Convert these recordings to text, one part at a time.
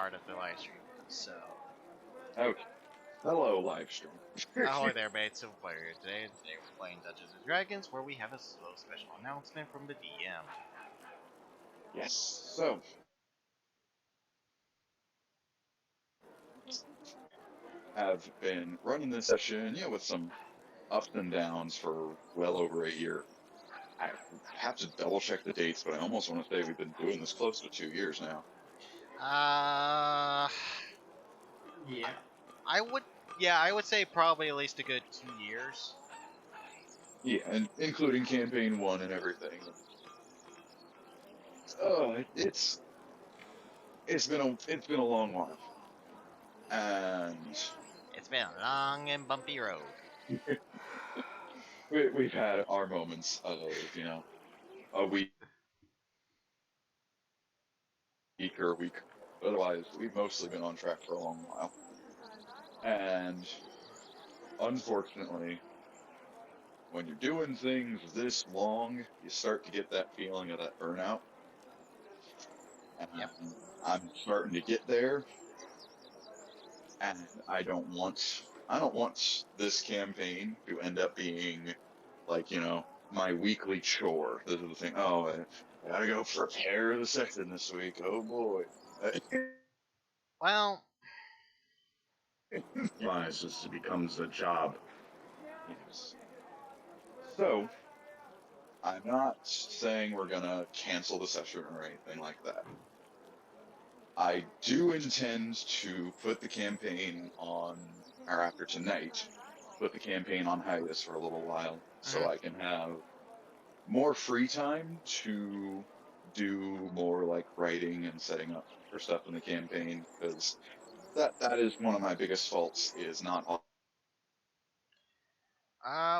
part of the live stream. So, Okay. Hello, live stream. ahoy there, mates of players. Today we're playing Dungeons and Dragons, where we have a slow special announcement from the DM. Yes. So, I've been running this session, with some ups and downs for well over a year. I have to double check the dates, but I almost want to say we've been doing this close to 2 years now. Yeah. I would say probably at least a good 2 years. Yeah, and including campaign 1 and everything. It's been a long while, and It's been a long and bumpy road. we've had our moments of a week or a week. Otherwise, we've mostly been on track for a long while, and unfortunately, when you're doing things this long, you start to get that feeling of that burnout. And Yep. I'm starting to get there, and I don't want this campaign to end up being like, my weekly chore. This is the thing. Oh, I gotta go prepare the session this week. Oh boy. Well, Realizes it becomes a job. Yes. So, I'm not saying we're gonna cancel the session or anything like that. I do intend to put the campaign on, or after tonight, put the campaign on hiatus for a little while, so I can have more free time to do more like writing and setting up for stuff in the campaign, because that is one of my biggest faults, is not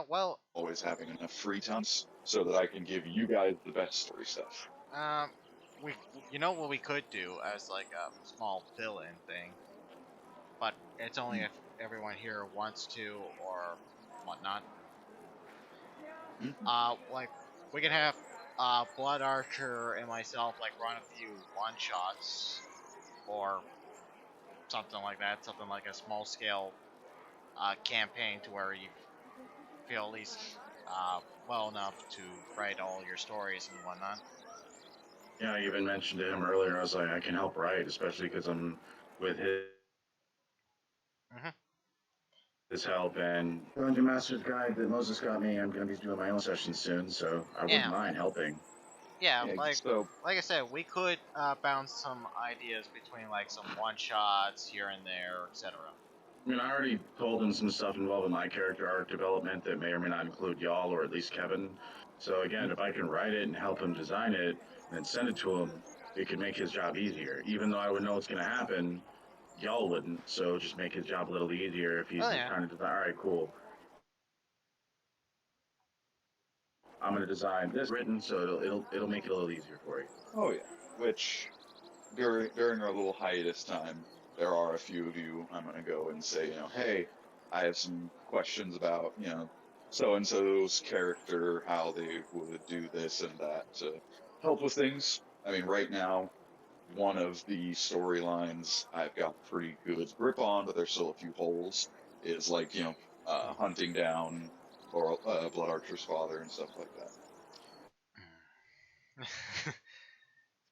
well, always having enough free time so that I can give you guys the best story stuff. you know what we could do as like a small fill-in thing, but it's only if everyone here wants to or whatnot. Like we could have Blood Archer and myself like run a few one-shots or something like that, something like a small-scale campaign to where you feel at least well enough to write all your stories and whatnot. Yeah, I even mentioned to him earlier, I was like, I can help write, especially because I'm with his help. And Dungeon Master's Guide that Moses got me, I'm going to be doing my own session soon, so I wouldn't mind helping. Yeah, So like I said, we could bounce some ideas between like some one-shots here and there, etc. I mean, I already told him some stuff involving my character arc development that may or may not include y'all, or at least Kevin. So again, if I can write it and help him design it, and then send it to him, it could make his job easier. Even though I would know what's going to happen, y'all wouldn't. So just make his job a little easier if he's just trying to design. All right, cool. I'm going to design this written, so it'll make it a little easier for you. Oh yeah, which during our little hiatus time, there are a few of you I'm going to go and say, hey, I have some questions about, so-and-so's character, how they would do this and that to help with things. I mean, right now, one of the storylines I've got pretty good grip on, but there's still a few holes, is like, hunting down or Blood Archer's father and stuff like that.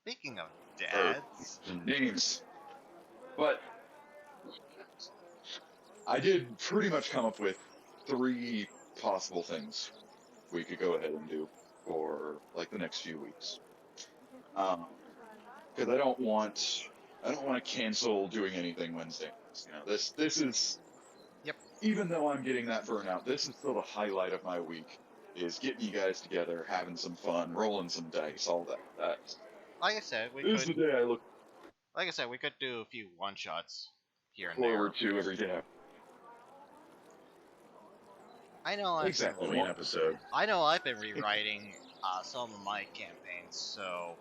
Speaking of dads, names. But I did pretty much come up with 3 possible things we could go ahead and do for like the next few weeks. Because I don't want to cancel doing anything Wednesday. This is. Yep. Even though I'm getting that burnout, this is still the highlight of my week. Is getting you guys together, having some fun, rolling some dice, all that. Like I said, this is the day I look. Like I said, we could do a few one-shots here and forward there. to every day. I know exactly. Episode. I know I've been rewriting some of my campaigns, so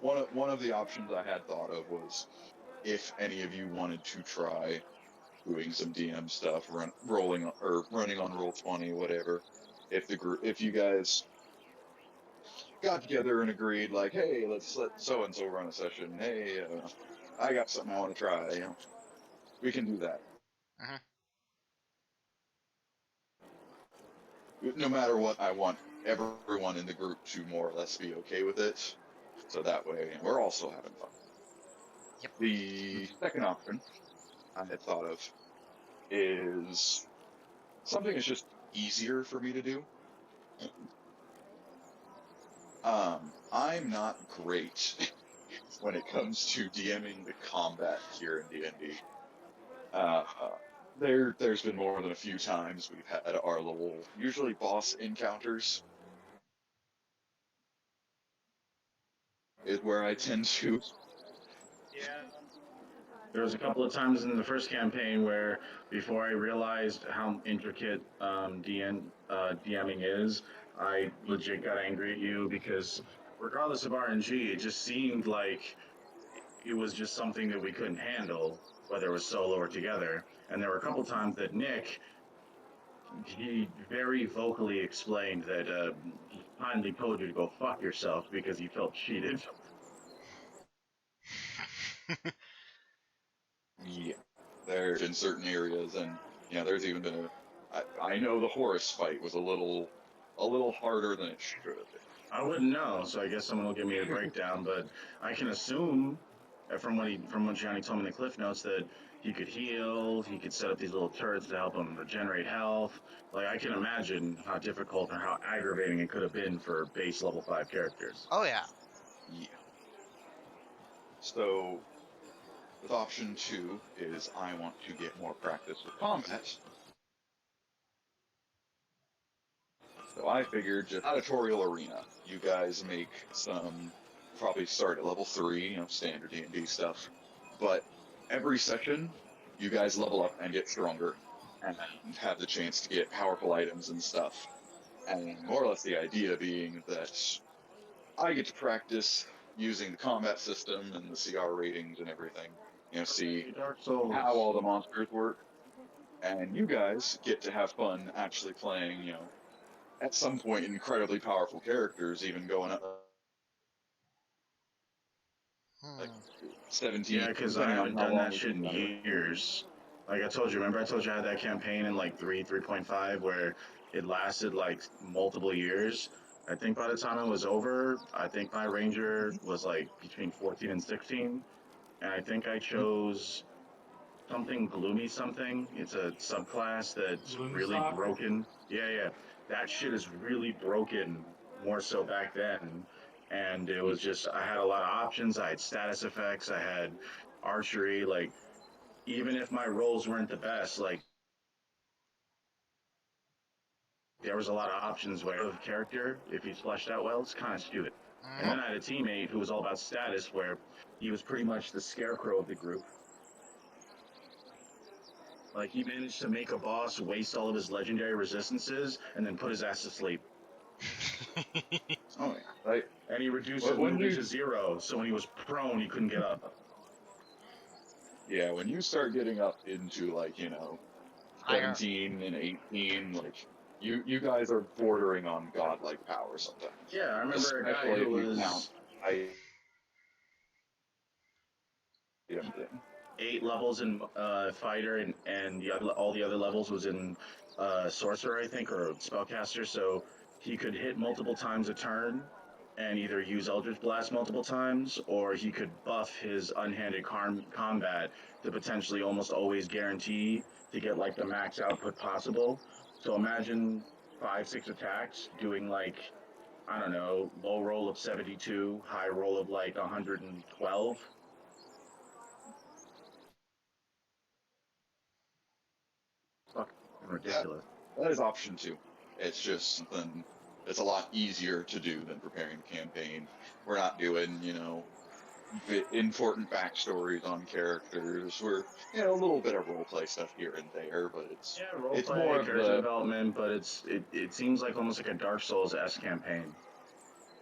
one of the options I had thought of was if any of you wanted to try doing some DM stuff, running on Roll20, whatever. If you guys got together and agreed, like, hey, let's let so and so run a session. Hey, I got something I want to try. We can do that. Uh-huh. No matter what, I want everyone in the group to more or less be okay with it, so that way we're also having fun. Yep. The second option I had thought of is something that's just easier for me to do. I'm not great when it comes to DMing the combat here in D&D. There's been more than a few times we've had our little, usually boss encounters, is where I tend to. Yeah. There was a couple of times in the first campaign where, before I realized how intricate DMing is, I legit got angry at you because, regardless of RNG, it just seemed like it was just something that we couldn't handle, whether it was solo or together. And there were a couple times that Nick, he very vocally explained that he kindly told you to go fuck yourself because he felt cheated. Yeah, there's in certain areas, and there's even been I know the Horus fight was a little harder than it should have been. I wouldn't know, so I guess someone will give me a breakdown. But I can assume, from what Johnny told me in the cliff notes, that he could heal, he could set up these little turrets to help him regenerate health. Like, I can imagine how difficult and how aggravating it could have been for base level 5 characters. Oh yeah. Yeah. So, with option 2 is I want to get more practice with combat. So I figured just auditorial arena. You guys make some, probably start at level 3, standard D&D stuff. But every session, you guys level up and get stronger and have the chance to get powerful items and stuff. And more or less the idea being that I get to practice using the combat system and the CR ratings and everything. See Dark Souls. how all the monsters work. And you guys get to have fun actually playing, at some point incredibly powerful characters, even going up like 17. Yeah, because I depending on haven't how done long that we've shit in been playing. years. Like I told you, remember I told you I had that campaign in like 3.5 where it lasted like multiple years. I think by the time it was over, I think my ranger was like between 14 and 16. And I think I chose something gloomy something. It's a subclass that's Gloomy really Stalker? broken. Yeah. That shit is really broken more so back then. And it was just, I had a lot of options. I had status effects. I had archery. Like, even if my rolls weren't the best, like, there was a lot of options where the character, if he's fleshed out well, it's kind of stupid. And then I had a teammate who was all about status where he was pretty much the scarecrow of the group. Like, he managed to make a boss waste all of his legendary resistances and then put his ass to sleep. Oh, yeah. Right. And he reduced his movement to 0, so when he was prone, he couldn't get up. Yeah, when you start getting up into, like, 17 and 18, like, you guys are bordering on godlike power sometimes. Yeah, I remember Especially a guy if who you was count item thing. 8 levels in fighter, and all the other levels was in sorcerer, I think, or spellcaster, so he could hit multiple times a turn and either use Eldritch Blast multiple times, or he could buff his unhanded combat to potentially almost always guarantee to get like the max output possible. So imagine 5-6 attacks doing like, I don't know, low roll of 72, high roll of like 112. Fucking ridiculous. That is option 2. It's just something that's a lot easier to do than preparing the campaign. We're not doing, important backstories on characters. We're, a little bit of roleplay stuff here and there, but it's Roleplay, more of character the. development, but it seems like almost like a Dark Souls-esque campaign.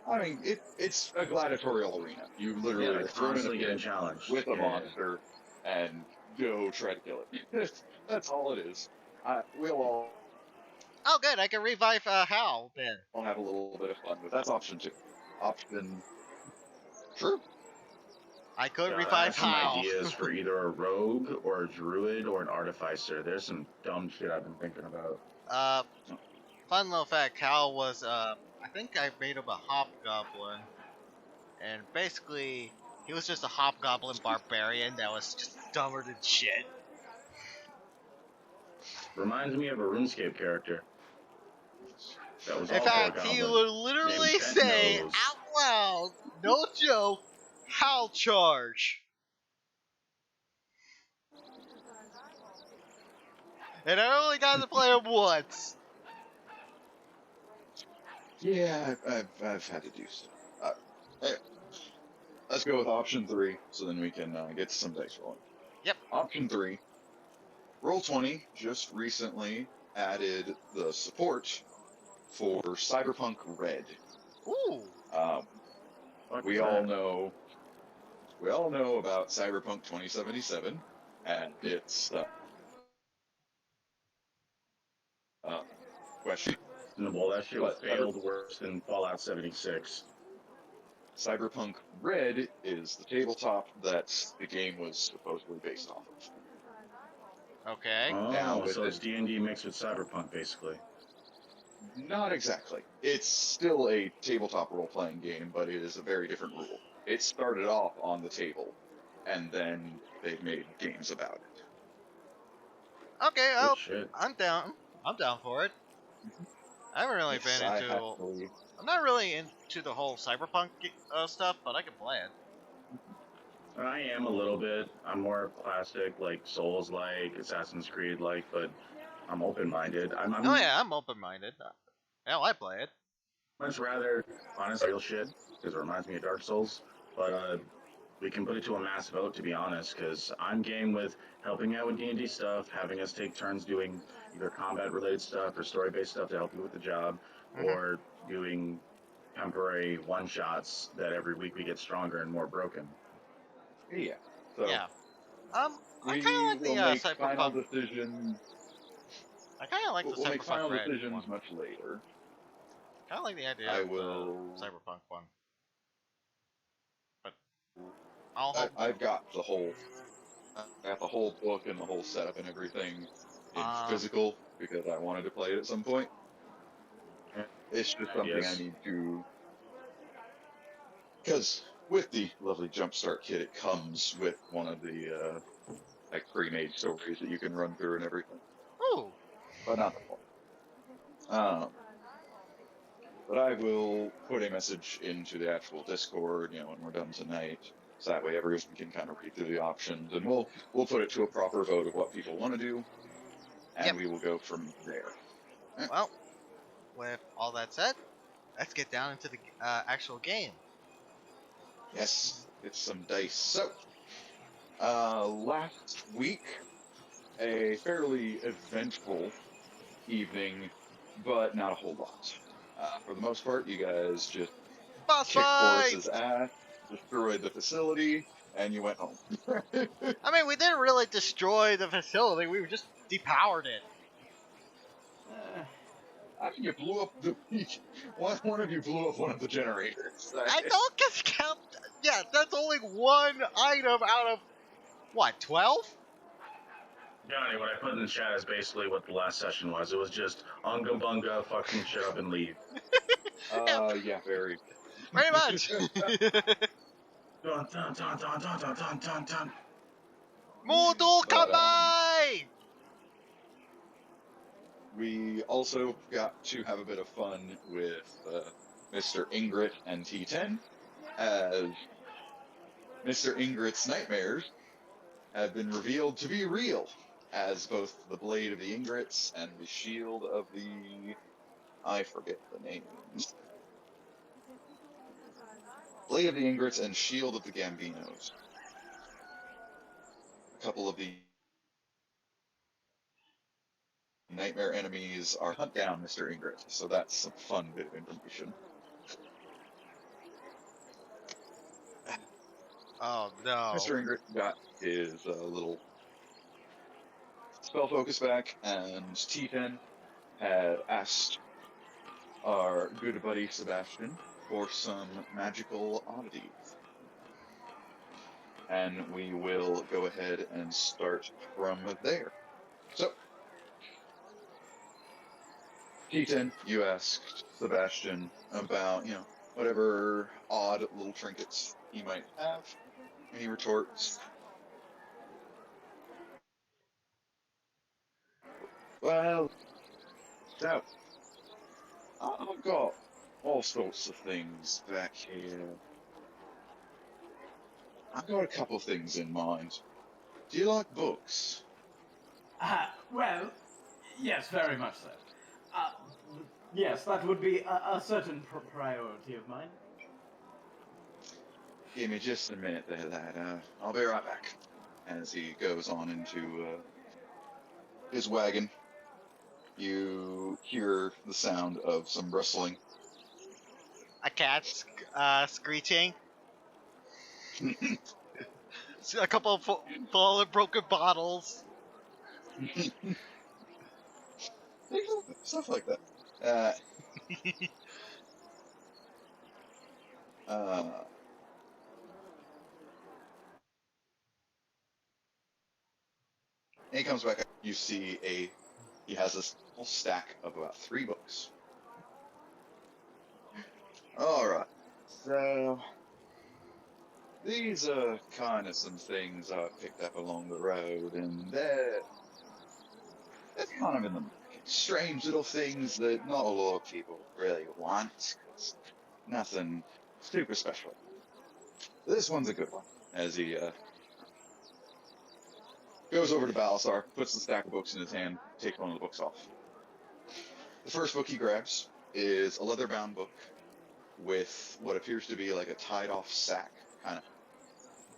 I mean, it's a gladiatorial arena. You literally are constantly getting challenged with a monster and go try to kill it. That's all it is. We'll all. Oh, good. I can revive Hal then. I'll have a little bit of fun with. That's option 2. option. Sure. I could I revive have some Hal. ideas for either a rogue or a druid or an artificer. There's some dumb shit I've been thinking about. Fun little fact, Hal was, I think I made him a hobgoblin. And basically, he was just a hobgoblin barbarian that was just dumber than shit. Reminds me of a RuneScape character that was In also a fact, he goblin would named literally Bent say Nose. out loud, no joke, Hal charge. And I only got to play him once. Yeah, I've had to do stuff. Hey, let's go with option 3, so then we can get some dice rolling. Yep. Option 3, Roll20 just recently added the support for Cyberpunk Red. Ooh. We all know about Cyberpunk 2077 and its question. Well, that shit But failed worse than Fallout 76. Cyberpunk Red is the tabletop that the game was supposedly based off of. Okay. Now, Oh, so it's D&D mixed with Cyberpunk, basically. Not exactly. It's still a tabletop role-playing game, but it is a very different rule. It started off on the table, and then they've made games about it. Okay, Good shit. I'm down. I'm down for it. I haven't really Yes, been into. I'm not really into the whole cyberpunk stuff, but I can play it. I am a little bit. I'm more classic, like Souls-like, Assassin's Creed-like, but I'm open-minded. Oh yeah, I'm open-minded. Hell, I play it. Much rather, honestly, real shit, because it reminds me of Dark Souls. But we can put it to a mass vote, to be honest, because I'm game with helping out with D&D stuff, having us take turns doing either combat-related stuff or story-based stuff to help you with the job, or doing temporary one-shots that every week we get stronger and more broken. Yeah. So Yeah. I we kind of like the will make cyberpunk. final decisions. I kind of like the We'll make cyberpunk final red decisions one. much later. Kind of like the idea I of will. the cyberpunk one. But I've got the whole book and the whole setup and everything in physical because I wanted to play it at some point. It's just something I need to, because with the lovely Jumpstart kit, it comes with one of the like pre-made stories that you can run through and everything. Ooh. But not the point. But I will put a message into the actual Discord, when we're done tonight, so that way everyone can kind of read through the options, and we'll put it to a proper vote of what people want to do, and we will go from there. Well, with all that said, let's get down into the actual game. Yes, it's some dice. So, last week, a fairly eventful evening, but not a whole lot. For the most part, you guys just kicked Boris's ass, destroyed the facility, and you went home. I mean, we didn't really destroy the facility, we just depowered it. I mean, you blew up one of you blew up one of the generators. I don't just count. Yeah, that's only one item out of, what, 12? Johnny, what I put in the chat is basically what the last session was. It was just unga bunga, fucking shit up and leave. Yeah, very. Pretty much. Dun, dun, dun, dun, dun, dun, dun, dun, dun. Modul Kamai! We also got to have a bit of fun with Mr. Ingrid and T10, as Mr. Ingrid's nightmares have been revealed to be real, as both the blade of the Ingrits and the shield of the... I forget the names. Blade of the Ingrits and shield of the Gambinos. A couple of the nightmare enemies are hunt down Mr. Ingrid, so that's some fun bit of information. Oh no. Mr. Ingrid got his little spell focus back, and T10 had asked our good buddy Sebastian for some magical oddities. And we will go ahead and start from there. So, Keaton, you asked Sebastian about, whatever odd little trinkets he might have. And he retorts, well, so, I've got all sorts of things back here. I've got a couple of things in mind. Do you like books? Well, yes, very much so. Yes, that would be a certain priority of mine. Give me just a minute there, lad. I'll be right back. As he goes on into his wagon, you hear the sound of some rustling. A cat screeching. A couple of full of broken bottles. Stuff like that. And he comes back. You see he has this whole stack of about 3 books. Alright, so these are kind of some things I picked up along the road, and they're kind of in the market. Strange little things that not a lot of people really want. Nothing super special. This one's a good one. As he goes over to Balasar, puts the stack of books in his hand, takes one of the books off. The first book he grabs is a leather-bound book with what appears to be like a tied-off sack, kind of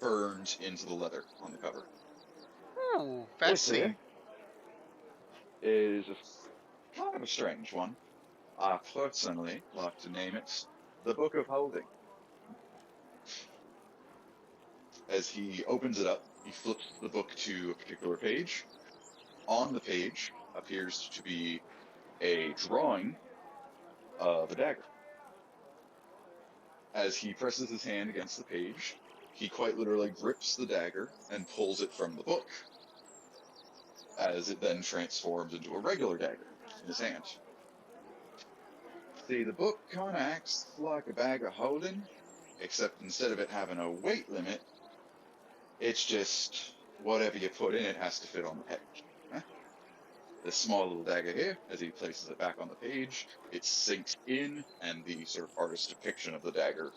burned into the leather on the cover. Ooh, fancy. Is kind of a strange one. I personally like to name it the Book of Holding. As he opens it up, he flips the book to a particular page. On the page appears to be a drawing of a dagger. As he presses his hand against the page, he quite literally grips the dagger and pulls it from the book, as it then transforms into a regular dagger in his hand. See, the book kind of acts like a bag of holding, except instead of it having a weight limit, it's just whatever you put in it has to fit on the page. This small little dagger here, as he places it back on the page, it sinks in, and the sort of artist's depiction of the dagger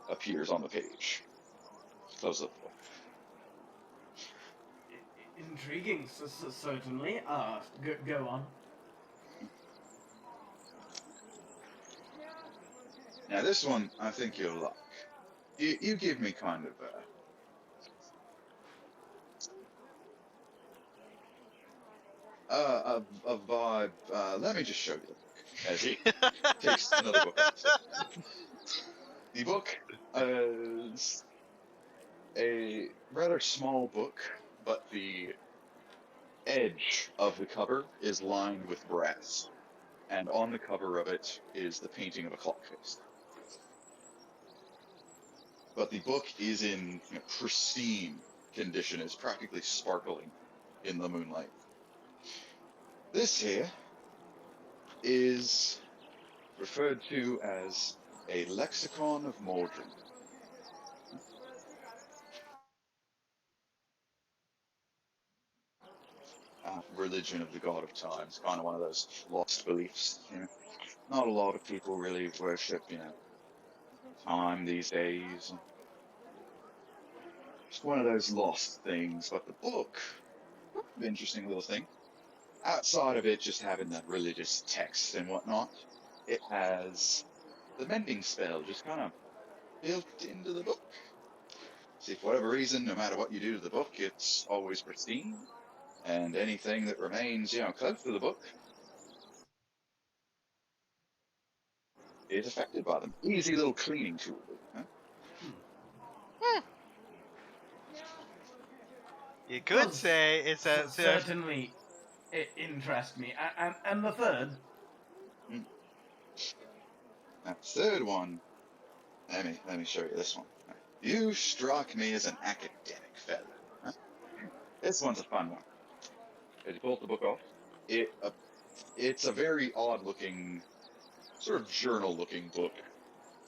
appears on the page. Close up the book. Intriguing, certainly. Go on. Now this one, I think you'll like. You give me kind of a vibe. Let me just show you the book. As he takes another book out. The book is a rather small book, but the edge of the cover is lined with brass, and on the cover of it is the painting of a clock face. But the book is in pristine condition, it's practically sparkling in the moonlight. This here is referred to as a lexicon of Mordrin. Religion of the God of Time. It's kind of one of those lost beliefs. Not a lot of people really worship, time these days. It's one of those lost things. But the book, interesting little thing. Outside of it just having the religious text and whatnot, it has the mending spell just kind of built into the book. See, for whatever reason, no matter what you do to the book, it's always pristine. And anything that remains, close to the book is affected by them. Easy little cleaning tool. You could say it's a certainly it interests me. And the third? That third one Let me show you this one. You struck me as an academic fella. Huh? This one's a fun one. As he pulls the book off, it's a very odd-looking, sort of journal-looking book,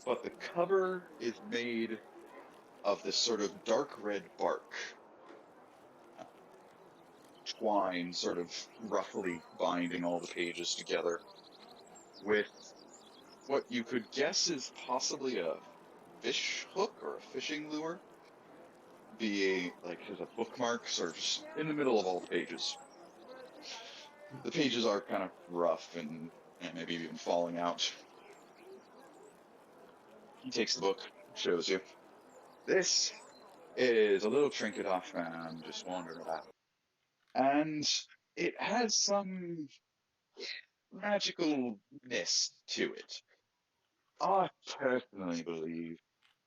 but the cover is made of this sort of dark red bark, twine sort of roughly binding all the pages together with what you could guess is possibly a fish hook or a fishing lure, be like as a bookmark, sort of just in the middle of all the pages. The pages are kind of rough and maybe even falling out. He takes the book, shows you. This is a little trinket I found just wandering about. And it has some magicalness to it. I personally believe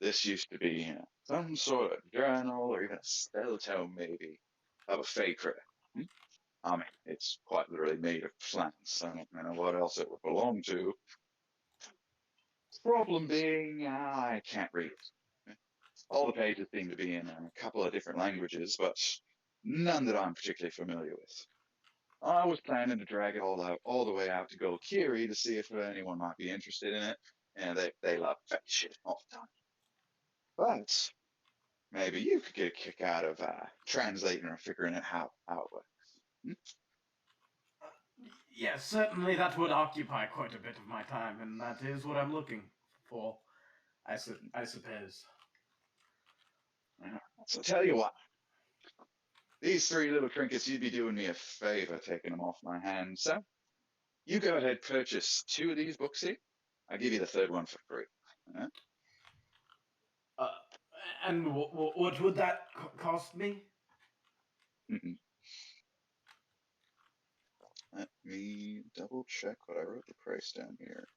this used to be some sort of journal or even a spell tome, maybe, of a fey critter. Hmm? I mean, it's quite literally made of plants. I don't know what else it would belong to. Problem being, I can't read it. All the pages seem to be in a couple of different languages, but none that I'm particularly familiar with. I was planning to drag it all the way out to Golkiri to see if anyone might be interested in it, and they love fake shit all the time. But maybe you could get a kick out of translating or figuring out how it works. Hmm? Yes, certainly that would occupy quite a bit of my time, and that is what I'm looking for, I suppose. So tell you what, these three little trinkets, you'd be doing me a favor taking them off my hands. So you go ahead, purchase 2 of these books here. I'll give you the third one for free. Uh, Uh, and what would that cost me? mm-mm. Let me double check what I wrote the price down here.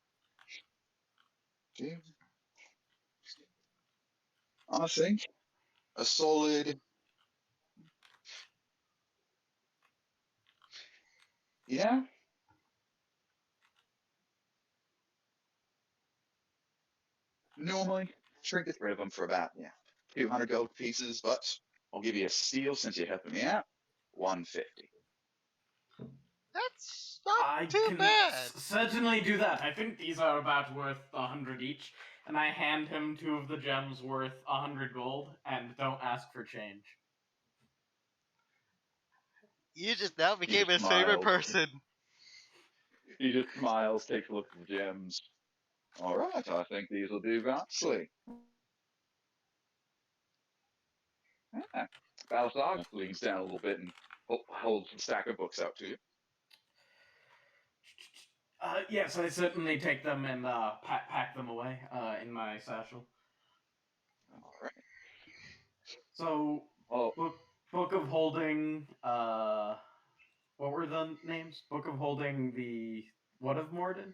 I think a solid, yeah, normally trinket rid of them for about 200 gold pieces, but I'll give you a steal since you're helping me out. 150. That's not I too can bad. certainly do that. I think these are about worth 100 each, and I hand him 2 of the gems worth 100 gold, and don't ask for change. You just now He became just his favorite smiles. person. He just smiles, takes a look at the gems. All right, I think these will do vastly. Yeah. Balasag leans down a little bit and holds a stack of books out to you. Yes, I certainly take them and pack them away in my satchel. All right. So, Well, book of holding. What were the names? Book of holding the what of Morden?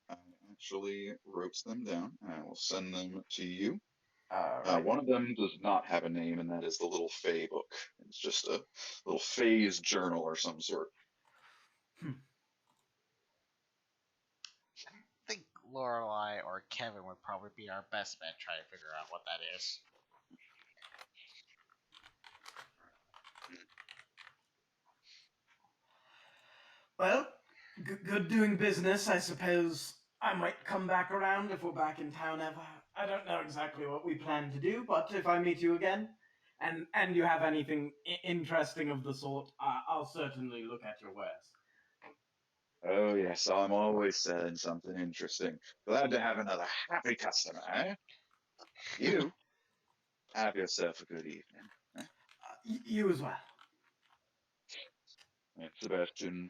I actually wrote them down. I will send them to you. Right. One of them does not have a name, and that is the Little Fae book. It's just a little Fae's journal or some sort. I think Lorelai or Kevin would probably be our best bet trying to figure out what that is. Well, good doing business. I suppose I might come back around if we're back in town ever. I don't know exactly what we plan to do, but if I meet you again, and you have anything interesting of the sort, I'll certainly look at your wares. Oh, yes, I'm always selling something interesting. Glad to have another happy customer, eh? You have yourself a good evening. Eh? You as well. And Sebastian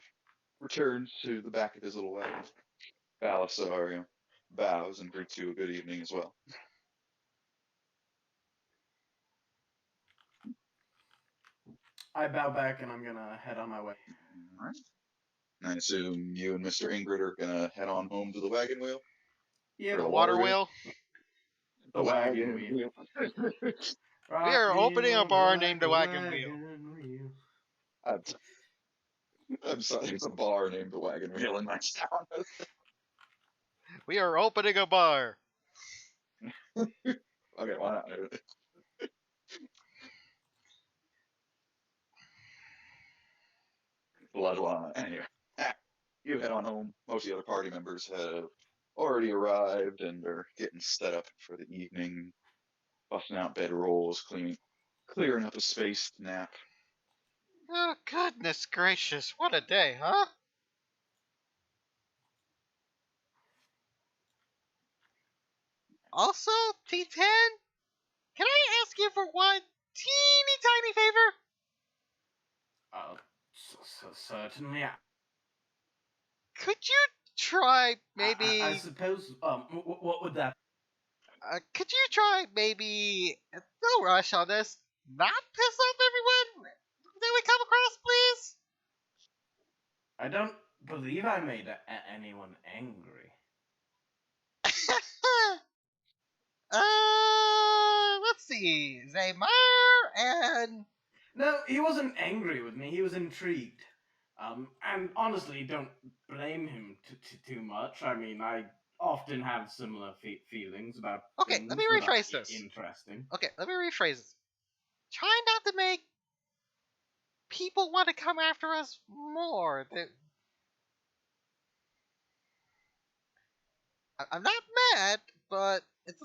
returns to the back of his little wagon. Balisario bows and greets you a good evening as well. I bow back and I'm gonna head on my way. All right. I assume you and Mr. Ingrid are gonna head on home to the wagon wheel? Yeah. Or The the water water wheel? wheel. The wagon wagon wheel. wheel. We Rock are me opening a over bar like named a the Wagon Wheel. wheel. I'm, I'm sorry, there's a bar named the Wagon Wheel in my town. We are opening a bar. Okay, why not? Anyway, you head on home. Most of the other party members have already arrived and are getting set up for the evening, busting out bedrolls, clearing up a space to nap. Oh, goodness gracious. What a day, huh? Also, T10, can I ask you for one teeny tiny favor? Certainly. Could you try I maybe. suppose. What would that? Could you try maybe. No rush on this. Not piss off everyone that we come across, please? I don't believe I made anyone angry. Let's see. Zaymar and. No, he wasn't angry with me. He was intrigued. And honestly, don't blame him too much. I mean, I often have similar feelings about Okay, let me things that are rephrase this. interesting. Okay, let me rephrase this. Try not to make people want to come after us more. I'm not mad, but it's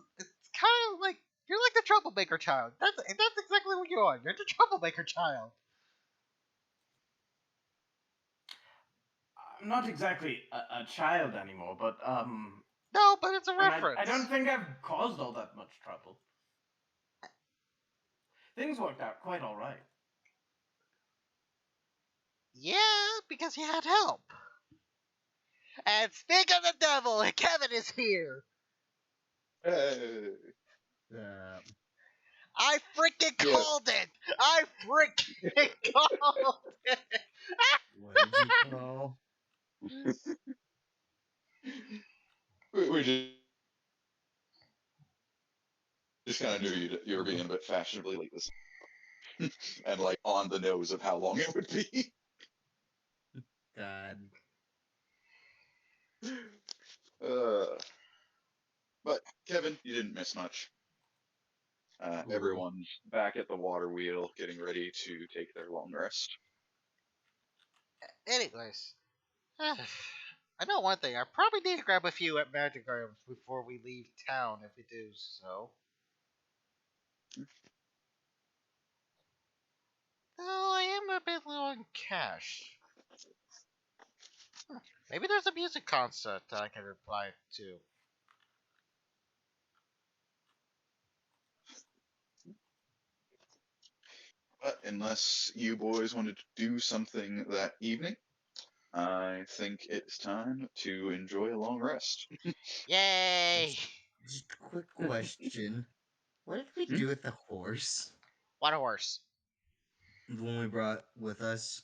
kind of like you're like the troublemaker child. That's exactly what you are. You're the troublemaker child. I'm not exactly a child anymore, but No, but it's a and reference. I don't think I've caused all that much trouble. Things worked out quite all right. Yeah, because you had help. And speak of the devil, Kevin is here. Hey. I freaking Yeah. called it. I freaking called it. What did you call? We just kind of knew you were being a bit fashionably late this, and like on the nose of how long it would be. God. But Kevin, you didn't miss much. Cool. Everyone's back at the water wheel, getting ready to take their long rest. Anyways, I know one thing. I probably need to grab a few at Magic Items before we leave town if we do so. Though I am a bit low on cash. Maybe there's a music concert that I can reply to. But unless you boys wanted to do something that evening, I think it's time to enjoy a long rest. Yay! Just a quick question. What did we do with the horse? What a horse. The one we brought with us?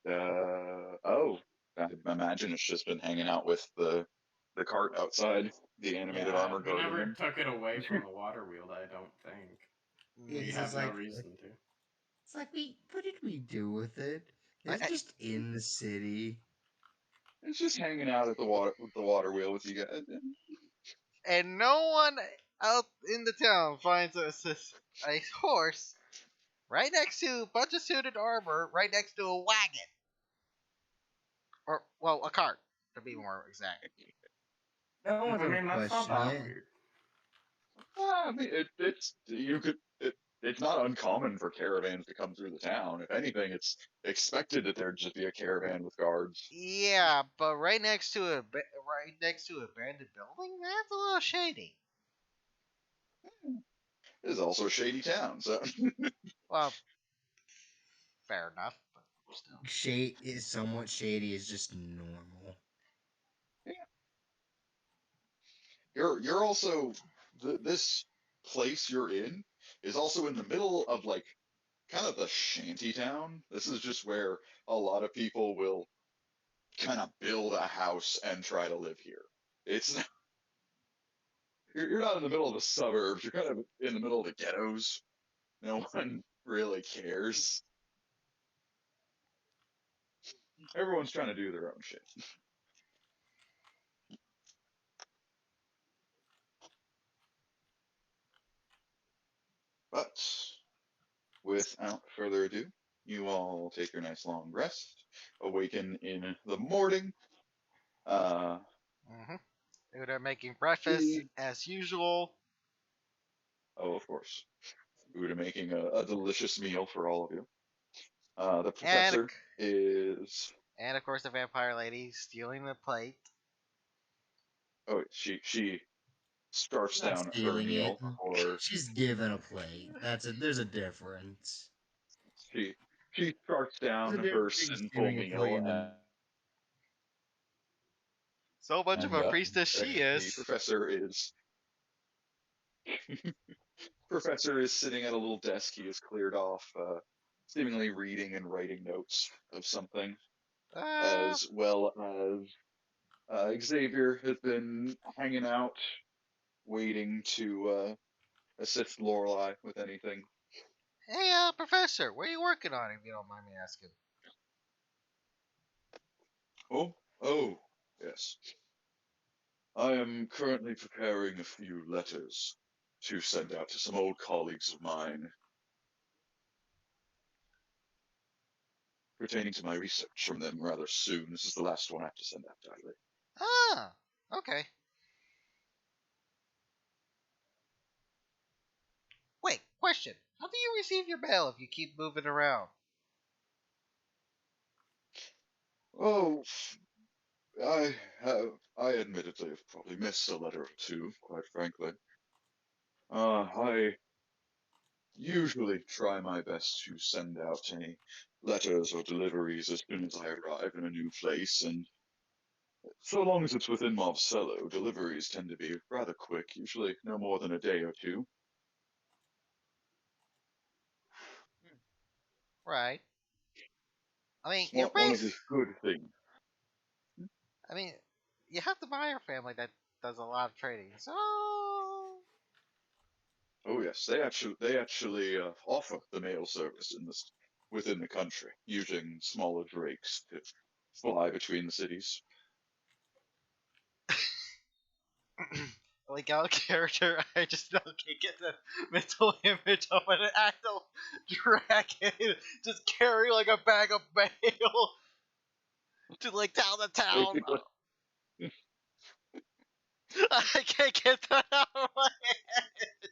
Oh, I imagine it's just been hanging out with the cart outside, the animated armor we guarding never him. took it away from the water wheel. I don't think we It's have just no like reason to. it's like what did we do with it? It's I- just in the city. It's just hanging out at the water wheel with you guys. And no one out in the town finds a horse right next to a bunch of suited armor, right next to a wagon. Or, well, a cart, to be more exact. No one's I ever mean, that's not questioned that it. weird. I mean, it's not uncommon for caravans to come through the town. If anything, it's expected that there'd just be a caravan with guards. Yeah, but right next to right next to an abandoned building, that's a little shady. It is also a shady town, so Well, fair enough, but still. Shade is somewhat shady is just normal. you're also this place you're in is also in the middle of like kind of the shanty town. This is just where a lot of people will kind of build a house and try to live here. It's you're not in the middle of the suburbs. You're kind of in the middle of the ghettos. No one really cares. Everyone's trying to do their own shit. But without further ado, you all take your nice long rest, awaken in the morning. Mm-hmm. They're making breakfast The as usual. Oh, of course, Buddha making a delicious meal for all of you. The And professor is and of course the vampire lady stealing the plate. she scarfs Not down her stealing it. meal, or She's given a plate. There's a difference. she she scarfs There's down a her difference between sinful stealing a plate meal, and then So much of and a priestess she the is. professor is sitting at a little desk he has cleared off, seemingly reading and writing notes of something, Uh, as well as Xavier has been hanging out, waiting to assist Lorelei with anything. hey, professor, what are you working on? If you don't mind me asking. Oh, yes. I am currently preparing a few letters to send out to some old colleagues of mine pertaining to my research from them rather soon. This is the last one I have to send out directly. Ah, okay. Wait, question. How do you receive your mail if you keep moving around? Oh, I admittedly have probably missed a letter or two, quite frankly. I usually try my best to send out any letters or deliveries as soon as I arrive in a new place, and so long as it's within Marcello, deliveries tend to be rather quick, usually no more than a day or two. Right. I mean, It's your one of the base. good things. I mean, you have the Meyer family that does a lot of trading, so Oh yes, they actually offer the mail service within the country, using smaller drakes to fly between the cities. like out of character, I just don't get the mental image of an actual dragon just carrying like a bag of mail to like town to town. Basically, I can't get that out of my head.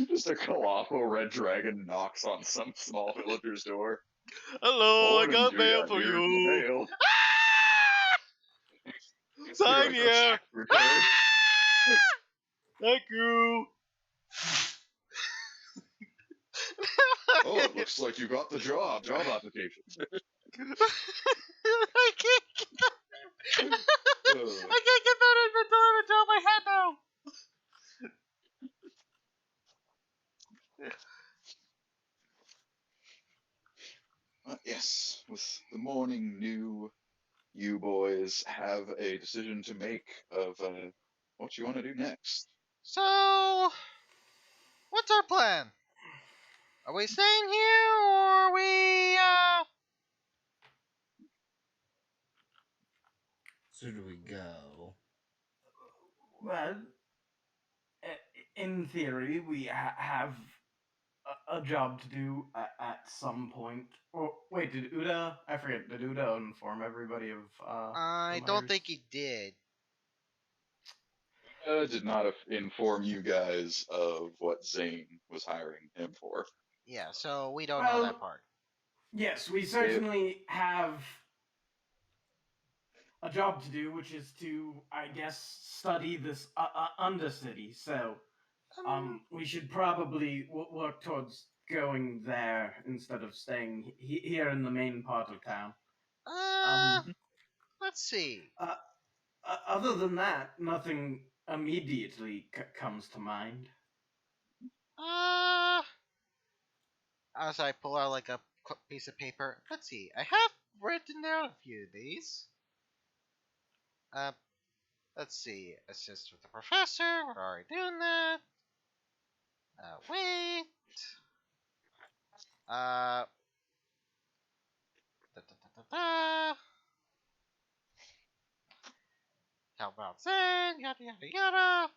just a colossal red dragon knocks on some small villager's door. Hello, I Morning, got mail Julia. for Here's your you. mail. You're Sign like, oh, here. tax return. Thank you. Oh, it looks like you got the job application. I can't get that. Uh, I can't get that inventory out of my head now. yes, with the morning new, you boys have a decision to make of what you want to do next. So, what's our plan? Are we staying here or are we so do we go? Well, in theory, we have a job to do at some point. Or wait, did Uda? I forget. Did Uda inform everybody of the I don't Myers? think he did. Did not inform you guys of what Zane was hiring him for. Yeah, so we don't know that Well, part. yes, we If certainly have a job to do, which is to, I guess, study this Undercity. So, Um, we should probably work towards going there instead of staying here in the main part of town. uh, Um, let's see. uh, other than that, nothing immediately comes to mind. Uh, as I pull out like a piece of paper, let's see. I have written down a few of these. Uh, let's see. Assist with the professor. We're already doing that. Wait. Uh, da, da, da, da, da. How about Zen? Yada yada yada.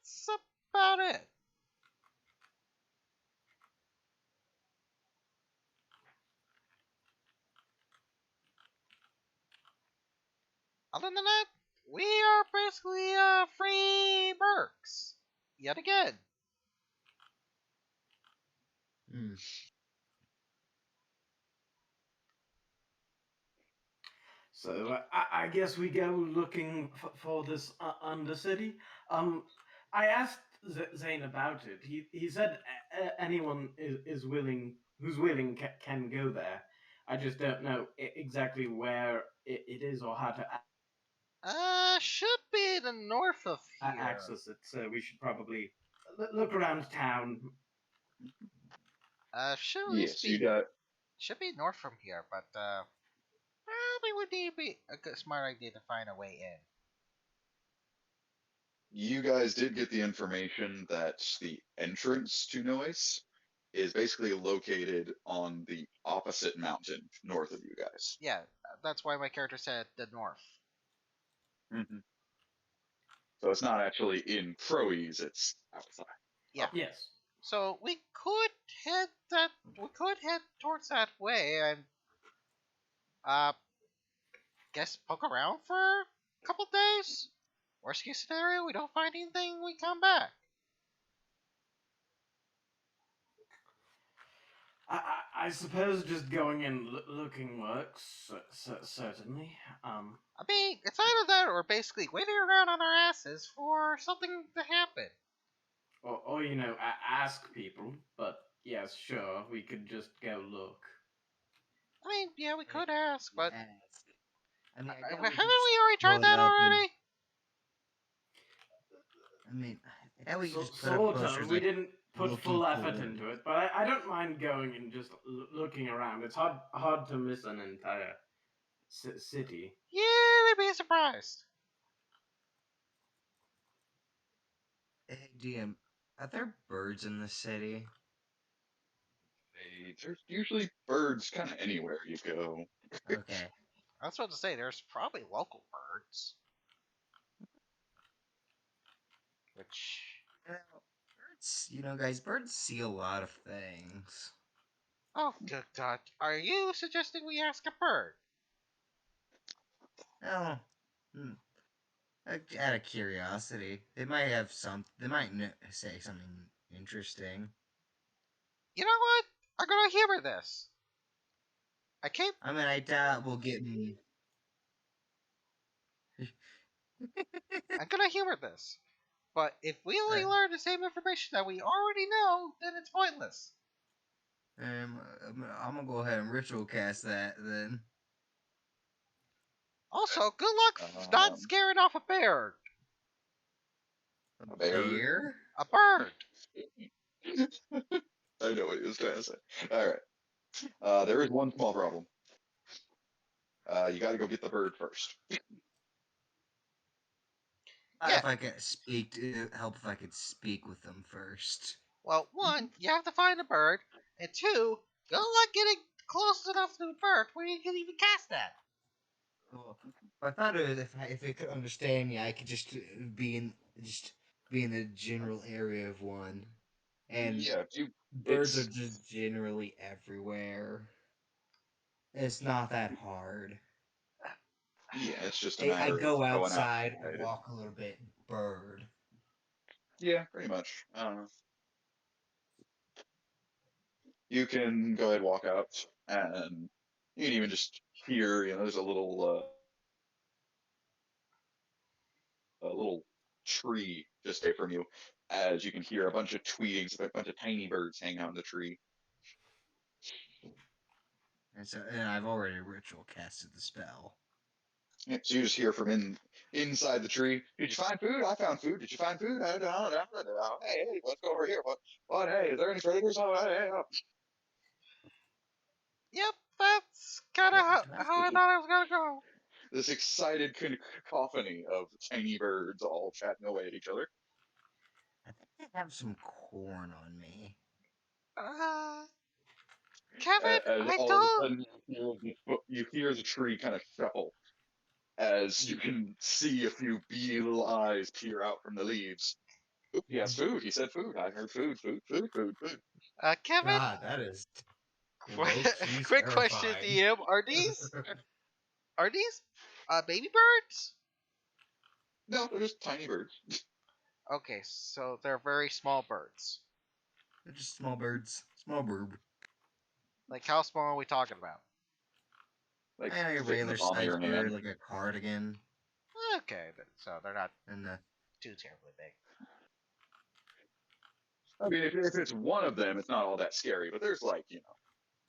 that's about it. Other than that, we are basically free mercs. Yet again. Hmm. So I guess we go looking for this undercity. Um, I asked Zane about it. He said anyone is willing who's willing can go there. I just don't know exactly where it is or how to Should be the north of here. access it. So we should probably look around town. Should at least Yes, you be got. should be north from here, but probably would be a good smart idea to find a way in. You guys did get the information that the entrance to Noise is basically located on the opposite mountain north of you guys. Yeah, that's why my character said the north. Hmm. So it's not actually in Crowy's, it's outside. Yeah. Yes. So head that we could head towards that way and uh guess poke around for a couple days. Worst case scenario, we don't find anything, we come back. I suppose just going and looking works, certainly. I mean, it's either that or basically waiting around on our asses for something to happen. Or ask people. But yes, sure, we could just go look. I mean, yeah, we Hey, could ask, but ask. I mean, I doubt we haven't could just we already tried load that up and. already? I mean, I doubt we could So, just put up sort posters of. We like didn't put looking full effort for. into it, but I don't mind going and just looking around. It's hard to miss an entire city. Yeah, we'd be surprised. Hey, DM, are there birds in the city? There's usually birds kind of anywhere you go. Okay. I was about to say, there's probably local birds. Which. Birds, guys, birds see a lot of things. Oh, good God. Are you suggesting we ask a bird? Oh, hmm, out of curiosity, they might have some. They might say something interesting. You know what? I'm gonna humor this. I can't. I mean, I doubt we'll get. I'm gonna humor this. But if we only uh, learn the same information that we already know, then it's pointless. I'm gonna go ahead and ritual cast that then. Also, good luck not Um, scaring off a bear. a A bear. bear? A bird. I know what he was trying to say. All right. There is one small problem. You got to go get the bird first. Yeah. If I could speak, to help if I could speak with them first. Well, one, you have to find a bird, and two, good luck getting close enough to the bird where you can even cast that. Well, I thought it was if it could understand me, I could be in just be in the general area of one, and Yeah, birds are it's just generally everywhere. It's not that hard. yeah, it's just a I matter of go going outside, outside and walk a little bit, bird. yeah, pretty much. You can go ahead and walk out, and you can even just hear, there's a little tree just away from you, as you can hear a bunch of tweetings, a bunch of tiny birds hanging out in the tree. And I've already ritual casted the spell. Yeah, so you just hear from inside the tree. Did you find food? I found food. Did you find food? I don't know. Hey, let's go over here. What? Hey, is there any predators? Oh, hey, oh. Yep, that's kind of Yeah, how I thought it was gonna go. This excited cacophony of tiny birds all chatting away at each other. I think I have some corn on me. Uh, Kevin, As I all of a don't. sudden you hear the tree kind of shuffle as you can see a few beetle eyes peer out from the leaves. Oop, yes, food. He said food. I heard food, food, food, food, food. Kevin, God, that is low key quick question, terrifying. DM: are these baby birds? No, they're just tiny birds. Okay, so they're very small birds. They're just small birds, small burb. Like how small are we talking about? Like And a fit in the regular palm of size your bird, hand. like a cardigan, Okay, so they're not and too terribly big. I mean, if it's one of them, it's not all that scary. But there's like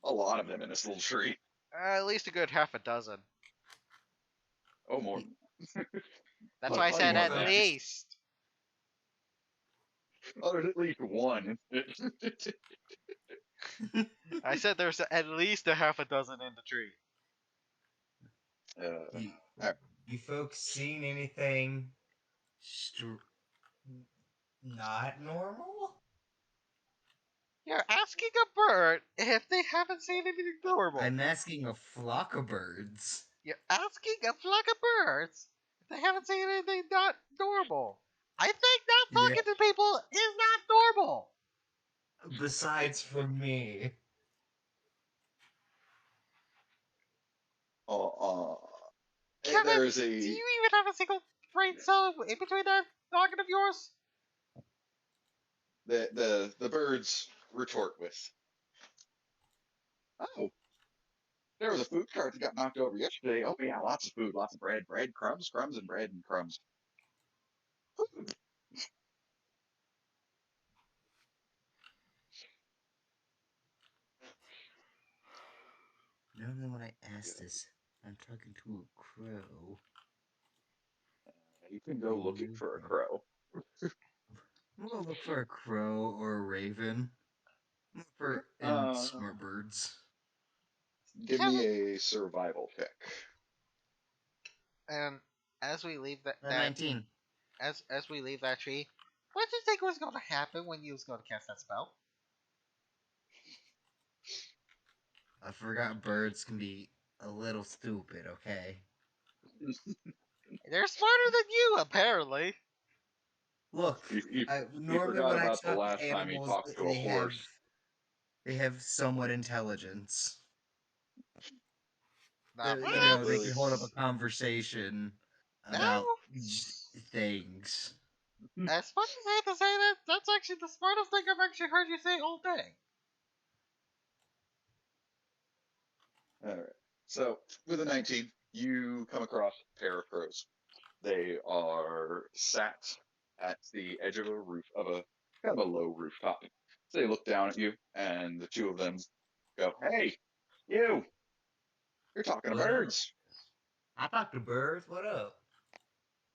a lot of them in this little tree. At least a good half a dozen. Oh, more. That's why I Plenty said more at than that. least. Oh, there's at least one. I said there's at least a half a dozen in the tree. you, Alright. you folks seen anything not normal? You're asking a bird if they haven't seen anything normal. I'm asking a flock of birds. You're asking a flock of birds if they haven't seen anything not normal. I think not Yeah. talking to people is not normal. Besides from me. Kevin, There's do a you even have a single brain cell in between that noggin of yours? the birds retort with, "Oh, there was a food cart that got knocked over yesterday. Oh yeah, lots of food, lots of bread, crumbs, crumbs, and bread and crumbs." Normally when I ask this, I'm talking to a crow. You can go looking for a crow. I'm gonna look for a crow or a raven. I'm looking for smart birds. Give Kevin, me a survival check. and as we leave that 19. as we leave that tree, what did you think was going to happen when you was going to cast that spell? I forgot birds can be a little stupid, okay? They're smarter than you, apparently. Look, You normally forgot when I about the talk last to time he animals, talked to a horse. they have somewhat intelligence. Now, They can hold up a perhaps. conversation Now, about things. as much as I hate to say that, that's actually the smartest thing I've actually heard you say all day. All right. So with a 19, you come across a pair of crows. They are sat at the edge of a roof of a kind of a low rooftop. So they look down at you, and the two of them go, "Hey, you! You're talking to What up? birds. I talk to birds. What up?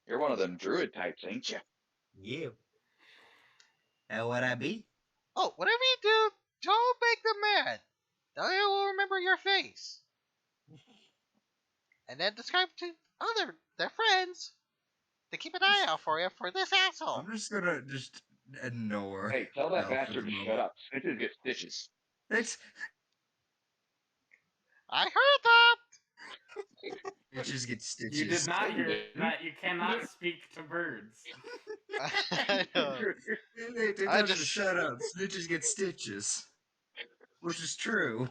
You're one of them druid types, ain't you?" Yeah. How would I be? Oh, whatever you do, don't make them mad. They will remember your face. And then describe to their friends to keep an eye out for you for this asshole. I'm just gonna ignore Hey, tell that Mel for bastard the to shut moment. up. Snitches get stitches. It's I heard that. it just gets stitches. You did not hear that. You cannot speak to birds. I know. They I told you to just shut up. Snitches get stitches, which is true.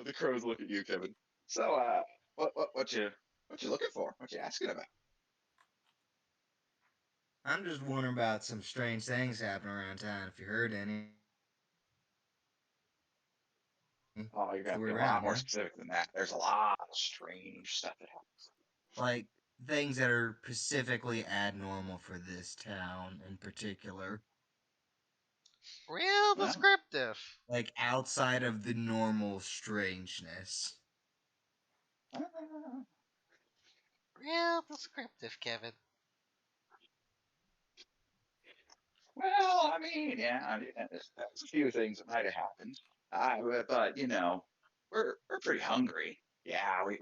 The crows look at you, Kevin. So, what you looking for? What you asking about? I'm just wondering about some strange things happening around town. If you heard any, Oh, you're gonna have so to be we're a lot around, more huh? specific than that. There's a lot of strange stuff that happens. Like things that are specifically abnormal for this town in particular, real Well, descriptive. like outside of the normal strangeness. uh, Real descriptive, Kevin. well, I mean, yeah, there's a few things that might have happened. But we're pretty hungry. Yeah, we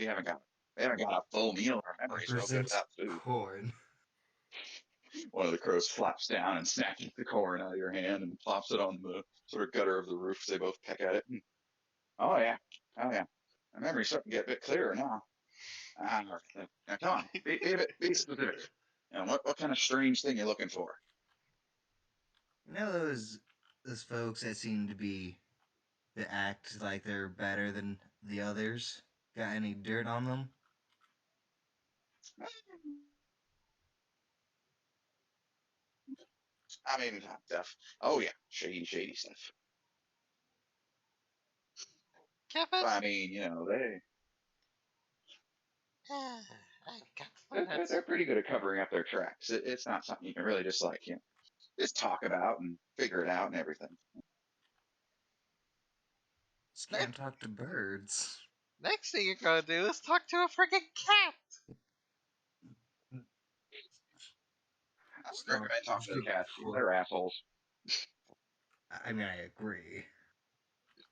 haven't got a full meal. Our memory's real good Represents without food. corn. One of the crows flaps down and snatches the corn out of your hand and plops it on the sort of gutter of the roof. They both peck at it. Oh yeah. Oh yeah. My memory's starting to get a bit clearer now. Now come on, be specific. What kind of strange thing you're looking for? You know those folks that seem to be that act like they're better than the others? Got any dirt on them? I mean, stuff. Oh yeah, shady stuff. Kevin, But I mean, they I got they're, they're that's they're pretty good at covering up their tracks. It's not something you can really just like just talk about and figure it out and everything. Just can't next. talk to birds. Next thing you're gonna do is talk to a freaking cat. I would So recommend I'm talking just to the gonna cats. put. They're assholes. I mean, I agree.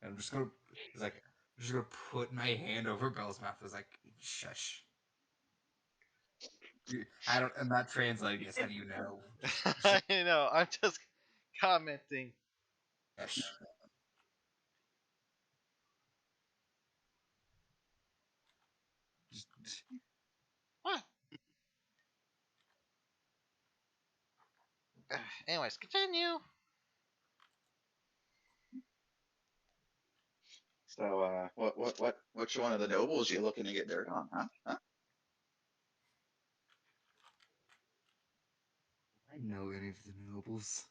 I'm just gonna. It's like I'm just gonna put my hand over Bell's mouth. It's like shush. I don't. I'm not translating this. How do you know? Just I know. I'm just commenting. shush. Just What? Anyways, continue. So, which one of the nobles you looking to get dirt on, huh? Huh? I know any of the nobles.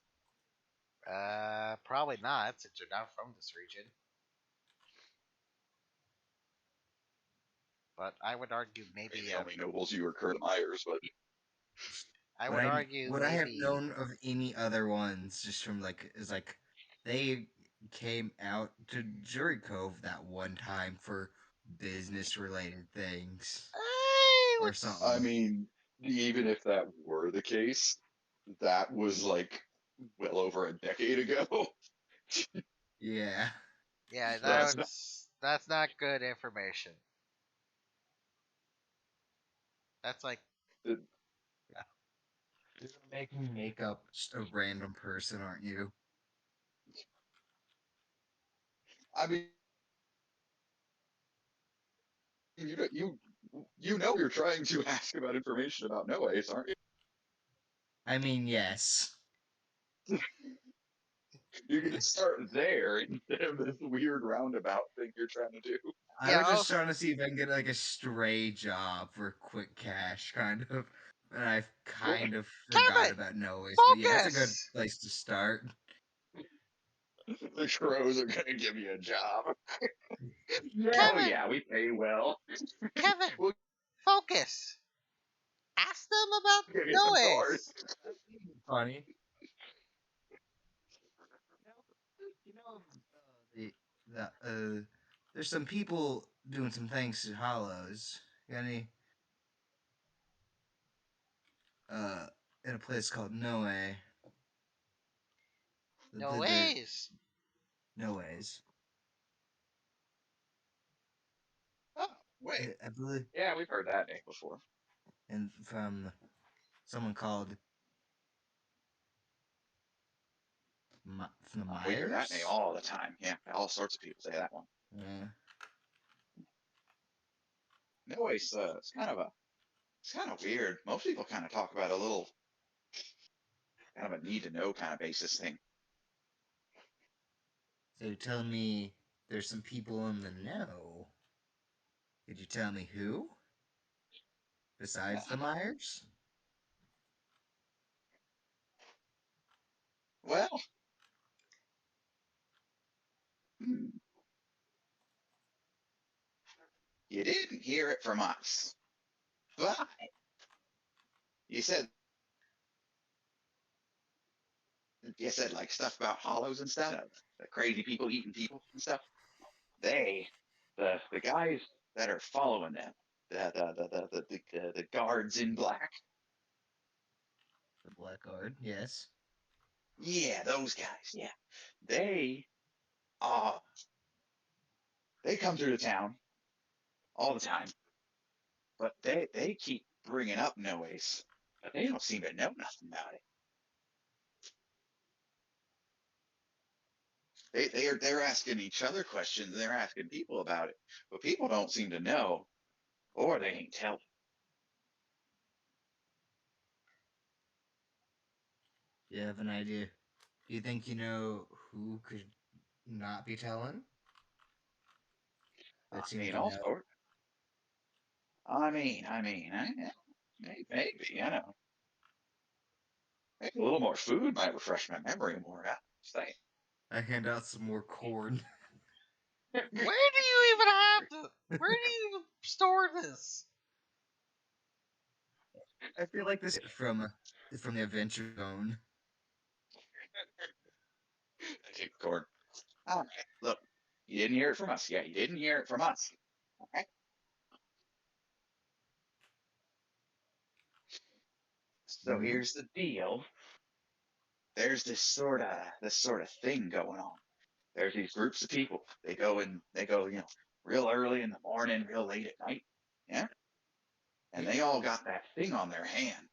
Probably not, since you're not from this region. But I would argue I mean, maybe. the only nobles you were current Myers, but I What would I argue what I have maybe. known of any other ones, just from like, is like they came out to Jury Cove that one time for business related things I or would. I something. mean, even if that were the case, that was like well over a decade ago. Yeah. Yeah, So that's not. that's not good information. That's like You're gonna make me make up just a random person, aren't you? I mean, you're trying to ask about information about Noahs, aren't you? I mean, yes. You're gonna start there instead of this weird roundabout thing you're trying to do. I yeah. was just trying to see if I can get like a stray job for quick cash, kind of. And I Well, kind of forgot Kevin, about Noah's, but yeah, it's a good focus. place to start. the crows are gonna give you a job. Yeah. Oh Kevin, yeah, we pay well. Kevin, We'll focus. Ask them about give you some cars. noise. Funny. You know, there's some people doing some things to Hollows. Got any, uh, in a place called Noe. No The ways. Noes. Oh, wait. I believe, Yeah, we've heard that name before. and from someone called from the We hear that name Myers. all the time. Yeah, all sorts of people say that one. Yeah. No, it's kind of weird. Most people kind of talk about a little kind of a need to know kind of basis thing. So you're telling me there's some people in the know. Could you tell me who? Besides the Uh, Myers? well, hmm, you didn't hear it from us, but you said you said like stuff about hollows and stuff, the crazy people eating people and stuff. They, the guys that are following them, the guards in black. The Blackguard, yes. Yeah, those guys. Yeah, they uh they come through the town all the time, but they keep bringing up noise, but they don't seem to know nothing about it. they're asking each other questions. And they're asking people about it, but people don't seem to know, or they ain't telling. You have an idea? Do you think you know who could not be telling? I That seems mean, to all know. sorts. Maybe, I know. Maybe a little more food might refresh my memory more. I say. I hand out some more corn. Where do you even have to? Where do you even store this? I feel like this is from the Adventure Zone. I take the corn. All right, look, you didn't hear it from us. Yeah, you didn't hear it from us. All right. So Mm-hmm. here's the deal. There's this sort of thing going on. There's these groups of people. They go, real early in the morning, real late at night. Yeah. And Yeah. they all got that thing on their hand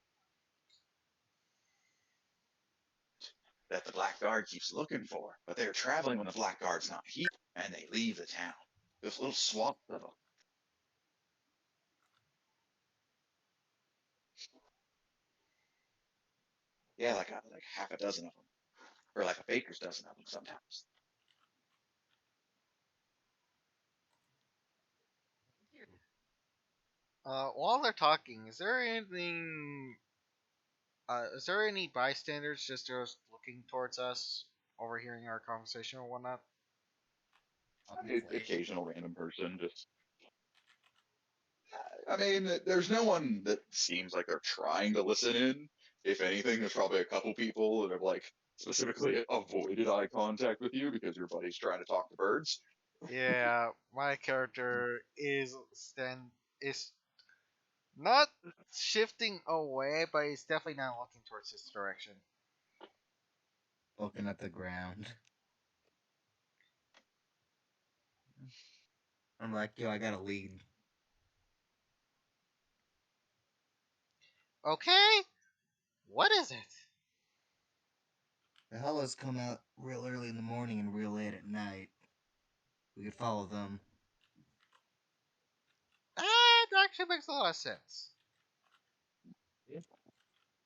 that the Black Guard keeps looking for. But they're traveling when the Black Guard's not here, and they leave the town. This little swamp of them. Yeah, like half a dozen of them, or like a baker's dozen of them sometimes. While they're talking, is there anything? Is there any bystanders just looking towards us, overhearing our conversation or whatnot? Obviously. Occasional random person just. I mean, there's no one that seems like they're trying to listen in. If anything, there's probably a couple people that have like specifically avoided eye contact with you because your buddy's trying to talk to birds. Yeah, my character is not shifting away, but he's definitely not looking towards this direction. Looking at the ground. I'm like, yo, I gotta lead. Okay, what is it? The Hellas come out real early in the morning and real late at night. We could follow them. That actually makes a lot of sense.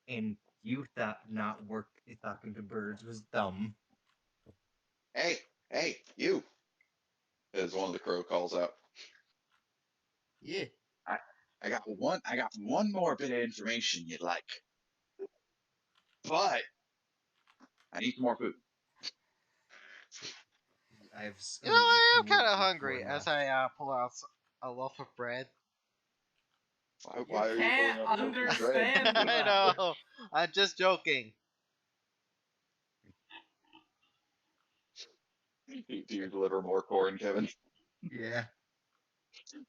And you thought not work talking to birds was dumb. Hey, hey, you! As one of the crow calls out. Yeah. I, I got one more bit of information you'd like, but I need some more food. I have You know, I a am little kind of bit of hungry corn as left. I pull out a loaf of bread. Why, You why are you can't pulling out a loaf of bread? understand I that. know. I'm just joking. Do you deliver more corn, Kevin? Yeah.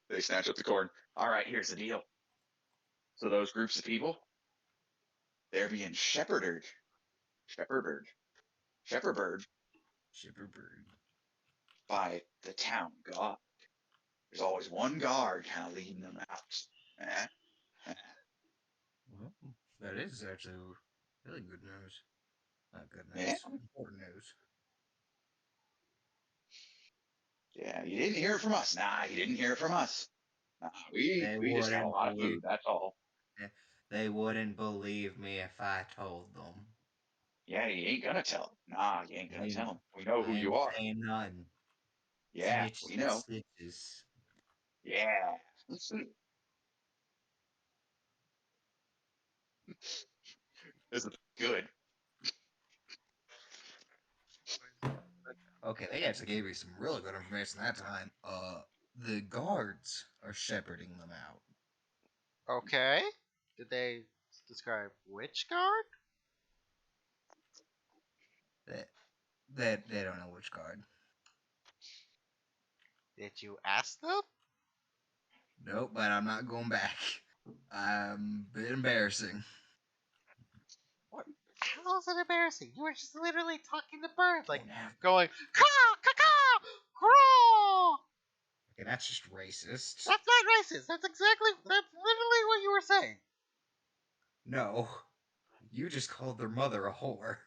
They snatch up the corn. All right, here's the deal. So those groups of people, they're being shepherded, shepherded Shipperbird. by the town guard. There's always one guard kind of leading them out. Eh? Eh? Well, that is actually really good news. Not good Yeah, news. Important news. yeah. You didn't hear it from us. Nah, you didn't hear it from us. Nah, we They we just got a wouldn't lot of believe. food. That's all. They wouldn't believe me if I told them. Yeah, you ain't gonna tell them. Nah, you ain't gonna I, tell them. We know who I you ain't are. saying nothing. Yeah, Snitches we and know. stitches. Yeah. Listen, this is good. Okay, they actually gave me some really good information that time. The guards are shepherding them out. Okay. Did they describe which guard? That they don't know which guard. Did you ask them? Nope, but I'm not going back. A bit embarrassing. What? How is it embarrassing? You were just literally talking to birds, like Don't have. going caw caw caw craw. Okay, that's just racist. That's not racist. That's literally what you were saying. No, you just called their mother a whore.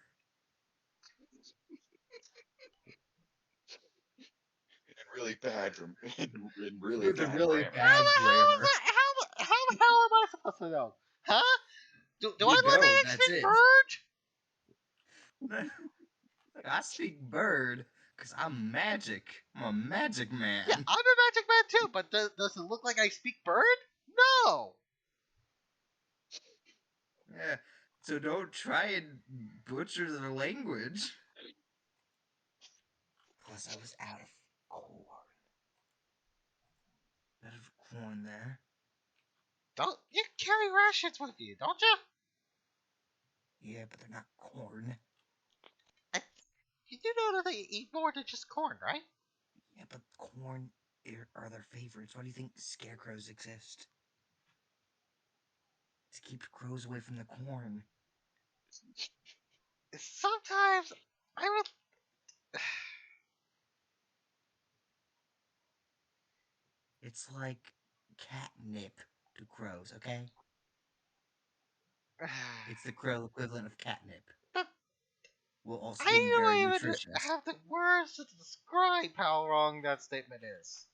bad, in really With a bad really grammar. How bad the hell is grammar. that? How the hell am I supposed to know? Huh? Do I You live don't. and That's speak it. bird? Like, I speak bird because I'm magic. I'm a magic man. Yeah, I'm a magic man too, but does it look like I speak bird? No. Yeah. So don't try and butcher the language. Plus, I was out of corn. Bit of corn there. Don't you carry rations with you, don't you? Yeah, but they're not corn. You do know that they eat more than just corn, right? Yeah, but corn are their favorites. Why do you think scarecrows exist? To keep crows away from the corn. Sometimes I would. It's like catnip to crows, okay? It's the crow equivalent of catnip. But While also being very I don't even nutritious. have the words to describe how wrong that statement is.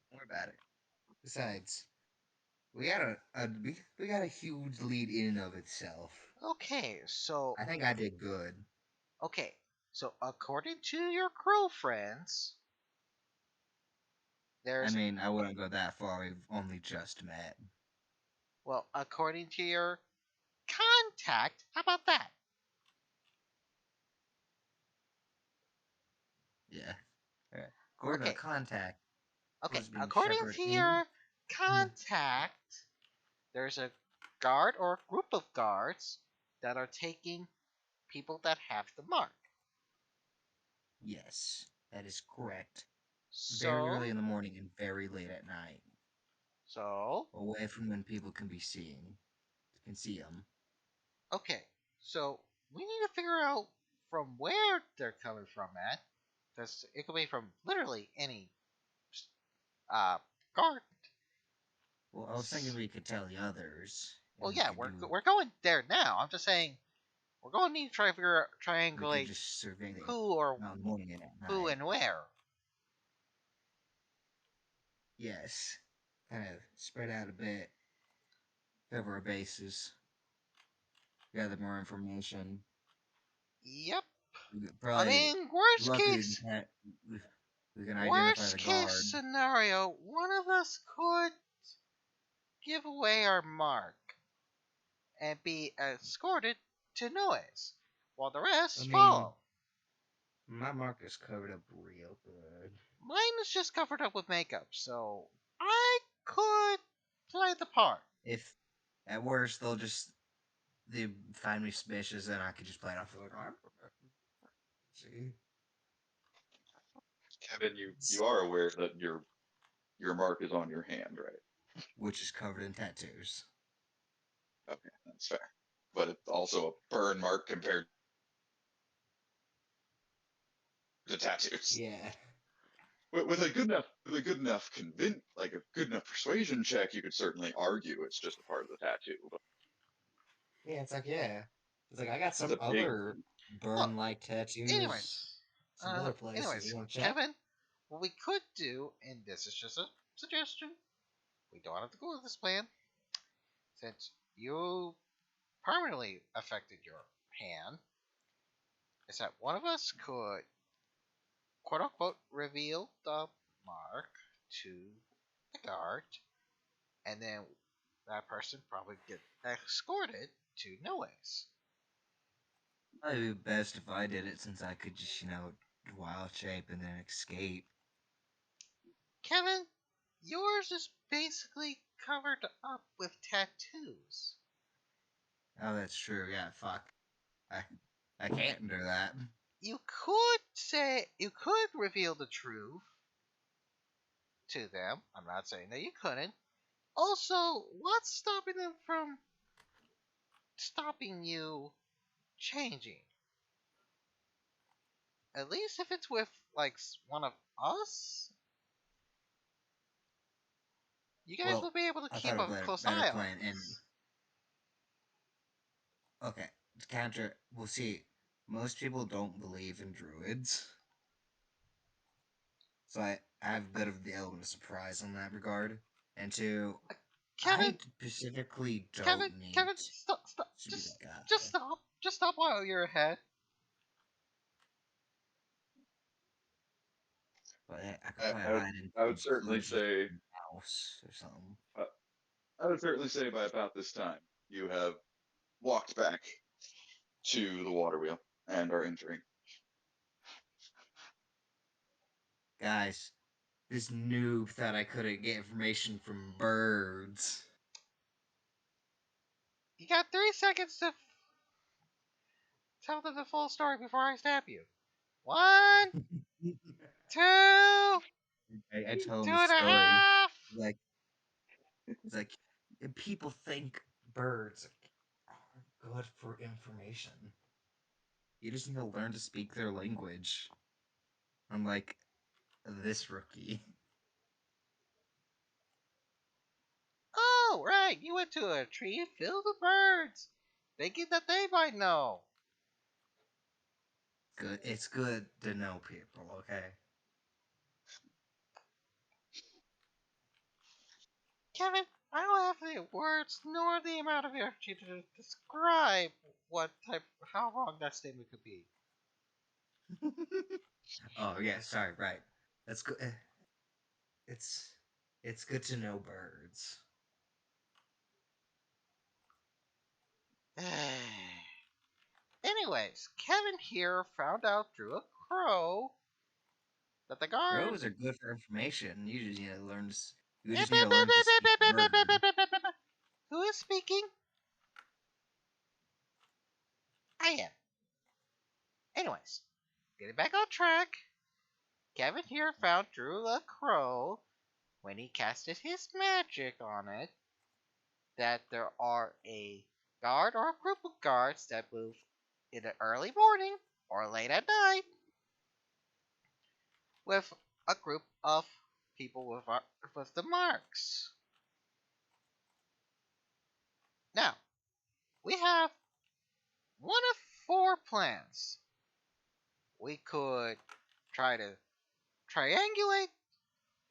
What about it? Besides, we got a huge lead in and of itself. Okay, so I think I did good. okay, so according to your crow friends, I there's mean, I wouldn't go that far. We've only just met. well, according to your contact, how about that? Yeah. Alright. According to Okay, contact, okay, was being according shepherded to in. your contact, there's a guard or a group of guards that are taking people that have the mark. Yes, that is correct. Very So, early in the morning and very late at night. so, Away from when people can see them. okay, so we need to figure out from where they're coming from at. Because it could be from literally any uh guard. Well, I was thinking we could tell the others. Well, And yeah, we're going there now. I'm just saying we're going to need to try to we could triangulate just survey the who or morning and at who night. and where. Yes. Kind of spread out a bit. Cover our bases. Gather more information. Yep. We could I probably, mean, worst luckily, case, we can identify worst the case guard. scenario, one of us could give away our mark and be escorted to noise, while the rest I mean, follow. my mark is covered up real good. Mine is just covered up with makeup, so I could play the part. If, at worst, they find me suspicious, then I could just play it off like, see? Kevin, you are aware that your mark is on your hand, right? Which is covered in tattoos. Okay, that's fair. But it's also a burn mark compared to tattoos. Yeah. With a good enough like a good enough persuasion check, you could certainly argue it's just a part of the tattoo. But Yeah, it's like, yeah. It's like, I got it's some a big. other Well, burn-like tattoos. anyways, Some other places. You want to check? Kevin, what we could do, and this is just a suggestion, we don't have to go with this plan, since you permanently affected your hand, is that one of us could, quote unquote, reveal the mark to the guard, and then that person probably get escorted to Noah's. It'd be best if I did it since I could just, wild shape and then escape. Kevin, yours is basically covered up with tattoos. Oh, that's true. Yeah, fuck. I, I can't do that. You could reveal the truth to them. I'm not saying that you couldn't. Also, what's stopping you changing? At least if it's with like one of us, you guys will Well, be able to I keep thought of a a close better eye on plan, and us. okay, to counter, we'll see. most people don't believe in druids. So I have a bit of the element of surprise on that regard. And two, Kevin, I specifically Kevin, don't need Kevin, stop, stop, to be the guy. just stop while you're ahead. But I could I, probably I, would, hide in I would some certainly cruise's say, house or something. I would certainly say by about this time you have walked back to the water wheel and are entering. Guys, this noob thought I couldn't get information from birds. You got 3 seconds to tell them the full story before I stab you. 1, 2, I tell him two the and a story. half. Like, it's like, people think birds are good for information. You just need to learn to speak their language. Unlike this rookie. Oh, right, you went to a tree filled with birds, thinking that they might know. Good. It's good to know people, okay? Kevin, I don't have the words nor the amount of energy to describe how wrong that statement could be. Oh yeah, sorry, right. That's good. It's it's good to know birds. Anyways, Kevin here found out through a crow that the guard. Crows are good for information. You just need to learn. You just need to learn to speak bird. Who is speaking? I am. Anyways, getting back on track, Kevin here found through a crow when he casted his magic on it that there are a guard or a group of guards that move in the early morning or late at night with a group of people with the marks. Now, we have one of 4 plans. We could try to triangulate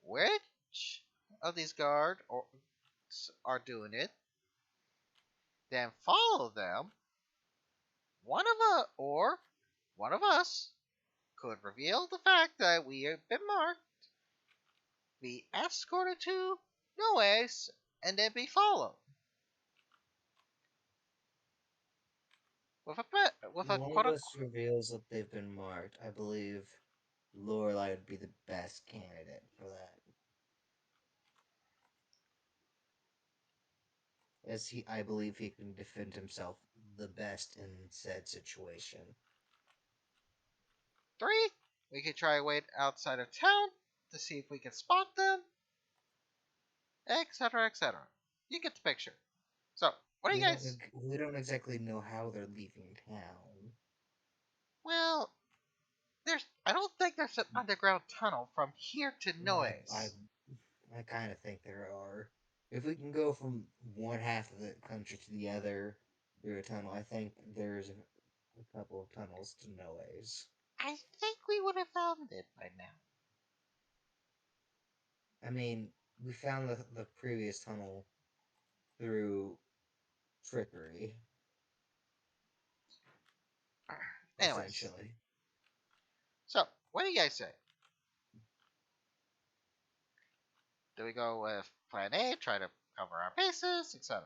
which of these guards are doing it, then follow them. One of us could reveal the fact that we have been marked, be escorted to Noes, and then be followed. With a One quote of unquote. us reveals that they've been marked. I believe Lorelai would be the best candidate for that. I believe he can defend himself the best in said situation. 3, we could try wait outside of town to see if we can spot them, etc., etc. You get the picture. So, what do you guys? We don't exactly know how they're leaving town. Well, I don't think there's an underground tunnel from here to I Noes. kind of think there are. If we can go from one half of the country to the other through a tunnel, I think there's a couple of tunnels to Noes. I think we would have found it by now. I mean, we found the previous tunnel through trickery, Anyways, essentially. so what do you guys say? Do we go with Plan A, try to cover our bases, etc.?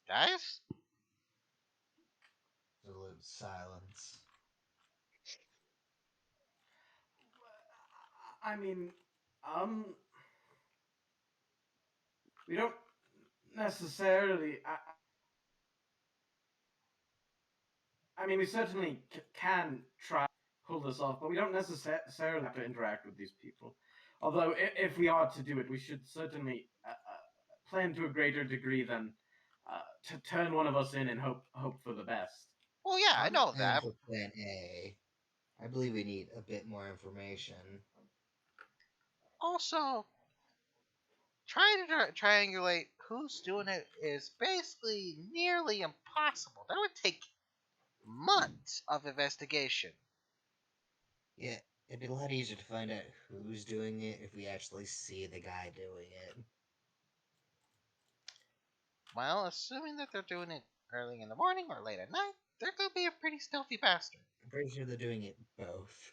Guys, Absolute silence. I mean, um, we don't necessarily. I mean, we certainly can try pull this off, but we don't necessarily have to interact with these people. Although, if we are to do it, we should certainly plan to a greater degree than to turn one of us in and hope for the best. well, yeah, I know that. For Plan A, I believe we need a bit more information. Also, trying to triangulate who's doing it is basically nearly impossible. That would take months of investigation. Yeah, it'd be a lot easier to find out who's doing it if we actually see the guy doing it. Well, assuming that they're doing it early in the morning or late at night, they're gonna be a pretty stealthy bastard. I'm pretty sure they're doing it both.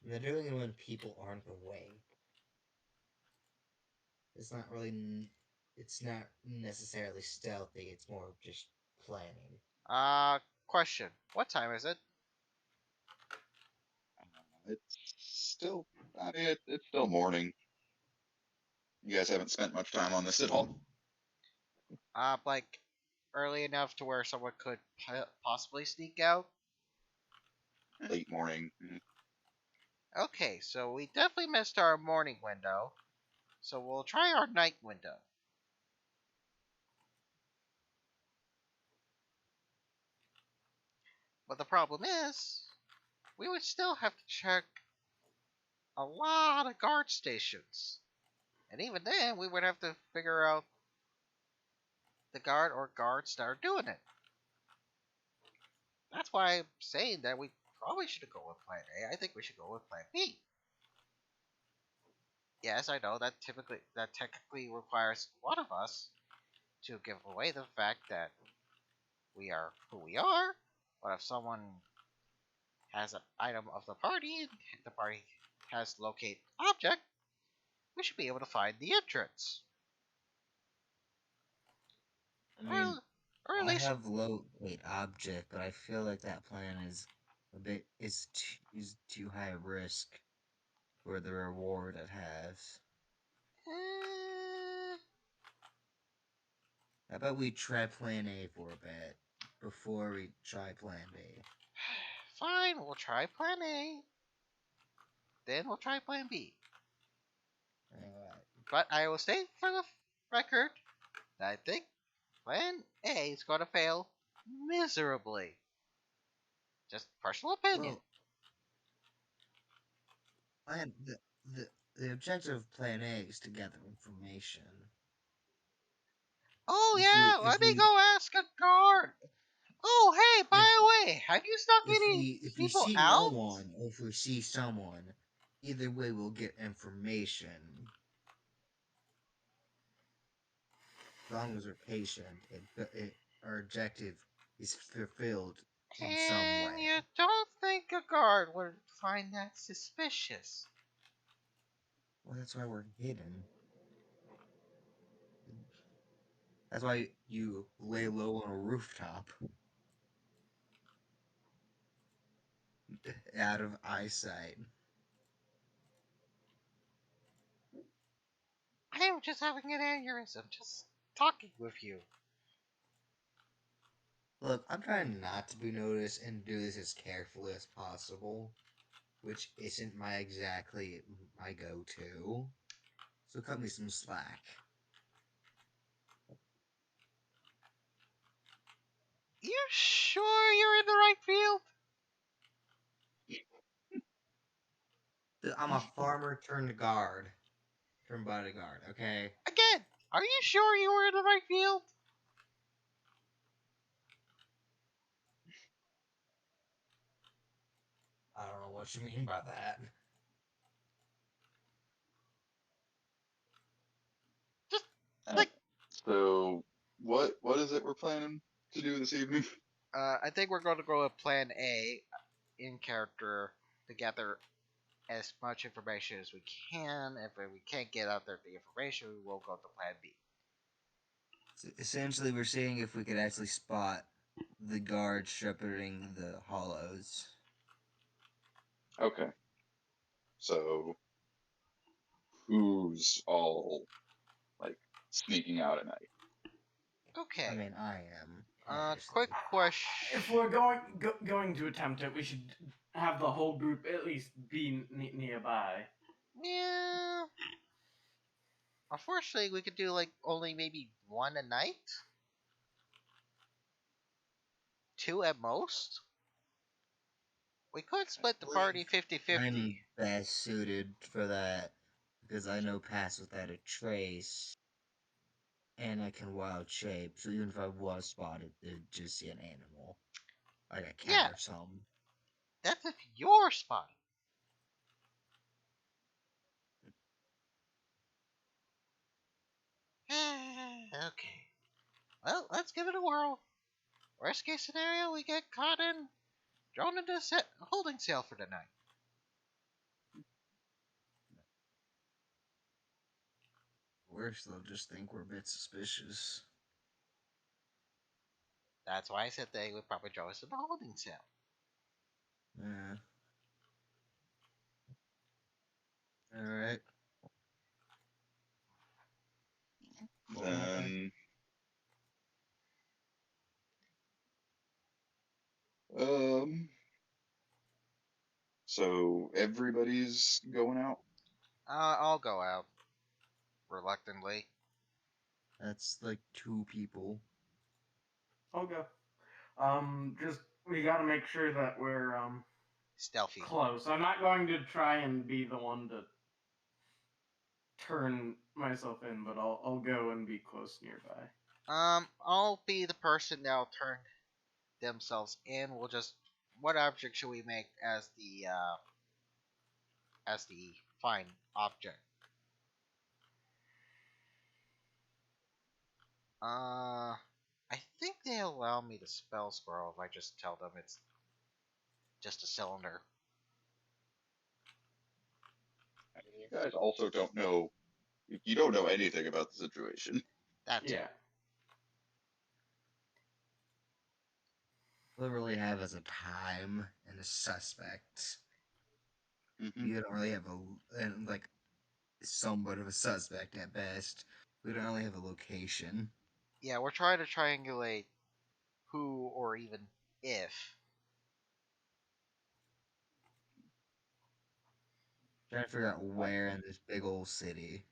And they're doing it when people aren't awake. It's not really. It's not necessarily stealthy. It's more of just planning. Question. What time is it? It's still, I mean, it's still morning. You guys haven't spent much time on this at all. Like early enough to where someone could possibly sneak out. Late morning. Okay, so we definitely missed our morning window. So we'll try our night window. But the problem is, we would still have to check a lot of guard stations. And even then, we would have to figure out the guard or guards that are doing it. That's why I'm saying that we probably should go with Plan A. I think we should go with Plan B. Yes, I know that technically requires one of us to give away the fact that we are who we are. But if someone has an item of the party and the party has locate object, we should be able to find the entrance. I mean, Or at I least have locate object, but I feel like that plan is too high risk for the reward it has. eh, How about we try Plan A for a bit before we try Plan B? fine, we'll try Plan A. Then we'll try Plan B. Alright. But I will state for the record that I think Plan A is going to fail miserably. Just personal opinion. Well, plan the objective of Plan A is to gather information. Oh If we yeah, if let me we go ask a guard. Oh hey, by if the way, have you snuck any if we people see no out? one or if we see someone, either way we'll get information. As long as we're patient, our objective is fulfilled in some And way. you don't think a guard would find that suspicious? Well, that's why we're hidden. That's why you lay low on a rooftop. Out of eyesight. I am just having an aneurysm, just talking with you. Look, I'm trying not to be noticed and do this as carefully as possible, which isn't exactly my go-to. So cut me some slack. You sure you're in the right field? I'm a farmer turned guard. Turned bodyguard, okay? Again, are you sure you were in the right field? I don't know what you mean by that. Just Uh, like, So, what is it we're planning to do this evening? I think we're going to go with Plan A in character to gather as much information as we can. If we can't get out there the information, we will go to Plan B. So essentially, we're seeing if we could actually spot the guard shepherding the hollows. Okay. So, who's all like sneaking out at night? Okay. I mean, I am. Quick question. If we're going to attempt it, we should have the whole group at least be nearby. Yeah. Unfortunately, we could do like only maybe one a night. Two at most. We could split the party 50-50. I'm best suited for that because I know pass without a trace, and I can wild shape. So even if I was spotted, it'd just see an animal, like a cat Yeah, or something. that's if you're spotted. Okay. Well, let's give it a whirl. Worst case scenario, we get caught in, thrown into a holding cell for the night. Worse, they'll just think we're a bit suspicious. That's why I said they would probably throw us in a holding cell. Yeah. Alright. Then, um, so everybody's going out. I'll go out reluctantly. That's like 2 people. I'll go. Just we gotta make sure that we're Stealthy. close. I'm not going to try and be the one to turn myself in, but I'll go and be close nearby. I'll be the person that'll turn themselves in. We'll just, what object should we make as the fine object? I think they allow me to spell scroll if I just tell them it's just a cylinder. I mean, you guys also don't know. You don't know anything about the situation. That too. Yeah. All we really have is a time and a suspect. Mm-hmm. You don't really have and like somewhat of a suspect at best. We don't really have a location. Yeah, we're trying to triangulate who or even if. Trying to figure out where in this big old city.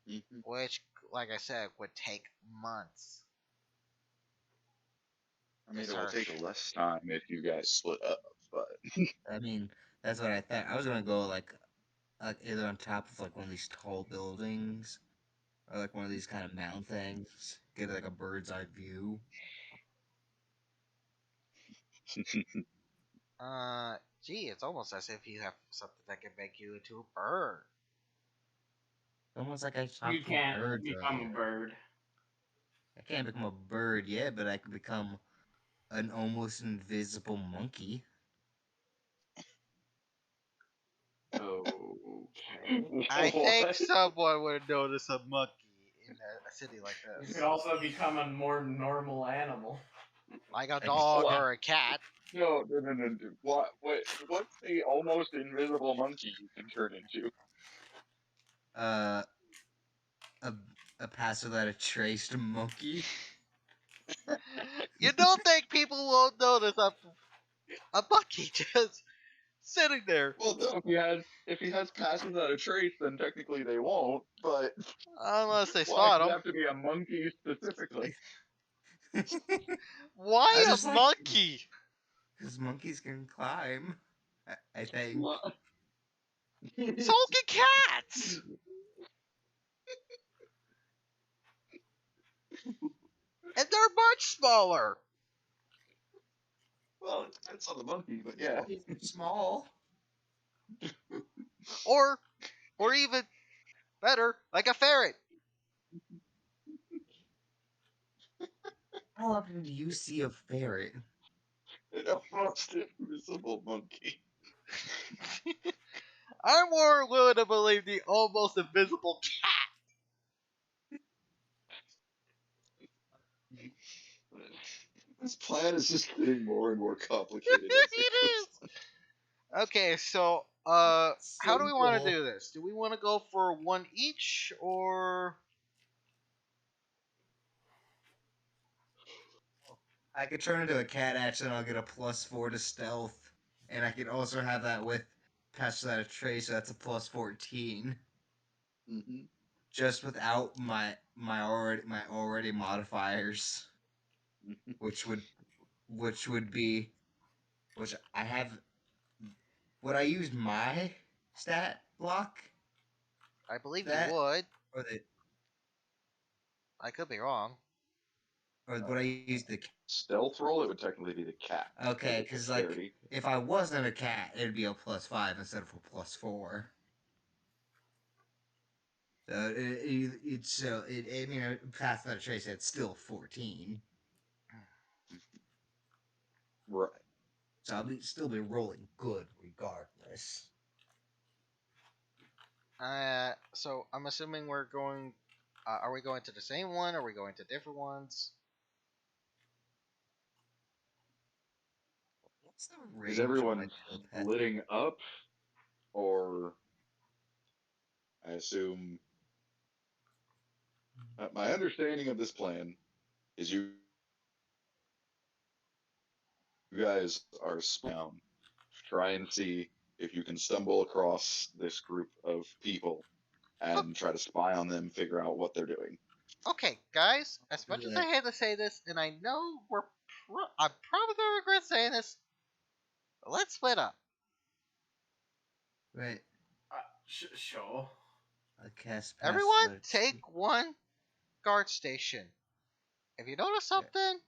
Mm-hmm. Which, like I said, would take months. I mean, To it will take search. less time if you guys split up, but I mean, that's what I thought. I was gonna go like either on top of like one of these tall buildings or like one of these kind of mound things. Get like a bird's eye view. Gee, it's almost as if you have something that can make you into a bird. Almost like I You talked to can't birds become earlier. a bird. I can't become a bird yet, but I can become an almost invisible monkey. okay. I think What? someone would notice a monkey in a city like You this. could also become a more normal animal. Like a I can, dog What? or a cat. No. What's the almost invisible monkey you can turn into? uh, a a pass without a trace monkey. You don't think people won't notice a monkey just sitting there Well, no, if he has pass without a trace, then technically they won't. But unless they why spot does it him? have to be a monkey specifically? I Why a just like monkey? because monkeys can climb. I think. What? So can cats, and they're much smaller. Well, it depends on the monkey, but yeah. Monkeys are small. Or, or even better, like a ferret. How often do you see a ferret? An almost invisible monkey. I'm more willing to believe the almost invisible cat. This plan is just getting more and more complicated as it It goes is. on. Okay, so how do we want to Simple. do this? Do we want to go for one each, or I could turn into a cat action and I'll get a +4 to stealth. And I could also have that with pass without a trace, so that's a +14. Mm-hmm. Just without my already modifiers. Mm-hmm. Which I have would I use my stat block? I believe you That would. or the I could be wrong. or would I use the Stealth roll, it would technically be the cat. okay? It's Because like dexterity. if I wasn't a cat, it'd be a +5 instead of a +4. So it's so it you know past that trace, it's still 14. Right. So I'll still be rolling good regardless. So I'm assuming we're going. Are we going to the same one? Are we going to different ones? What's the Is range of my everyone telepathy? splitting up, or I assume my understanding of this plan is you guys are down to try and see if you can stumble across this group of people Oh, and try to spy on them, figure out what they're doing. okay, guys. As Do much as I that. hate to say this, and I know I'm probably gonna regret saying this. Let's split up. Right. Sure. I cast pass Everyone, without take one guard station. If you notice something,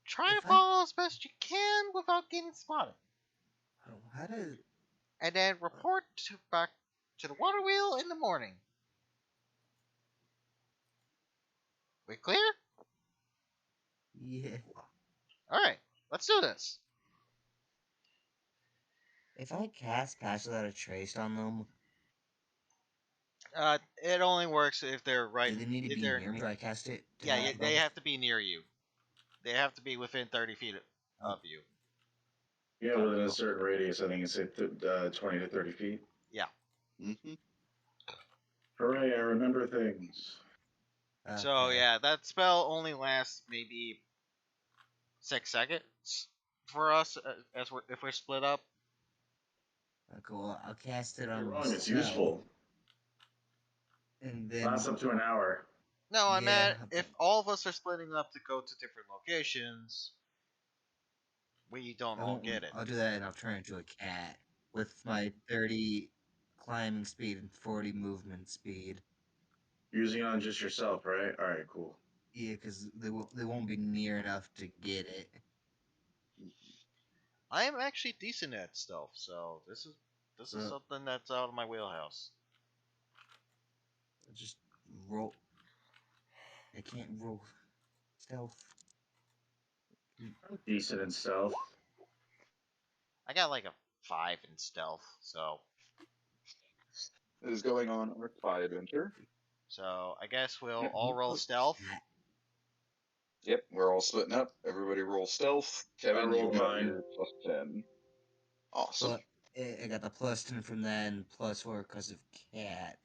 try to If I follow as best you can without getting spotted, how do and then report back to the water wheel in the morning. We clear? yeah All right, let's do this. if I cast pass without a trace on them, It only works if they're right. do they need to If be they're near me? Do I cast it to yeah, have they them? have to be near you. They have to be within 30 feet Oh, of you. Yeah, within a certain radius. I think it's 20 to 30 feet. Yeah. Mm-hmm. Hooray! I remember things. So okay. yeah, that spell only lasts maybe 6 seconds for us as if we're split up. Cool. I'll cast it You're on wrong. It's myself, useful. and Lasts then up to an hour. No, I yeah, meant if all of us are splitting up to go to different locations, we don't I all won't. get it. I'll do that, and I'll turn into a cat with my 30 climbing speed and 40 movement speed. Using it on just yourself, right? All right, cool. Yeah, because they won't be near enough to get it. I am actually decent at stealth, so this is So something that's out of my wheelhouse. I'll just roll. I can't roll stealth. I'm decent in stealth. I got like a 5 in stealth, It is going on our spy adventure. so I guess we'll Yep. all roll Oh, stealth. cat. Yep, we're all splitting up. Everybody roll stealth. I Kevin, you rolled got mine. your +10. Awesome. But I got the +10 from that and +4 because of cat.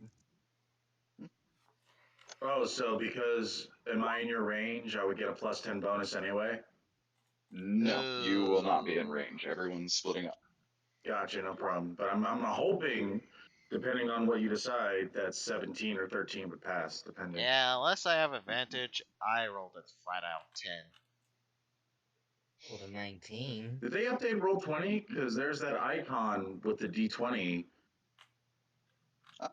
Oh, so because am I in your range, I would get a +10 bonus anyway? No, you will not be in Ooh. range. Everyone's splitting up. Gotcha, no problem. But I'm hoping, depending on what you decide, that 17 or 13 would pass, depending. Yeah, unless I have advantage, I rolled a flat out 10. Rolled a 19. Did they update Roll20? Because there's that icon with the D20. Uh,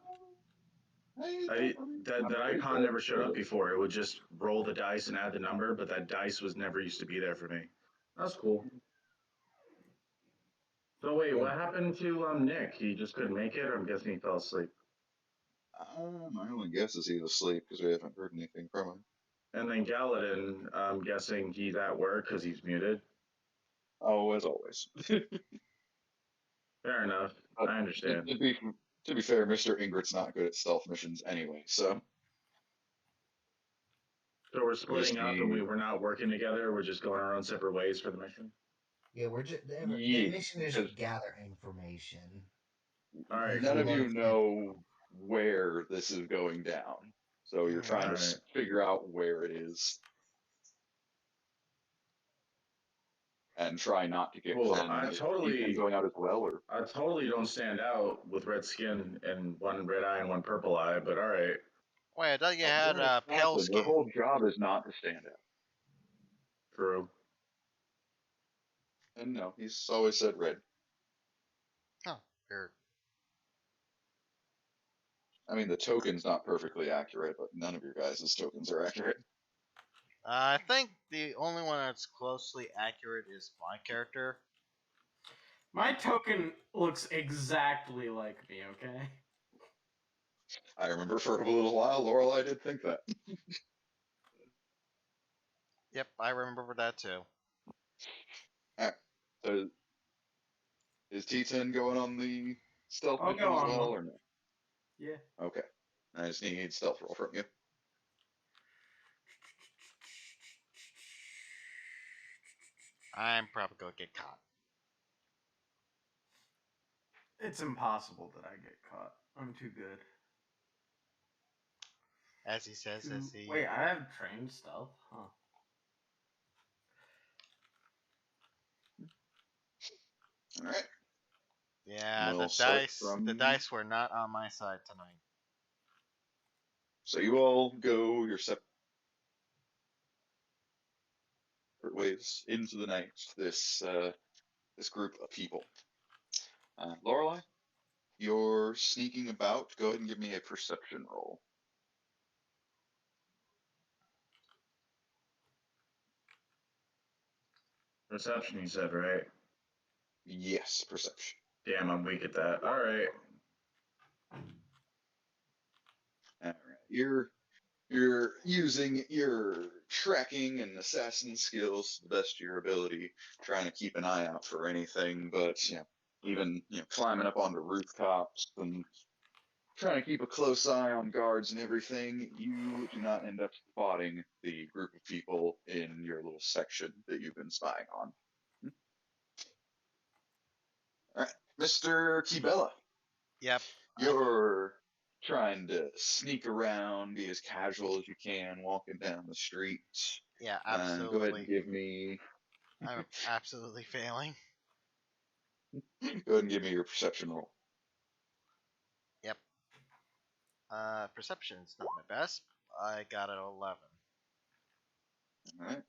I I, don't that remember icon never showed up before. It would just roll the dice and add the number, but that dice was never used to be there for me. That's cool. So wait, what happened to Nick? He just couldn't make it, or I'm guessing he fell asleep. My only guess is he's asleep because we haven't heard anything from him. And then Galadin, I'm guessing he's at work because he's muted. Oh, as always. Fair enough. But I understand. to be fair, Mr. Ingrid's not good at stealth missions anyway, so So we're we'll just splitting up and be we're not working together. We're just going our own separate ways for the mission. Yeah, we're just the yeah, mission is because gather information. All right, none We of cool. want you to find. know where this is going down, so you're trying All to right. figure out where it is and try not to get Cool. caught. I Is Ethan totally, going out as well, or I totally don't stand out with red skin and one red eye and one purple eye, but all right. Wait, I thought you oh, had you're an pale assassin. Your skin. whole job is not to stand out. True. And no, he's always said red. Huh, weird. I mean, the token's not perfectly accurate, but none of your guys' tokens are accurate. I think the only one that's closely accurate is my character. My token looks exactly like me, okay? I remember for a little while, Lorelei did think that. Yep, I remember that too. Alright, so is T10 going on the stealth I'll mission go as on well, one. or no? Yeah. Okay. I just need stealth roll from you. I'm probably gonna get caught. It's impossible that I get caught. I'm too good. As he says, as he. Wait, I have trained stealth? Huh. Alright. Yeah, We'll start the from. dice were not on my side tonight. So you all go your separate ways into the night. This group of people. Lorelei, you're sneaking about. Go ahead and give me a perception roll. Perception, you said, right? Yes, perception. Damn, I'm weak at that. All right. All right. You're using your tracking and assassin skills to the best of your ability, trying to keep an eye out for anything, but even climbing up onto rooftops and trying to keep a close eye on guards and everything, you do not end up spotting the group of people in your little section that you've been spying on. All right, Mr. Kibella, Yep. you're trying to sneak around, be as casual as you can, walking down the streets. Yeah, Go ahead and absolutely. give me. I'm absolutely failing. Go ahead and give me your perception roll. Yep. Perception's not my best. I got an 11. All right.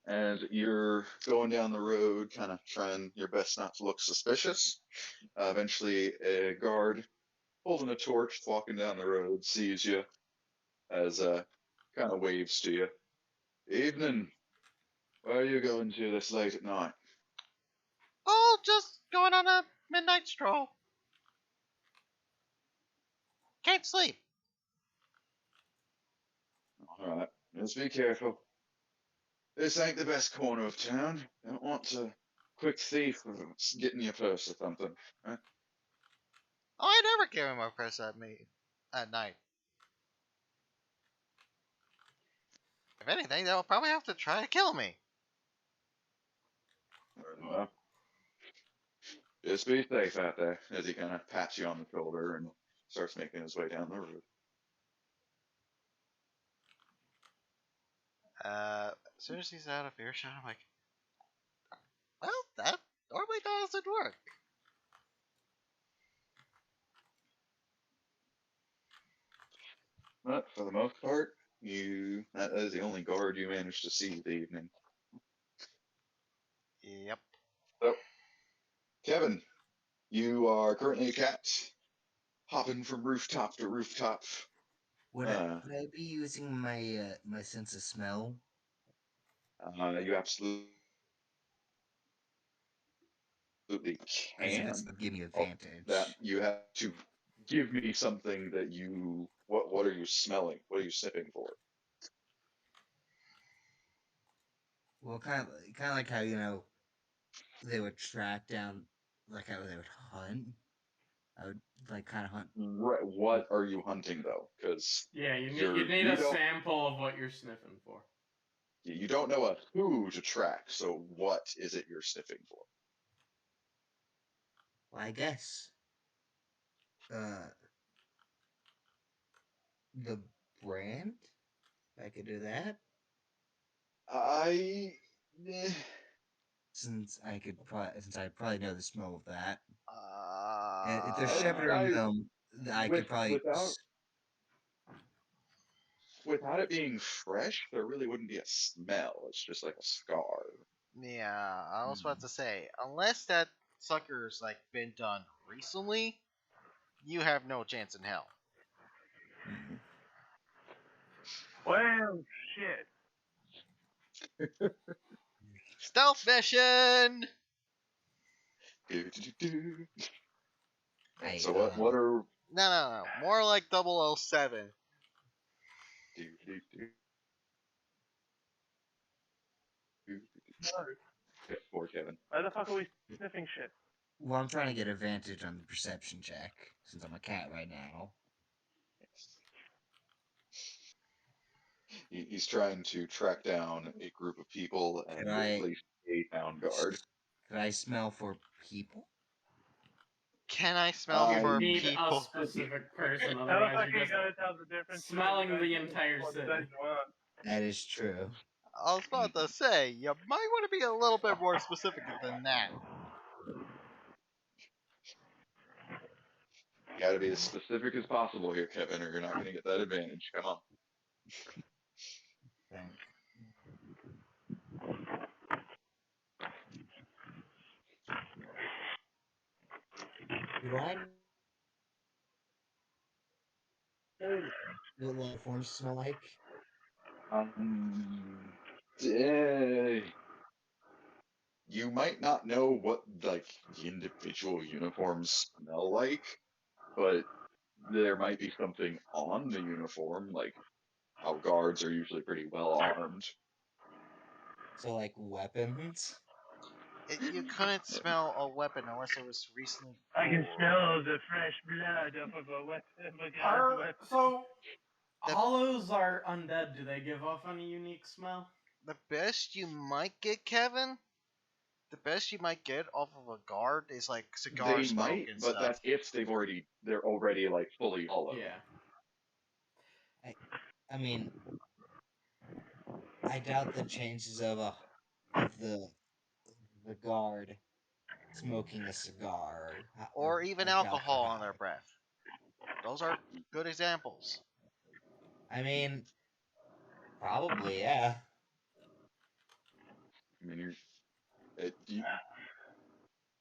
As you're going down the road, kind of trying your best not to look suspicious, eventually a guard holding a torch, walking down the road, sees you as kind of waves to you. Evening. Where are you going to this late at night? Oh, just going on a midnight stroll. Can't sleep. All right. Just be careful. This ain't the best corner of town. Don't want a quick thief getting your purse or something. Huh? Oh, I never carry my purse at me at night. If anything, they'll probably have to try to kill me. Well, just be safe out there, as he kind of pats you on the shoulder and starts making his way down the road. As soon as he's out of earshot, I'm like, well, that normally doesn't work. But for the most part, that is the only guard you managed to see the evening. Yep. So, Kevin, you are currently a cat, hopping from rooftop to rooftop. Would I be using my my sense of smell? You absolutely As if it's can. gonna give me That advantage. you have to give me something that you. What are you smelling? What are you sniffing for? Well, kind of like how they would track down, like how they would hunt. I would like kind of hunt. Right, what are you hunting though? Because Yeah, you need you a don't sample of what you're sniffing for. know a who to track. So what is it you're sniffing for? Well, I guess uh the brand. If I could do that, I. eh, since I probably know the smell of that. And if they're I, shepherding Uh, I them, I with could probably. without it being fresh, there really wouldn't be a smell. It's just like a scar. yeah, I was about to say, unless that sucker's like been done recently, you have no chance in hell. Well, shit. Stealth mission. I So what are No. More like 007. do, do, do, No. poor Kevin? Why the fuck are we sniffing shit? well, I'm trying to get advantage on the perception check since I'm a cat right now. He's trying to track down a group of people and Could I- replace a town guard. Could I smell for people? Can I smell I for Need a people? specific person, How the otherwise fuck are you're you just gonna tell the difference? smelling between the guys entire what city. size you are? That is true. I was about to say, you might want to be a little bit more specific than that. You got to be as specific as possible here, Kevin, or you're not going to get that advantage. Come on. Think. Do I know what life forms smell like? Eh, you might not know what like the individual uniforms smell like, but there might be something on the uniform, like how guards are usually pretty well armed. So, like weapons? You couldn't smell a weapon unless it was recently I can forged. smell the fresh blood off of a weapon. So, The- hollows are undead. Do they give off any unique smell? The best you might get, Kevin, the best you might get off of a guard is like cigar They smoke might, and but stuff. that's if they're already like fully hollow. Yeah. I mean, I doubt the chances of the guard smoking a cigar Or even I doubt they're alcohol on their high. breath. Those are good examples. I mean, probably yeah. I mean,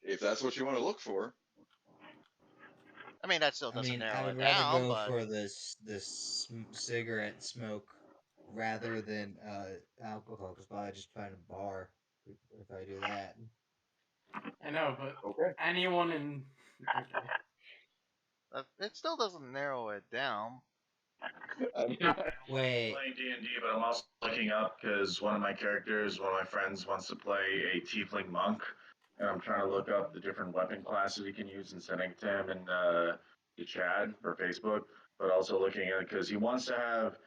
if that's what you want to look for, I mean, that still I doesn't mean, I narrow would it rather down, go but for this cigarette smoke rather than alcohol because I just find a bar if I do that. I know, but okay. anyone in. Okay. it still doesn't narrow it down. I mean, Wait, Playing D&D, but I'm also looking up because one of my friends wants to play a tiefling monk, and I'm trying to look up the different weapon classes he can use and sending it to him in the chat or Facebook, but also looking at it because he wants to have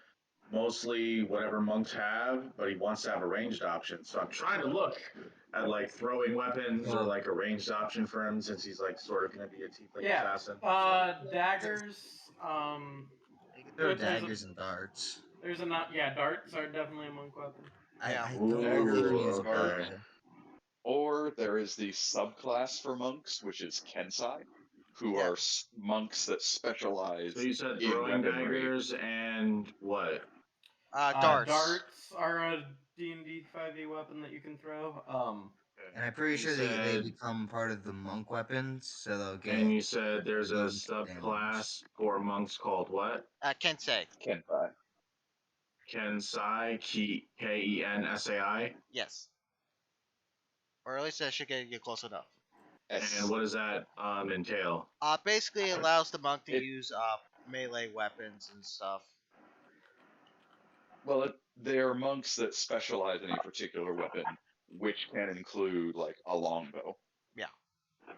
mostly whatever monks have, but he wants to have a ranged option. So I'm trying to look at like throwing weapons or like a ranged option for him since he's like sort of going to be a tiefling Yeah. assassin. Daggers. You could throw do There's a- daggers and darts. There's a not. Yeah, darts are definitely a monk weapon. Yeah. I don't know if you can use a bow Okay. though. or there is the subclass for monks, which is Kensai, who Yeah. are monks that specialize So you said in throwing weaponry. daggers and what? Darts. Darts are a D&D 5e weapon that you can throw. And I'm pretty You sure they said- become part of the monk weapons, so they'll get. And you said there's a bonus subclass for monks called what? Kensei. Kensai. Kensai, Kensai. Yes. Or at least that should get you close enough. S. And what does that entail? Basically, it allows the monk to It- use melee weapons and stuff. Well, they are monks that specialize in a particular weapon, which can include like a longbow.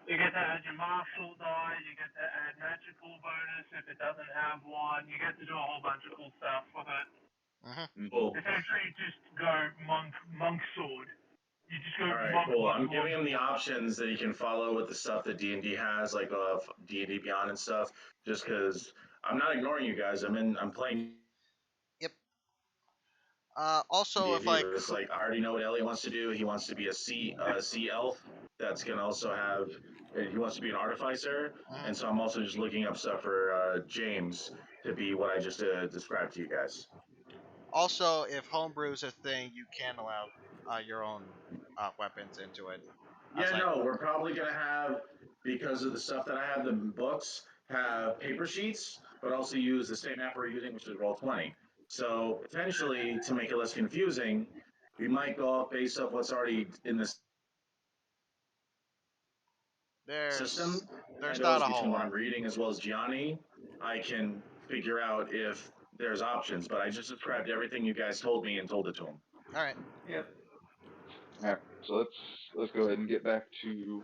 You get to add your martial die, you get to add magical bonus if it doesn't have one, you get to do a whole bunch of cool stuff with it. Mm-hmm. Cool. Essentially, just go monk sword. You just go All right, monk. cool. monk, I'm monk, giving him the monk. options that he can follow with the stuff that D&D has, like D&D Beyond and stuff. Just because I'm not ignoring you guys. I'm playing. Also, if D&D, like, but it's like I already know what Elliot wants to do. He wants to be a sea elf. That's gonna also have. He wants to be an artificer, and so I'm also just looking up stuff for James to be what I just described to you guys. also if homebrew is a thing, you can allow your own weapons into it. Yeah, like- no, we're probably gonna have, because of the stuff that I have, the books have paper sheets, but also use the same app we're using, which is Roll20. So potentially, to make it less confusing, we might go off based off what's already in the system. There's And not those a whole between what I'm lot. reading as well as Gianni, I can figure out if there's options. But I just described everything you guys told me and told it to him. All right. Yep. Alright, so let's go ahead and get back to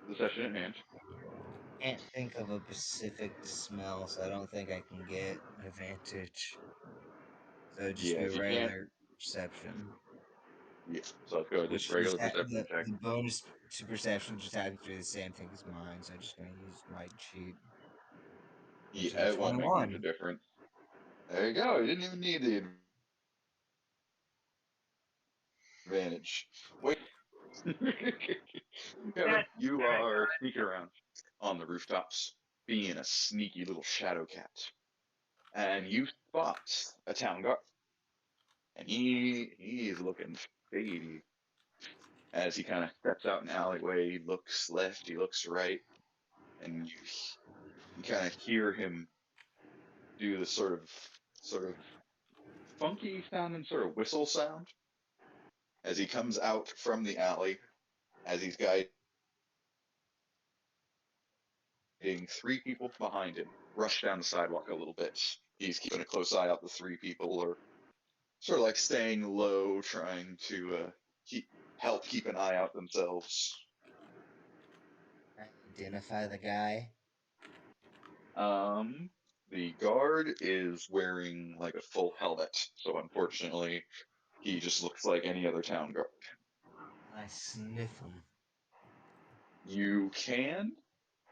the session at hand. Can't think of a specific smell, so I don't think I can get an advantage. So it'd just Yeah, be if you can't, regular perception. yeah. So let's go ahead, just Which regular perception check. the bonus to perception just happens to be the same thing as mine, so I'm just gonna use my cheat. Which is a Yeah, it won't make much of a 21. difference. There you go. You didn't even need the advantage. Wait. Kevin, That's you very are good. sneaking around on the rooftops, being a sneaky little shadow cat, and you spot a town guard, and he is looking shady as he kind of steps out an alleyway. He looks left, he looks right, and you kind of hear him do the sort of funky sound and sort of whistle sound as he comes out from the alley, as he's guiding three people behind him, rush down the sidewalk a little bit. He's keeping a close eye out the three people, or sort of like staying low, trying to keep keep an eye out themselves. Identify the guy. Um, the guard is wearing like a full helmet, so unfortunately, he just looks like any other town guard. I sniff him. You can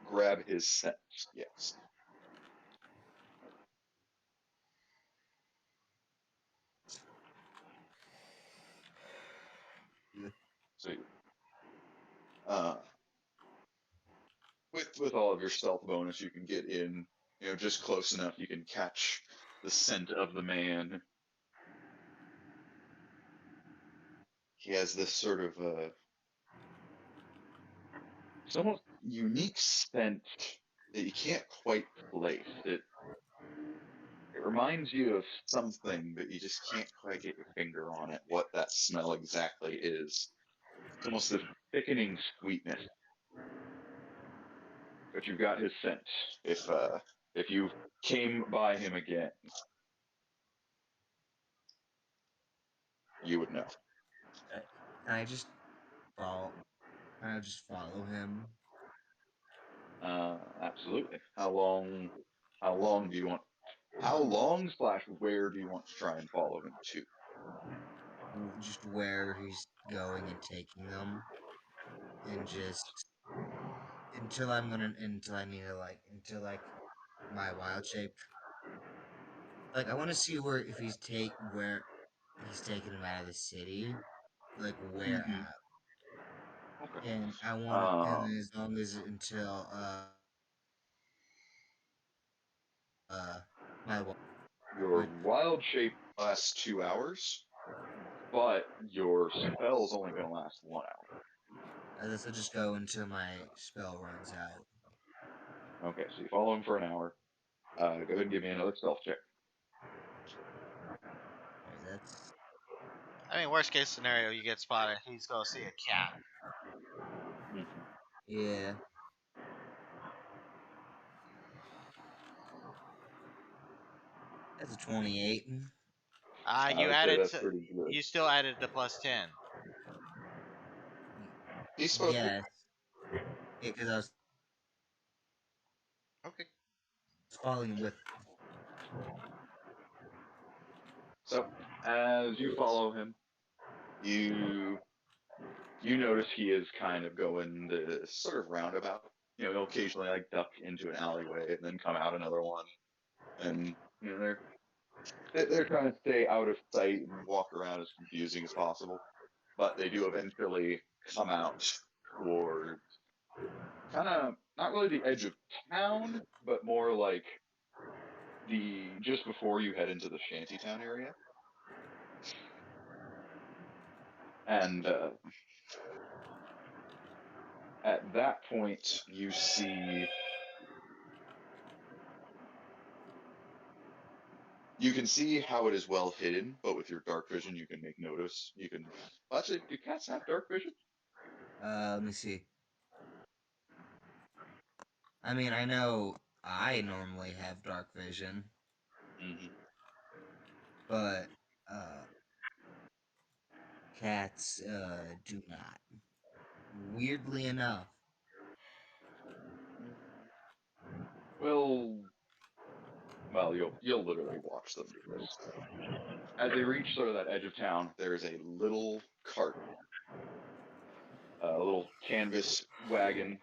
grab his scent, yes. So, uh, with all of your stealth bonus, you can get in, just close enough. You can catch the scent of the man. He has this sort of somewhat unique scent that you can't quite place. It reminds you of something, but you just can't quite get your finger on it. What that smell exactly is. It's almost this thickening sweetness. But you've got his scent. If you came by him again, you would know. Can I just follow? Can I just follow him? Absolutely. How long? How long do you want? How long slash where do you want to try and follow him to? Just where he's going and taking them, and just until I need to until my wild shape. Like I want to see where he's taking him out of the city, like where Mm-hmm. at, Okay. and I want and Um, as long as until uh my your would wild shape lasts 2 hours, but your spell's only going to last 1 hour. this will just go until my spell runs out. Okay, so you follow him for an hour. Go ahead and give me another stealth check. Alright, that's I mean, worst case scenario, you get spotted. He's gonna see a cat. Mm-hmm. yeah. That's a 28. I You would say added that's to. pretty good. You still added the +10. He's supposed to. Yes, yeah, because I was Okay. following him with. So, as you follow him, you you notice he is kind of going this sort of roundabout. He'll occasionally like duck into an alleyway and then come out another one, and they're trying to stay out of sight and walk around as confusing as possible. But they do eventually come out toward kind of not really the edge of town, but more like the just before you head into the shantytown area. And at that point, You can see how it is well hidden, but with your dark vision, you can make notice. You can actually. Do cats have dark vision? Let me see. I mean, I know I normally have dark vision, Mm-hmm. but cats do not. Weirdly enough. Well, you'll literally watch them do this. As they reach sort of that edge of town, there is a little cart, a little canvas wagon,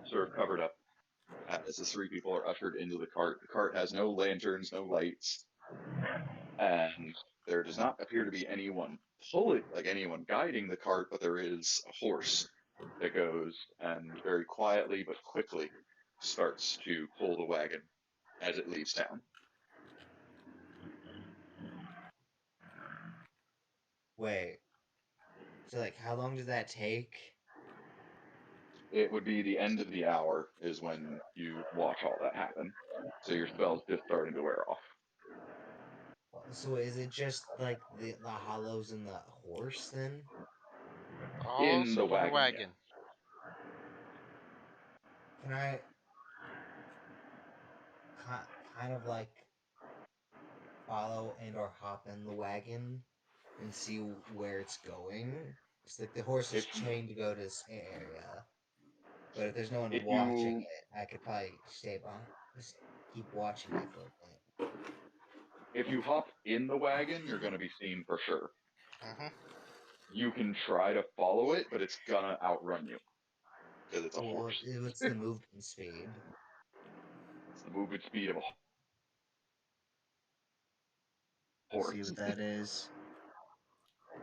sort of covered up. As the three people are ushered into the cart, the cart has no lanterns, no lights, and there does not appear to be anyone anyone guiding the cart, but there is a horse that goes and very quietly but quickly starts to pull the wagon as it leaves town. Wait. So, like, how long does that take? It would be the end of the hour is when you watch all that happen. So your spell's just starting to wear off. So, is it just like the hollows in the horse then? In Also the in the wagon, yeah. wagon. Can I kind of like follow and or hop in the wagon and see where it's going? It's like the horse is If chained to go to this area, but if there's no one if watching you it, I could probably stay behind, just keep watching it for a bit. if you hop in the wagon, you're going to be seen for sure. Hmm. You can try to follow it, but it's gonna outrun you because it's a Well, horse. what's the movement speed? It's the movement speed of a Let's see horse. what that is.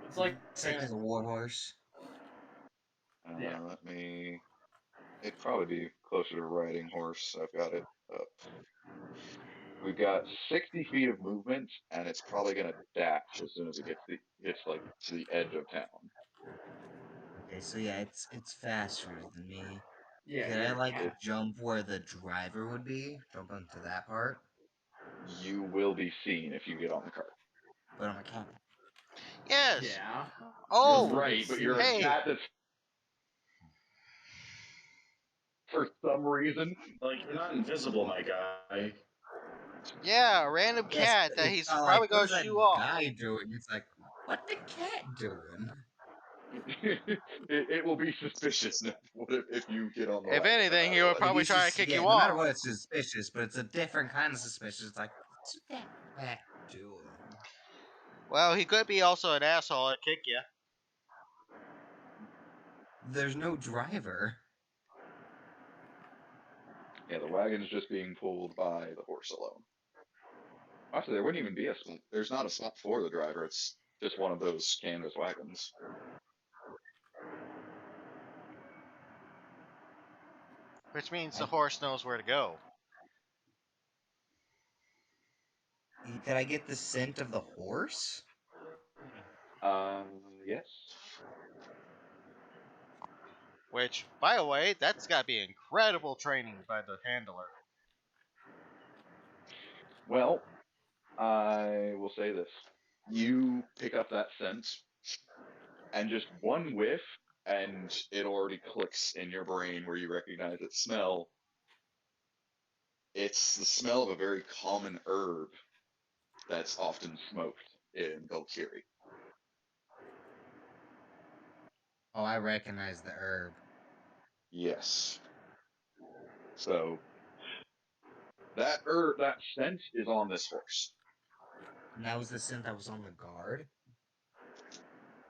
It's like Same as a warhorse. yeah. Let me. It'd probably be closer to riding horse. I've got it up. We've got 60 feet of movement, and it's probably gonna dash as soon as it gets like to the edge of town. Okay, so yeah, it's faster than me. Yeah, Could I you're a like It cat. jump where the driver would be? Jump onto that part? You will be seen if you get on the cart. But I'm a cat. Yes. Yeah. You'll Oh, still be Right, but you're a seen. hey. cat that's for some reason. Like, you're not invisible, my guy. Yeah, a random Yes, cat but that it's he's not like probably what gonna is that shoo off. guy doing? It's like what the cat doing? It will be suspicious if you get on the If wagon, no anything, he matter would what. probably try to kick Yeah, you no matter off. what, it's suspicious, but it's a different kind of suspicious. It's like what's that cat doing? Well, he could be also an asshole and kick you. There's no driver. Yeah, the wagon is just being pulled by the horse alone. Actually, there wouldn't even be a spot. There's not a spot for the driver. It's just one of those canvas wagons. Which means the I horse knows where to go. Did I get the scent of the horse? Yes. Which, by the way, that's gotta be incredible training by the handler. Well, I will say this. You pick up that scent, and just one whiff, and it already clicks in your brain where you recognize its smell. It's the smell of a very common herb that's often smoked in Gulkiri. Oh, I recognize the herb. Yes. So that scent is on this horse. And that was the scent that was on the guard.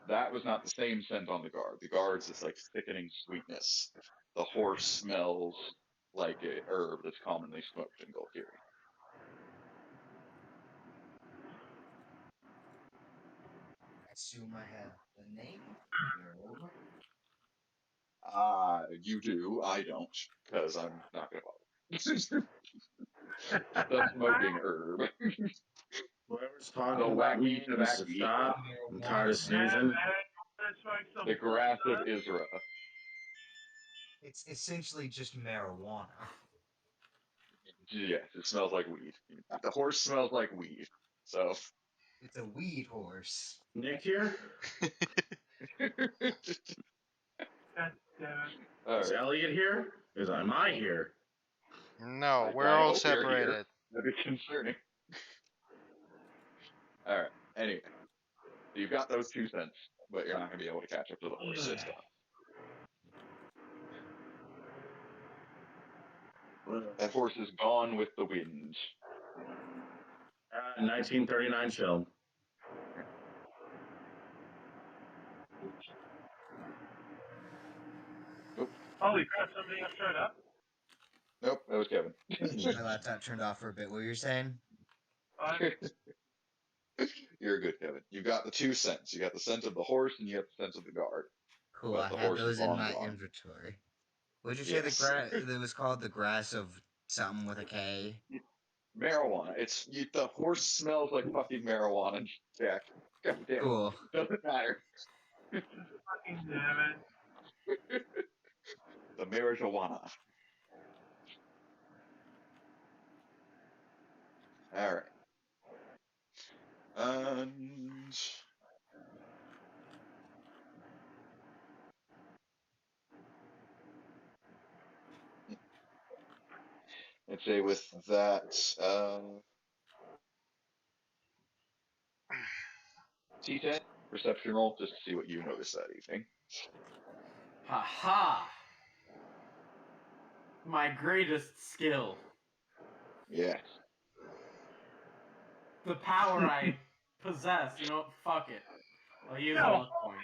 That was not the same scent on the guard. The guard's this like thickening sweetness. The horse smells like a herb that's commonly smoked in Gulkiri. I assume I have the name of the herb. You do. I don't, because I'm not gonna bother. The smoking herb. Whoever's The talking about wacky me needs to tobacco. stop. I'm tired of sneezing. Let's smoke some The blunt, grass of sir. Isra. It's essentially just marijuana. Yes, it smells like weed. The horse smells like weed. So. It's a weed horse. Nick here? God damn All Is right. Elliot here? Am I here? No, we're I all hope you're here. separated. That'd be concerning. All right. Anyway, so you've got those 2 cents, but you're not gonna be able to catch up to the horse this time. That horse is gone with the wind. 1939 film. Holy crap, somebody else showed up? Nope, that was Kevin. My laptop turned off for a bit. What were you saying? You're good, Kevin. You got the 2 cents. You got the scent of the horse, and you got the scent of the guard. Cool, But I the had horse is those in long my gone. inventory. Would you say the Yes. grass that was called the grass of something with a K? Marijuana. The horse smells like fucking marijuana, Jack. God damn it. Cool. Doesn't matter. Fucking damn it. The marijuana. All right. And I'd say with that, T10 perception roll just to see what you noticed that evening. Ha ha! My greatest skill. Yeah. The power I possess. You know what? Fuck it. I'll use a No. luck point.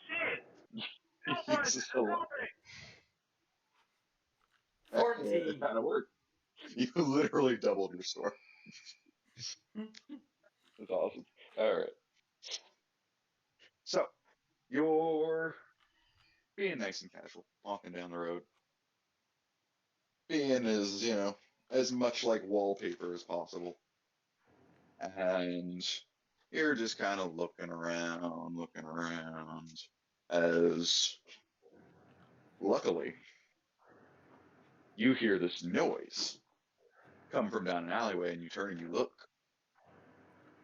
Shit! He No, uses the luck. 14. It kind of worked. You literally doubled your score. That's awesome. All right. So you're being nice and casual, walking down the road, being as much like wallpaper as possible, and you're just kind of looking around, as luckily you hear this noise come from down an alleyway, and you turn and you look,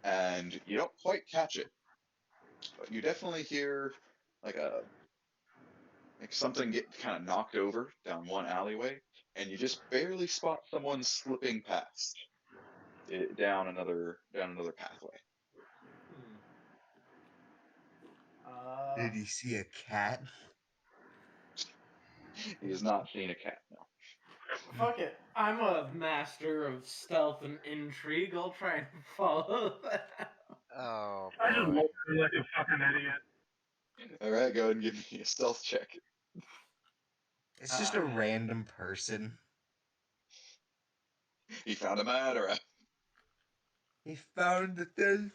and you don't quite catch it, but you definitely hear like something get kind of knocked over down one alleyway, and you just barely spot someone slipping past down another pathway. Did he see a cat? He has not seen a cat now. Fuck it. I'm a master of stealth and intrigue. I'll try and follow that. Oh, I just boy. looked at him like a fucking idiot. All right, go ahead and give me a stealth check. It's just a random person. He found a mad or a... He found the thief.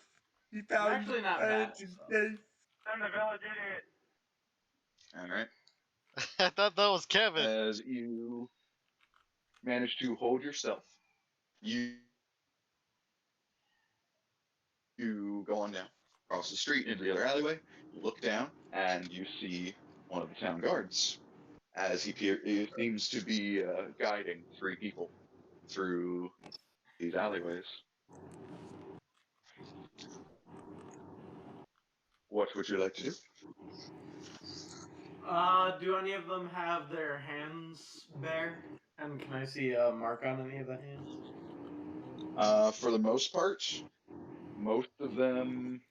He found I'm actually not the bad. thief. I'm the village idiot. All right. I thought that was Kevin. As you manage to hold your stealth, you go on down across the street into the other alleyway. You look down and you see one of the town guards, as he seems to be guiding 3 people through these alleyways. What would you like to do? Do any of them have their hands bare? And can I see a mark on any of the hands? For the most part, most of them,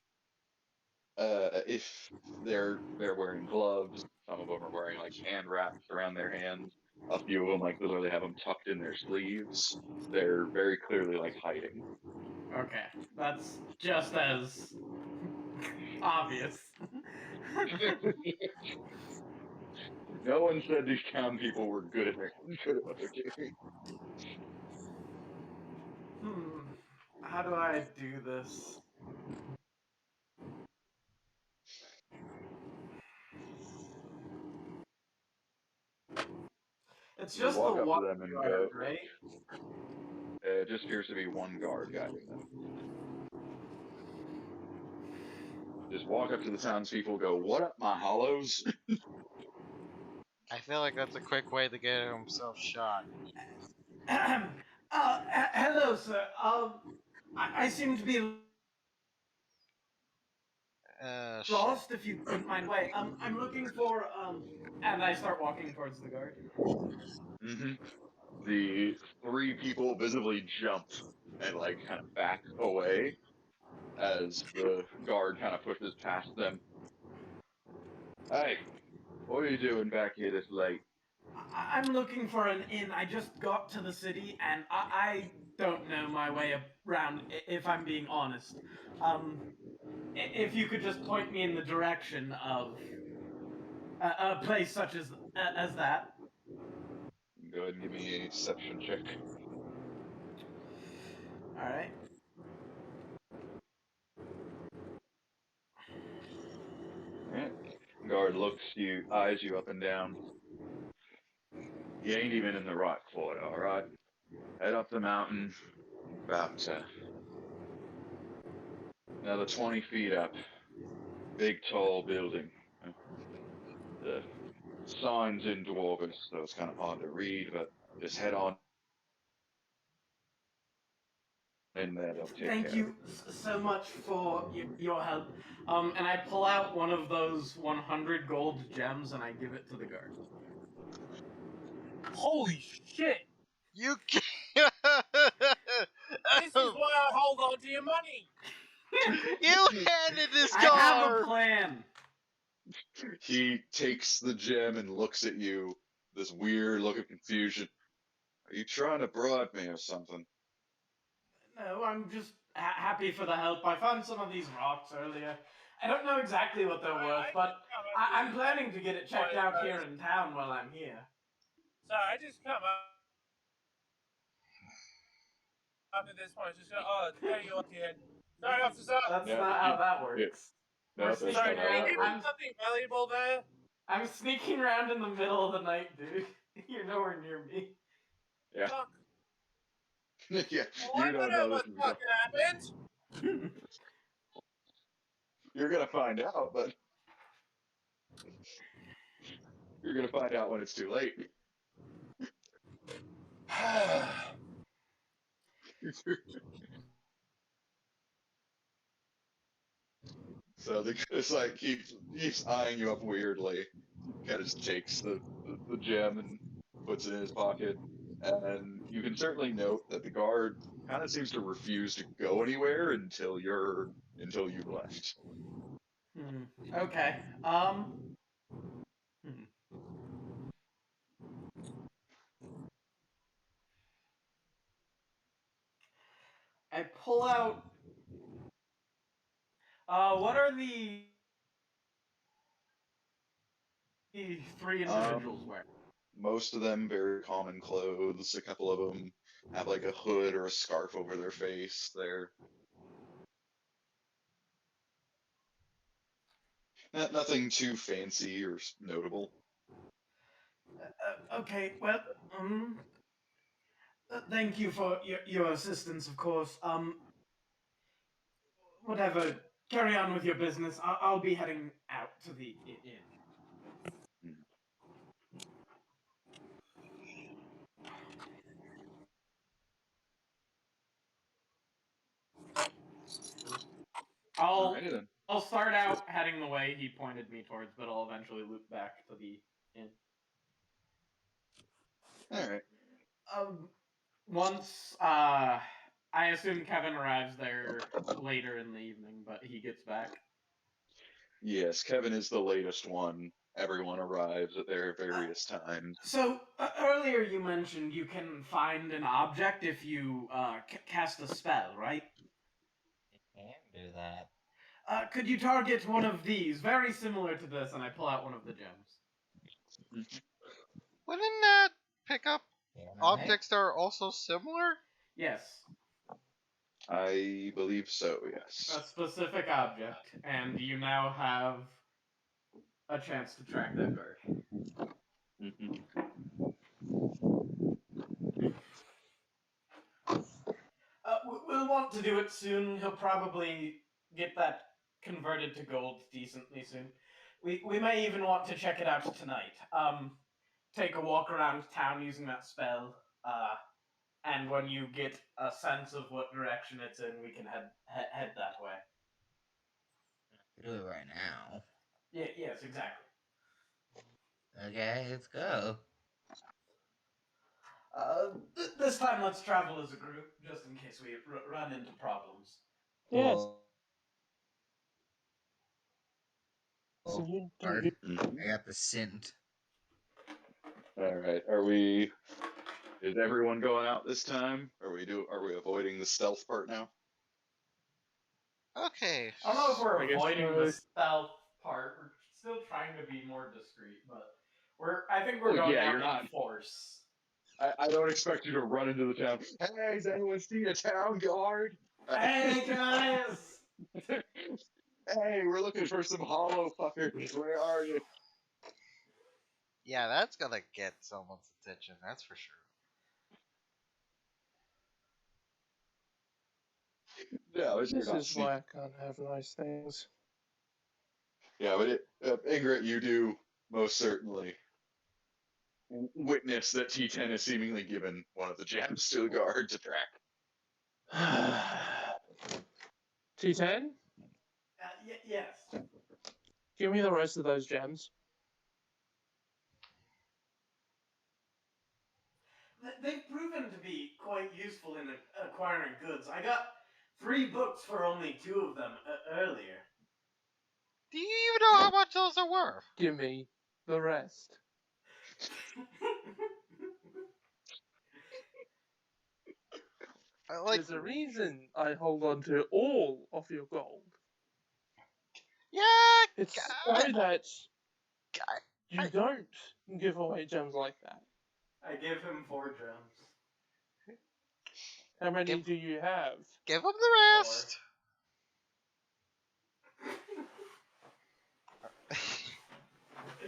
if they're wearing gloves, some of them are wearing like hand wraps around their hands. A few of them, like literally, have them tucked in their sleeves. They're very clearly like hiding. Okay, that's just as obvious. No one said these town people were good at what they're doing. How do I do this? It's You just the walk up to one them and guard, go, right? it just appears to be one guard guiding them. Just walk up to the townspeople, go, "What up, my hollows?" I feel like that's a quick way to get himself shot. Hello, sir. I seem to be Shit. lost. If you wouldn't mind way. I'm looking for and I start walking towards the guard. Hmm. The three people visibly jump and like kind of back away as the guard kind of pushes past them. Hey, what are you doing back here this late? I'm looking for an inn. I just got to the city and I don't know my way around. If I'm being honest, if you could just point me in the direction of a place such as that. Go ahead and give me a deception check. All right. Alright. Guard looks you, eyes you up and down. You ain't even in the right for it, alright? Head up the mountain, about another 20 feet up. Big, tall building. The sign's in Dwarvish, so it's kind of hard to read, but just head on in there, they'll take Thank care of you so much for your help. And I pull out one of those 100 gold gems and I give it to the guard. Holy shit! You This is why I hold on to your money. you handed this I have a guard. plan. it. He takes the gem and looks at you, this weird look of confusion. Are you trying to bribe me or something? No, I'm just happy for the help. I found some of these rocks earlier. I don't know exactly what they're worth, but I'm planning to get it checked out here in town while I'm here. So I just come up at this point, just go, oh, there you are, kid. Sorry, officer. That's Yeah, not how that yeah. works. No, We're that's sneaking. not Sorry, did how I that give works. you something valuable there? I'm sneaking around in the middle of the night, dude. You're nowhere near me. Yeah. Fuck. Yeah, Well, I you don't don't know know this what is going. fucking happened. You're gonna find out, but you're gonna find out when it's too late. So the just like keeps eyeing you up weirdly. Kind of just takes the gem and puts it in his pocket. And you can certainly note that the guard kind of seems to refuse to go anywhere until you've left. Okay. Hmm. I pull out. What are the three individuals Um, wearing? Most of them very common clothes. A couple of them have like a hood or a scarf over their face. They're nothing too fancy or notable. Okay. Well. Thank you for your assistance, of course. Whatever. Carry on with your business. I'll be heading out to the inn. Mm. I'll Alrighty then. I'll start out heading the way he pointed me towards, but I'll eventually loop back to the inn. All right. Um, once I assume Kevin arrives there later in the evening, but he gets back. Yes, Kevin is the latest one. Everyone arrives at their various times. So earlier you mentioned you can find an object if you cast a spell, right? You can do that. Could you target one of these, very similar to this, and I pull out one of the gems. Wouldn't that pick up Can I? objects that are also similar? Yes, I believe so, a yes. specific object, and you now have a chance to track that guard. Hmm. We'll want to do it soon. He'll probably get that converted to gold decently soon. We may even want to check it out tonight. Take a walk around town using that spell. and when you get a sense of what direction it's in, we can head that way. Do it right now. Yeah, yes, exactly. Okay, let's go. This time, let's travel as a group, just in case we run into problems. Yes. Well, So you do. Art, Mhm. I got the scent. All right. Are we? Is everyone going out this time? Are we avoiding the stealth part now? Okay. I don't know if we're I guess avoiding so. the stealth part. We're still trying to be more discreet, but I think we're Well, going yeah, out you're in not. force. I don't expect you to run into the town. Hey, does anyone see a town guard? Hey guys! Hey, we're looking for some hollow fuckers. Where are you? Yeah, that's gonna get someone's attention. That's for sure. No, you're This not is sneaky. why I can't have nice things. Yeah, but Ingrid, you do most certainly witness that T10 has seemingly given one of the gems to the guard to track. T10, Yes. give me the rest of those gems. They've proven to be quite useful in acquiring goods. I got 3 books for only 2 of them earlier. Do you even know how much those are worth? Give me the rest. Like, There's a reason I hold on to all of your gold. yeah, It's I- so that I- you don't give away gems like that. I give him 4 gems. How many Give- do you have? give them the rest.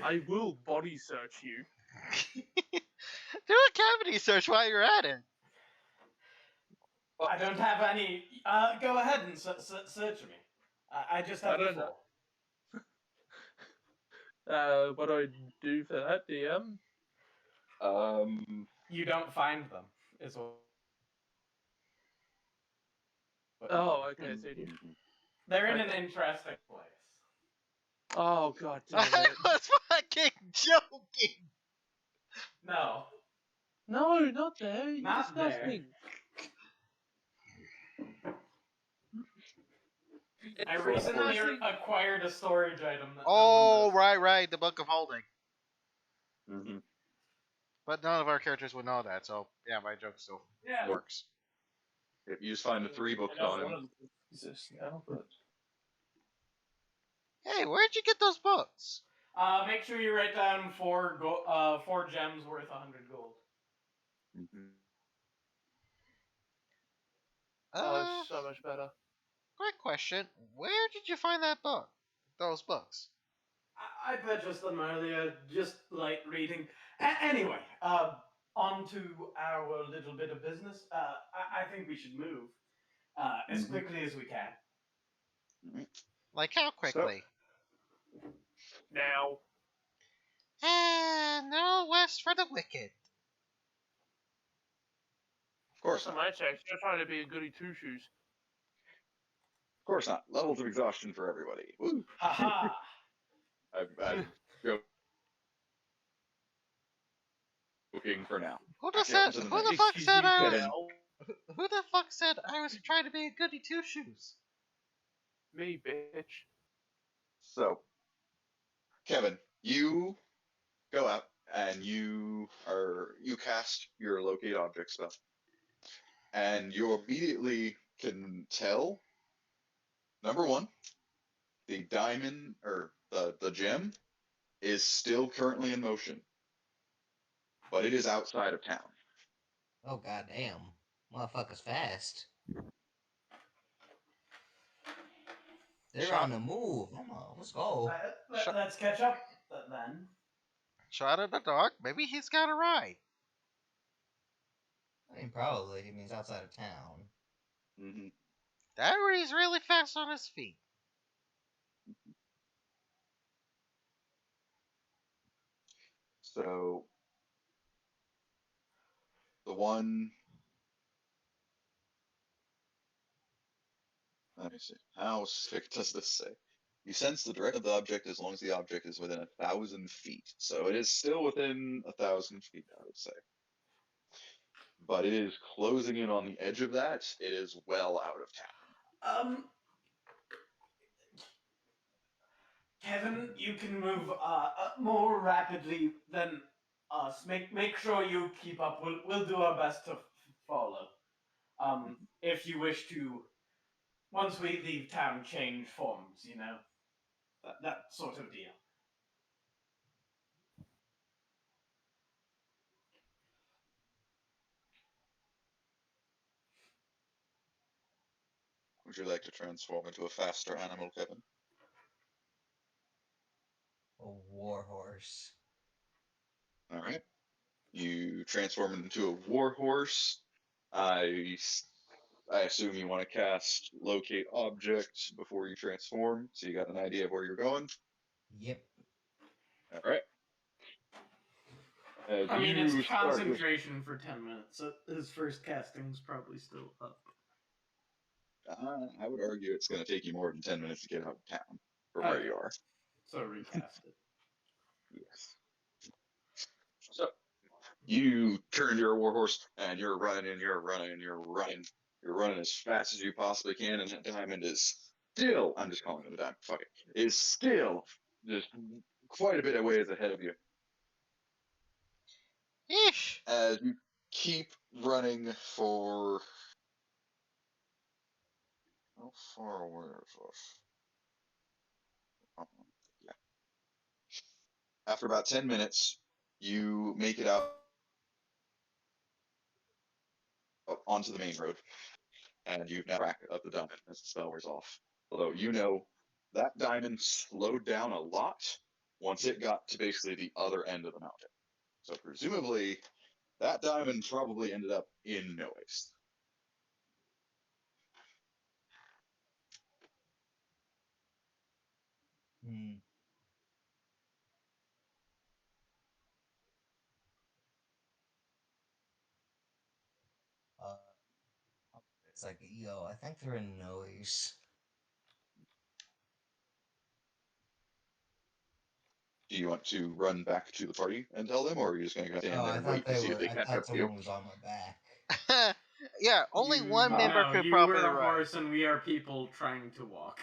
I will body search you. Do a cavity search while you're at it. I don't have any. Go ahead and search me. I just have I don't the 4. What do I do for that, DM? You don't find them, is what. Oh, okay. So you. They're in an interesting place. Oh god damn I it! was fucking joking. No. No, not there. You're Not there. disgusting. I It's recently disgusting. acquired a storage item that Oh, no one does. right, the Book of Holding. Mm-hmm. But none of our characters would know that, so yeah, my joke still Yeah. works. If you just find the 3 books I know on one him. of them exists now, but Hey, where'd you get those books? Make sure you write down 4 gems worth 100 gold. Mm-hmm. it's so much better. Quick question. Where did you find that book? Those books? I purchased them earlier, just like reading. Anyway, on to our little bit of business. I think we should move as quickly as we can. Like how quickly? Now, And no west for the wicked. Of course on not. my checks, you're trying to be a goody two shoes. Of course not. Levels of exhaustion for everybody. Woo. Haha! I'm joking for now. Who the Actually, said? up to the Who the next. fuck Excuse said me, I Get was? in. Who the fuck said I was trying to be a goody two shoes? Me, bitch. So, Kevin, you go out and you cast your locate object spell, and you immediately can tell. Number one, the diamond or the gem is still currently in motion, but it is outside of town. Oh god damn. Motherfucker's fast. They're Shot- on the move. Come on, let's go. Let's catch up then. Shot in the dark. Maybe he's got a ride. I mean, probably. He means outside of town. Mm-hmm. That or he's really fast on his feet. So, the one me see. How specific does this say? You sense the direction of the object as long as the object is within 1,000 feet. So it is still within 1,000 feet, I would say. But it is closing in on the edge of that. It is well out of town. Kevin, you can move more rapidly than us. Make sure you keep up. We'll do our best to follow. If you wish to, once we leave town, change forms. You know, that sort of deal. Would you like to transform into a faster animal, Kevin? A warhorse. All right. You transform into a warhorse. I assume you want to cast locate objects before you transform, so you got an idea of where you're going. Yep. All right. As I mean, it's you start with, concentration for 10 minutes. So his first casting's probably still up. I would argue it's going to take you more than 10 minutes to get out of town from where Okay. you are. So recast it. Yes. So you turned your warhorse and you're running and you're running and you're running. You're running as fast as you possibly can, and that diamond is still, I'm just calling it a diamond, fuck it, is still just quite a bit of ways ahead of you. Yeesh. As you keep running for, how far away is this? Yeah. After about 10 minutes, you make it out onto the main road, and you now rack up the diamond as the spell wears off. Although you know that diamond slowed down a lot once it got to basically the other end of the mountain. So presumably, that diamond probably ended up in noise. Hmm. Uh, it's like, yo, I think they're in noise. Do you want to run back to the party and tell them, or are you just going to stand Oh, there I and thought wait to they see if were. they I catch up thought to you? someone was on my back. Yeah, only one member could You were probably the ride. horse, and we are people trying to walk.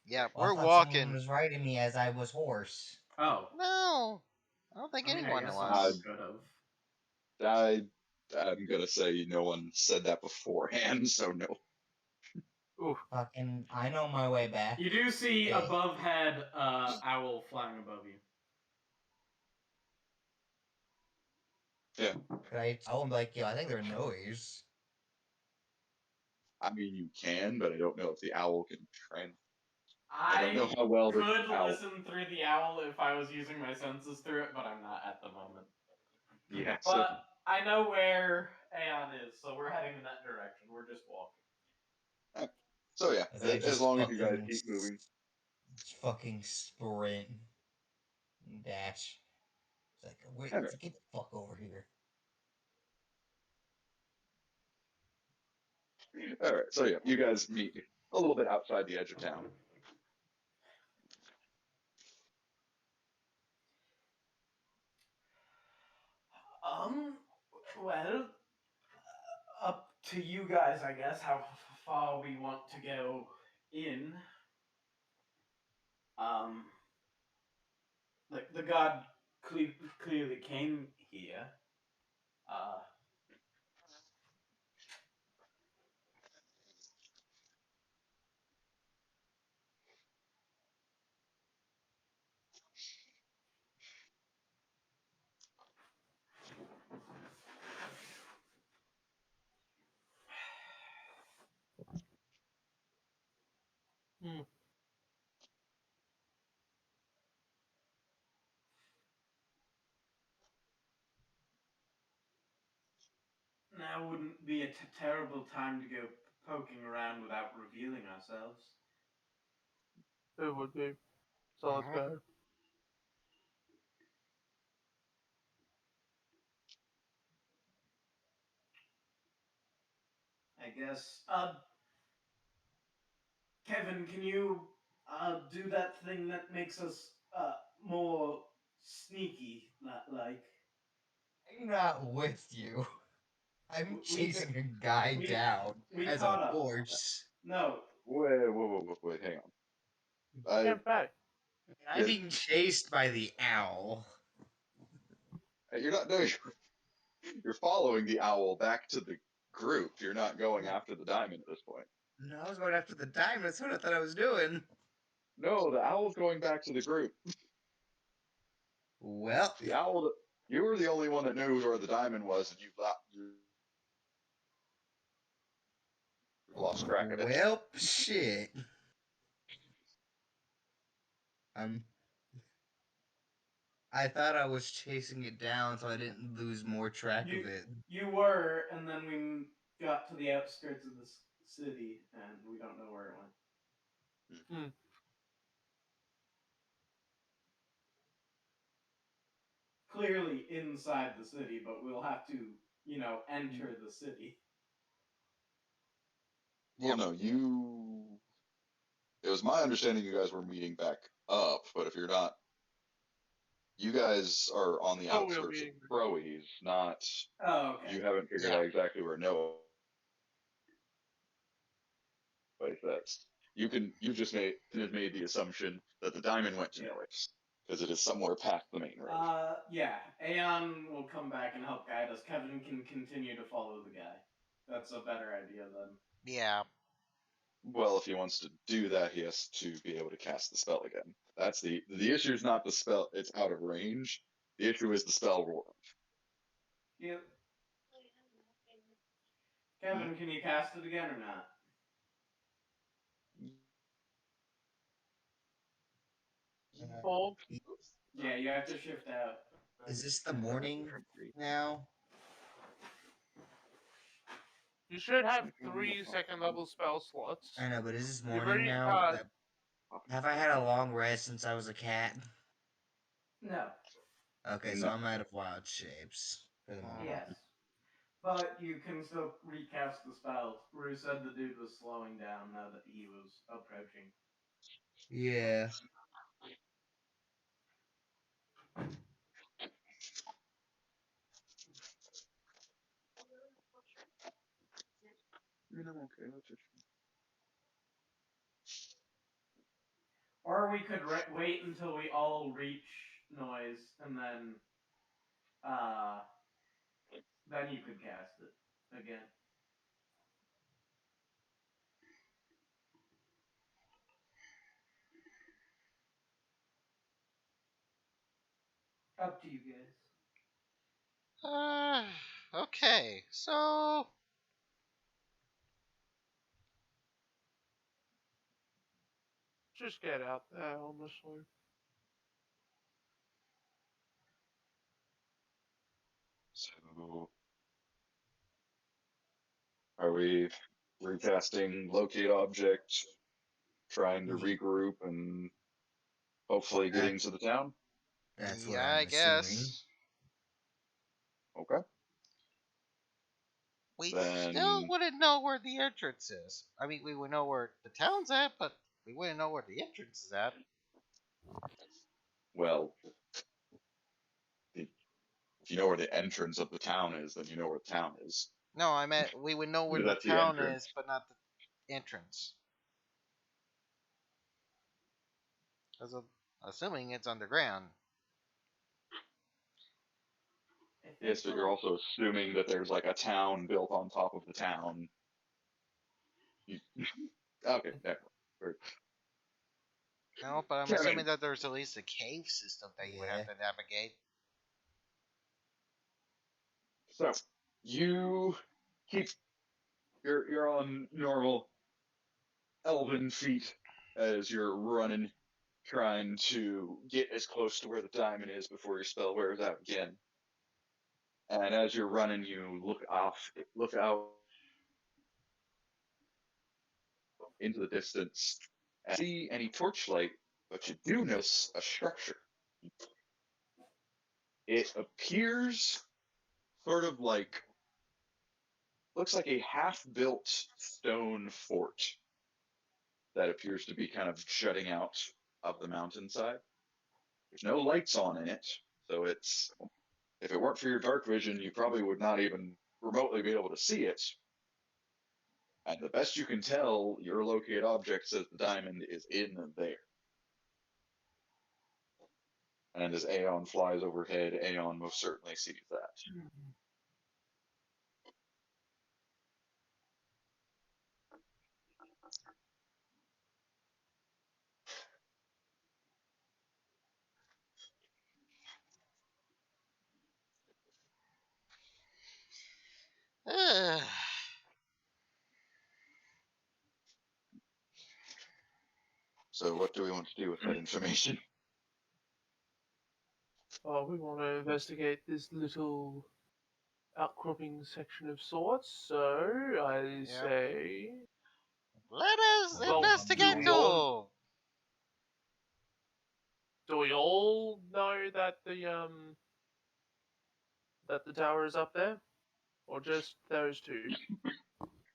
Yeah, Well, I we're thought someone walking. was riding me as I was horse. Oh, No, I don't think I mean, I anyone guess I, was. someone could have. I'm going to say no one said that beforehand, so no. Ooh. Fucking, I know my way back. You do see Hey. above head owl flying above you. Yeah. Could I tell them, like, yo, I think they're in noise? I mean, you can, but I don't know if the owl can trend. I don't I know how well the could owl. listen through the owl if I was using my senses through it, but I'm not at the moment. Yeah, so But I know where Aeon is, so we're heading in that direction. We're just walking. so yeah, As I as just long as you guys fucking, keep moving. fucking sprint and dash. It's like, wait, All right. get the fuck over here. All right. So yeah, you guys meet a little bit outside the edge of town. Well, up to you guys, I guess, how far we want to go in. The god clearly came here. Uh, Hmm. now wouldn't be a terrible time to go poking around without revealing ourselves. It would be. So it's Mhm. bad. I guess. Kevin, can you do that thing that makes us more sneaky, like? I'm not with you. I'm We chasing a guy we down we as a caught up. horse. No, Wait, hang on. I Can't pay. I'm yeah, being chased by the owl. you're not doing. You're following the owl back to the group. You're not going after the diamond at this point. No, I was going after the diamond. That's what I thought I was doing. No, the owl's going back to the group. Well, The owl. You were the only one that knew where the diamond was, and you lost track of it. well, shit. Um, I thought I was chasing it down so I didn't lose more track of it. you were, and then we got to the outskirts of the city, and we don't know where it went. Hmm. Clearly inside the city, but we'll have to, enter the city. Well, Yep. no, you. It was my understanding you guys were meeting back up, but if you're not, you guys are on the Oh, we'll outskirts of be. Crowies, not. Oh, okay. You haven't figured Yeah. out exactly where Noah place that's. You just made the assumption that the diamond went to Noah's because it is somewhere past the main road. Yeah. Aeon will come back and help guide us. Kevin can continue to follow the guy. That's a better idea then. Yeah. Well, if he wants to do that, he has to be able to cast the spell again. That's the issue is not the spell; it's out of range. The issue is the spell roar. Yep. Kevin, can you cast it again or not? Hold. Yeah, you have to shift out. Is this the morning now? You should have 3 second level spell slots. I know, but is this You've morning already now? got. Have I had a long rest since I was a cat? No. Okay, so No. I'm out of wild shapes for the moment. Yes. But you can still recast the spells. Rue said the dude was slowing down now that he was approaching. Yeah. Okay, that's it. Or we could wait until we all reach noise, and then you could cast it again. Up to you guys. Okay. So Just get out there, honestly. So, are we recasting locate object, trying to regroup, and hopefully getting to the town? That's what yeah, I'm I assuming. guess Okay. we still Then, wouldn't know where the entrance is. I mean, we would know where the town's at, but we wouldn't know where the entrance is at. well, if you know where the entrance of the town is, then you know where the town is. No, I meant we would know where the That's the town entrance. is, but not the entrance. Because assuming it's underground. Yes, but you're also assuming that there's like a town built on top of the town. You, okay, yeah. No, but I'm Kevin. assuming that there's at least a cave system that you would have Yeah. to navigate. So you keep you're on normal elven feet as you're running, trying to get as close to where the diamond is before your spell wears out again. And as you're running, you look out into the distance, and see any torchlight, but you do notice a structure. It appears sort of like looks like a half-built stone fort that appears to be kind of jutting out of the mountainside. There's no lights on in it, so it's if it weren't for your dark vision, you probably would not even remotely be able to see it. And the best you can tell, your locate object says the diamond is in there. And as Aeon flies overhead, Aeon most certainly sees that. So what do we want to do with that information? Oh, we want to investigate this little outcropping section of sorts, so I Yep. say. Let us Well, investigate do we all too. do we all know that the tower is up there, or just those two?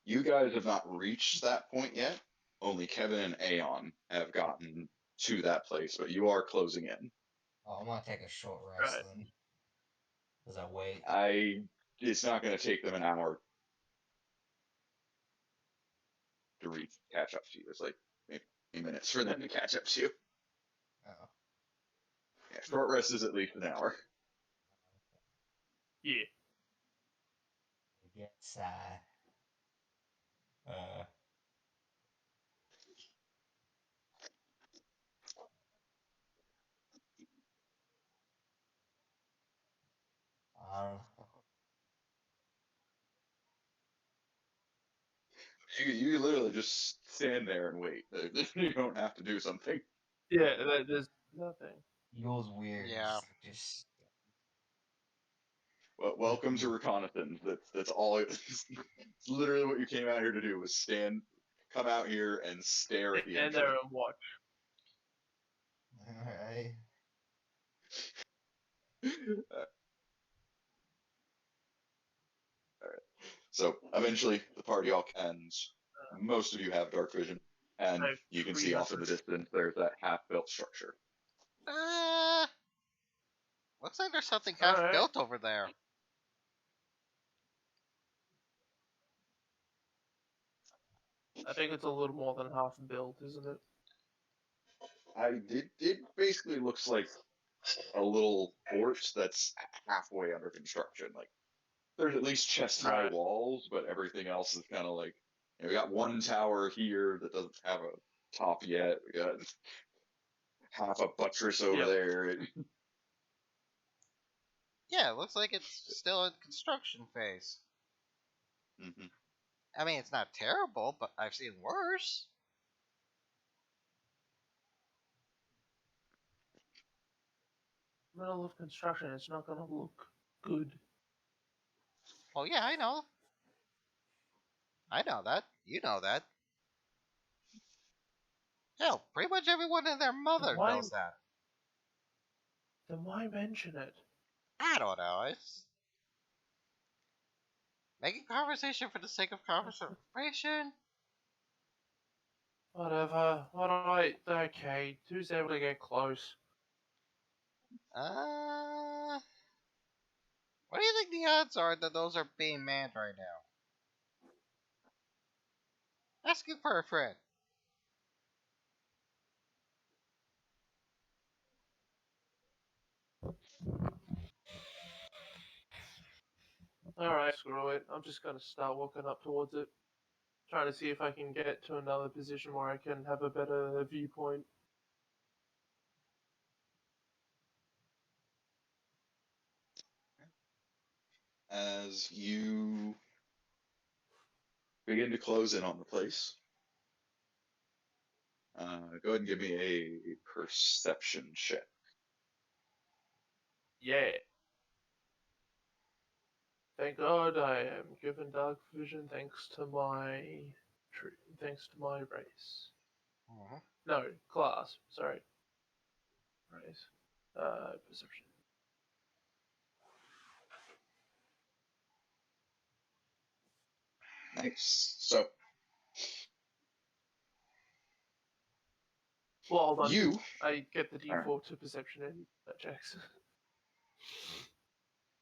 You guys have not reached that point yet. Only Kevin and Aeon have gotten to that place, but you are closing in. Oh, I'm gonna take a short rest Right. then. As I wait. It's not going to take them an hour to catch up to you. It's like maybe 20 minutes for them to catch up to you. Oh. Yeah, short rest is at least an hour. Yeah. I guess I don't know. You literally just stand there and wait. You don't have to do something. Yeah, there's nothing. Feels weird. Yeah. Just Well, welcome to reconnaissance. That's all. It's literally what you came out here to do was come out here and stare at the And there entrance. and watch. alright. So eventually, the party all ends. Most of you have dark vision, and Like you can see off in the 300. distance there's that half-built structure. Looks like there's something half Alright. built over there. I think it's a little more than half built, isn't it? It basically looks like a little fort that's halfway under construction. Like there's at least chest high Right. walls, but everything else is kind of like we got one tower here that doesn't have a top yet. We got half a buttress over Yep. there. Yeah, it looks like it's still in construction phase. Mhm. I mean, it's not terrible, but I've seen worse. Middle of construction, it's not gonna look good. Oh yeah, I know. I know that. You know that. Hell, pretty much everyone and their Then mother why knows that. then why mention it? I don't know. It's making conversation for the sake of conversation. Whatever. Alright, okay. Who's able to get close? Uh, what do you think the odds are that those are being manned right now? Asking for a friend. Alright, screw it. I'm just gonna start walking up towards it. Trying to see if I can get to another position where I can have a better viewpoint. As you begin to close in on the place, go ahead and give me a perception check. Yeah. Thank God I am given dark vision thanks to my race. Mhm. No, class. Sorry. Race. Perception. Nice. So Well, hold on. You, I get the Alright. default to perception and checks.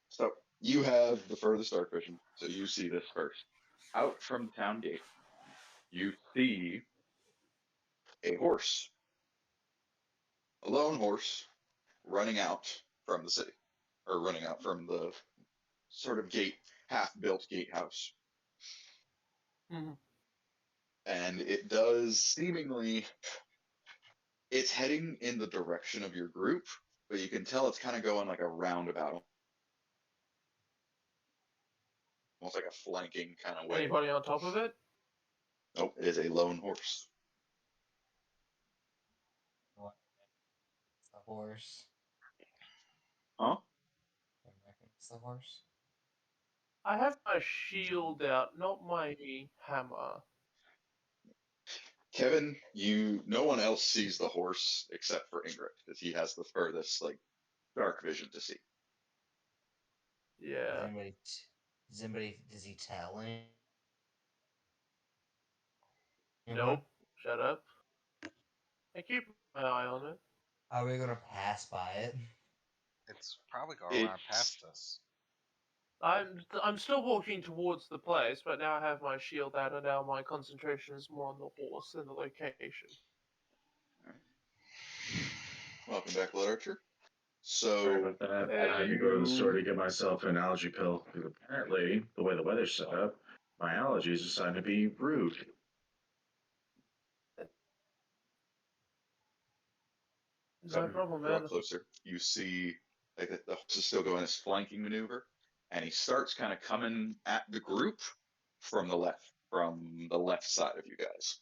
so you have the furthest dark vision, so you see this first. Out from the town gate, you see a horse, a lone horse, running out from the city, or running out from the sort of gate, half-built gatehouse. Mhm. And it does seemingly, it's heading in the direction of your group, but you can tell it's kind of going like a roundabout, almost like a flanking kind of way. Anybody on top of it? Nope, it is a lone horse. What? It's the horse. Huh? I reckon it's the horse. I have my shield out, not my hammer. Kevin, no one else sees the horse except for Ingrid, because he has the furthest like dark vision to see. Yeah. Does he tell anyone? Nope. Shut up. I keep my eye on it. Are we gonna pass by it? It's probably going around It's past us. I'm still walking towards the place, but now I have my shield out, and now my concentration is more on the horse than the location. welcome back, literature. Sorry So about that. Hey. I had to go to the store to get myself an allergy pill. Because apparently, the way the weather's set up, my allergies are starting to be rude. So No problem, draw man. closer. You see like the horse is still going his flanking maneuver, and he starts kind of coming at the group from the left side of you guys.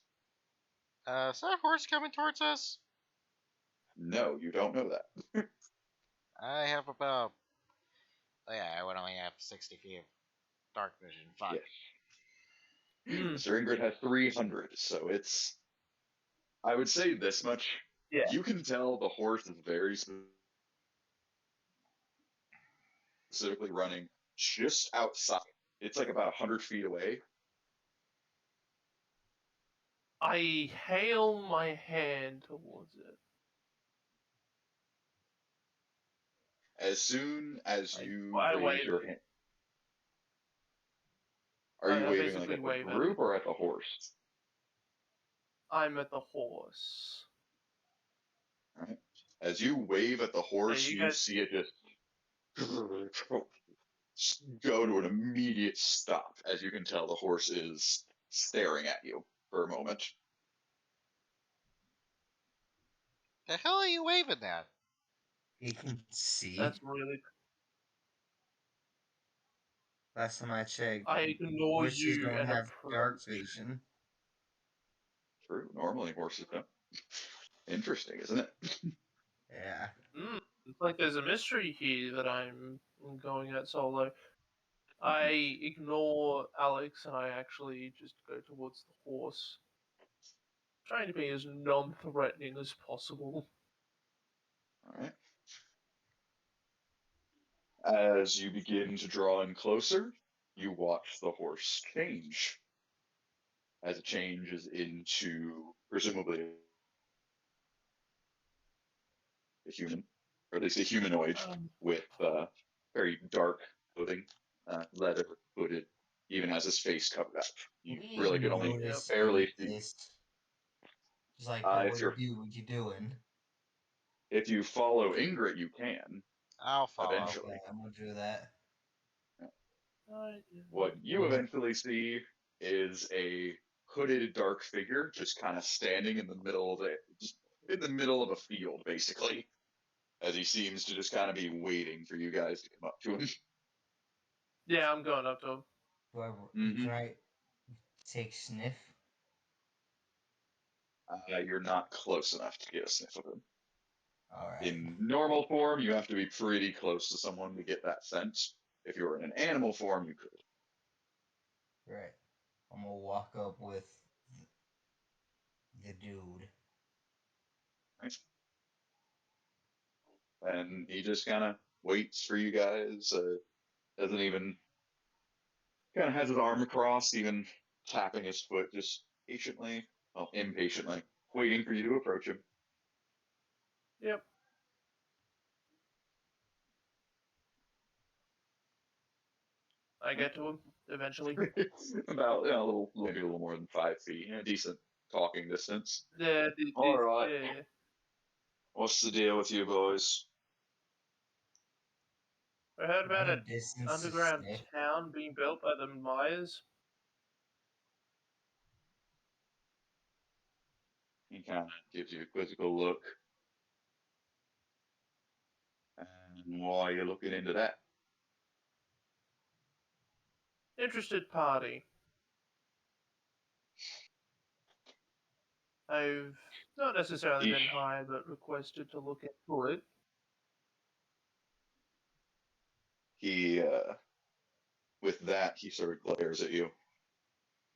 Is that horse coming towards us? No, you don't know that. I have about. Oh yeah, I would only have 60 feet of dark vision. Fuck. Yeah. Mm, Mr. Ingrid has 300, so it's. I would say this much. Yeah. You can tell the horse is very specifically running just outside. It's like about 100 feet away. I hail my hand towards it. As soon as I you raise wave your it. hand. Are you I waving like basically at the wave at group it. or at the horse? I'm at the horse. All right. As you wave at the horse, you you guys- see it just go to an immediate stop. As you can tell, the horse is staring at you for a moment. The hell are you waving at? You can see. That's really. Last time I checked, I ignore horses you don't and have approach. dark vision. True. Normally horses don't. Interesting, isn't it? Yeah. It's like there's a mystery here that I'm going at solo. I ignore Alex and I actually just go towards the horse. Trying to be as non-threatening as possible. All right. As you begin to draw in closer, you watch the horse change. As it changes into presumably a human, or at least a humanoid with very dark clothing, leather hooded, even has his face covered up. You We really can only notice barely see. this. Just like, hey, If what you doing? if you follow Ingrid, you can I'll follow. eventually. Okay, I'm gonna do that. What you eventually see is a hooded dark figure just kind of standing in the middle of a field, basically, as he seems to just kind of be waiting for you guys to come up to him. Yeah, I'm going up to him. Can I take sniff? You're not close enough to get a sniff of him. Alright. In normal form, you have to be pretty close to someone to get that sense. If you were in an animal form, you could. Right. I'm gonna walk up with the dude. Right? And he just kind of waits for you guys. Doesn't even kind of has his arm across, even tapping his foot just patiently, well, impatiently, waiting for you to approach him. Yep. I get to him eventually. About maybe a little more than 5 feet. Decent talking distance. Yeah, All right. yeah. What's the deal with you boys? I heard about Any an distance to underground stay? town being built by the Myers. He kind of gives you a quizzical look. And why are you looking into that? Interested party. I've not necessarily He, been hired, but requested to look into it. he with that, he sort of glares at you.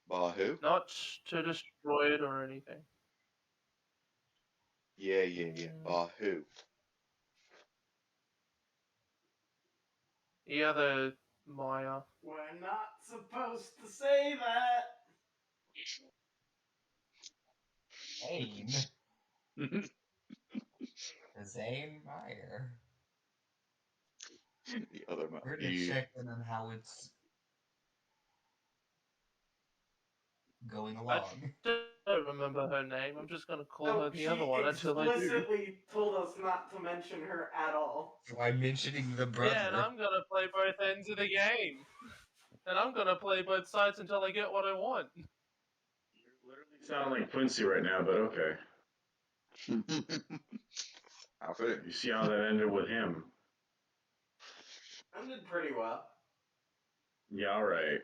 Bahu? Not to destroy it or anything. Yeah. Bahu. The other Maya. We're not supposed to say that. Zane. Zane Meyer. The other man. We're gonna check in on how it's going along. I don't remember her name. I'm just gonna call her the She other one until I do. explicitly told us not to mention her at all. So I'm mentioning the brother. Yeah, and I'm gonna play both ends of the game. And I'm gonna play both sides until I get what I want. You literally sound like Quincy right now, but okay. How fitting. You see how that ended with him. Ended pretty well. Yeah, all right.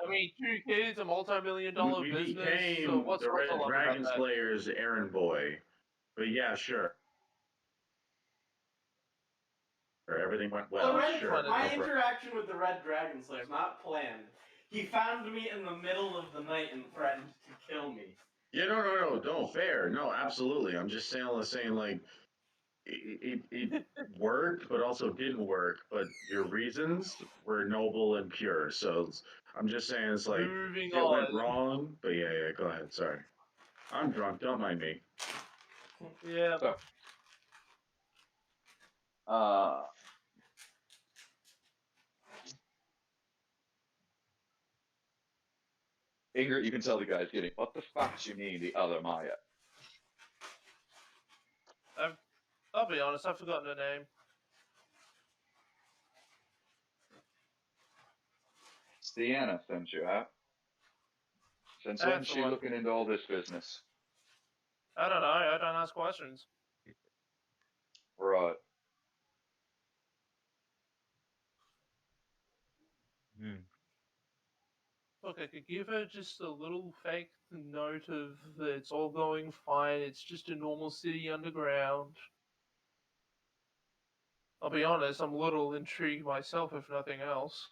I mean, 2 kids, a multi-million-dollar We business. became So what's the not Red to love Dragon about that? Slayer's errand boy. But yeah, sure. Everything went well. Sure. My interaction with the Red Dragon Slayer is not planned. He found me in the middle of the night and threatened to kill me. Yeah, no, fair. No, absolutely. I'm just saying like, it worked, but also didn't work. But your reasons were noble and pure. So I'm just saying it's like, Moving it on. went wrong. But yeah, go ahead. Sorry. I'm drunk. Don't mind me. Yeah. So, Ingrid, you can tell the guy's getting, what the fuck do you mean, the other Maya? I'll be honest, I've forgotten her name. Sienna sent you out. Since That's when's the she one. looking into all this business? I don't know. I don't ask questions. Right. Look, I could give her just a little fake note of that it's all going fine. It's just a normal city underground. I'll be honest, I'm a little intrigued myself, if nothing else.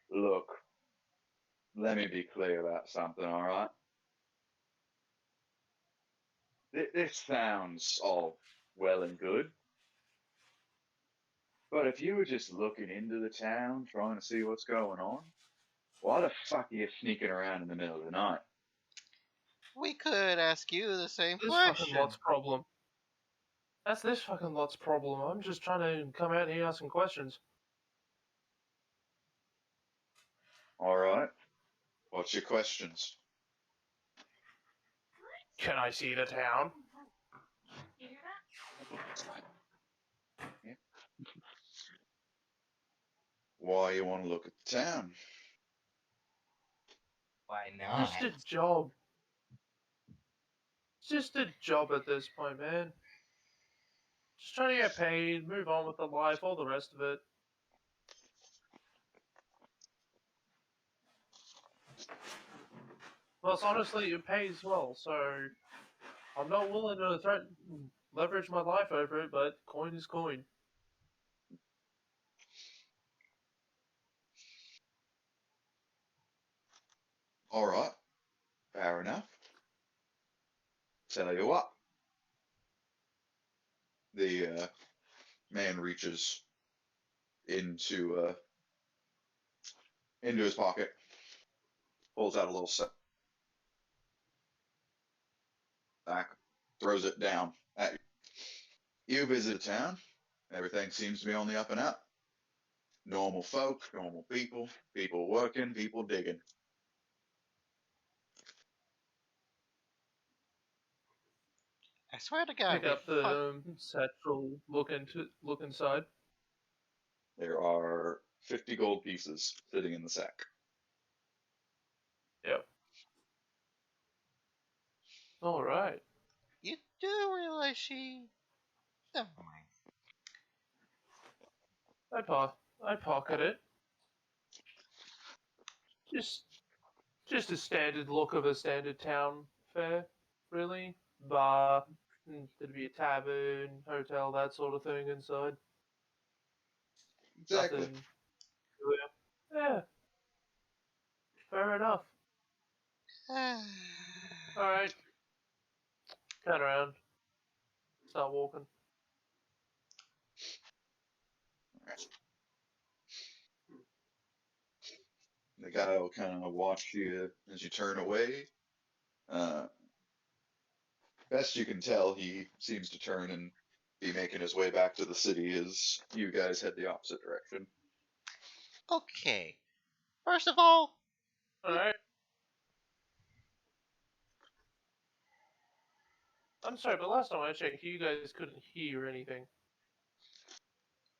Look, let me be clear about something, alright? This sounds all well and good. But if you were just looking into the town, trying to see what's going on, why the fuck are you sneaking around in the middle of the night? We could ask you the same This question. fucking lot's problem. That's this fucking lot's problem. I'm just trying to come out here asking questions. Alright. What's your questions? Can I see the town? Yeah. Why you want to look at the town? Why not? Just a job. It's just a job at this point, man. Just trying to get paid, move on with the life, all the rest of it. Plus, honestly, it pays well, so I'm not willing to leverage my life over it, but coin is coin. Alright. Fair enough. Tell you what. The man reaches into his pocket, pulls out a little set. back, throws it down at you. You visit the town. Everything seems to be on the up and up. Normal folk, normal people, people working, people digging. I swear to God, Pick we up the satchel, look inside. There are 50 gold pieces sitting in the sack. Yep. All right. You do realize she. Never mind. I pocket it. Just just a standard look of a standard town fair, really. Bar, there'd be a tavern, hotel, that sort of thing inside. Exactly. Nothing. Yeah, fair enough. All right, turn around, start walking. The guy will kind of watch you as you turn away. Uh, Best you can tell, he seems to turn and be making his way back to the city as you guys head the opposite direction. Okay. First of all, All right. I'm sorry, but last time I checked, you guys couldn't hear anything.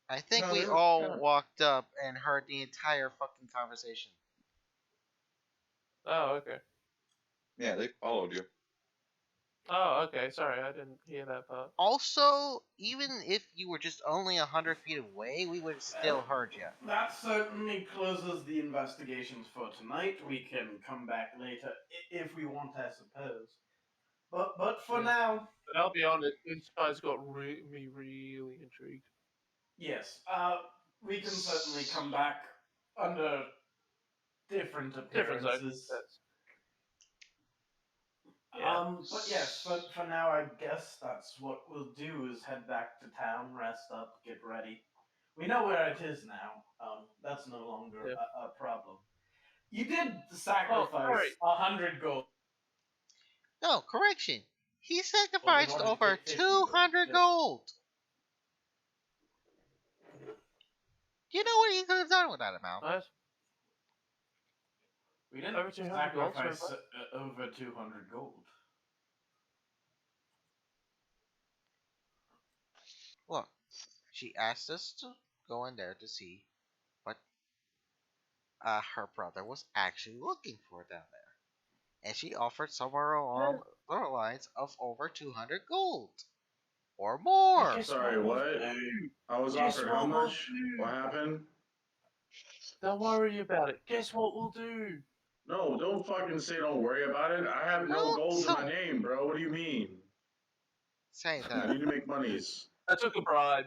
I think No, we they were all kind of. walked up and heard the entire fucking conversation. Oh, okay. Yeah, they followed you. Oh, okay. Sorry, I didn't hear that part. Also, even if you were just only 100 feet away, we would have still heard you. That certainly closes the investigations for tonight. We can come back later if we want, I suppose. But for now, But I'll be honest, this guy's got me really intrigued. yes, we can certainly come back under different Different appearances. circumstances. Yeah. But yes, for now, I guess that's what we'll do is head back to town, rest up, get ready. We know where it is now. That's no longer Yeah. a problem. You did Oh, sorry. sacrifice 100 gold. No, correction. He We sacrificed wanted to over take 50 gold. 200 gold. Do you know what he could have done with that amount? Nice. We didn't Over 200 gold, sacrifice sorry, over 200 gold. Look, she asked us to go in there to see what her brother was actually looking for down there. And she offered somewhere along the lines of over 200 gold. Or more. Sorry, what? I was Guess offered how what we'll much? do? What happened? Don't worry about it. Guess what we'll do? No, don't fucking say don't worry about it. I have no Well, gold in my so name, bro. What do you mean? say I that. need to make monies. I took a bribe.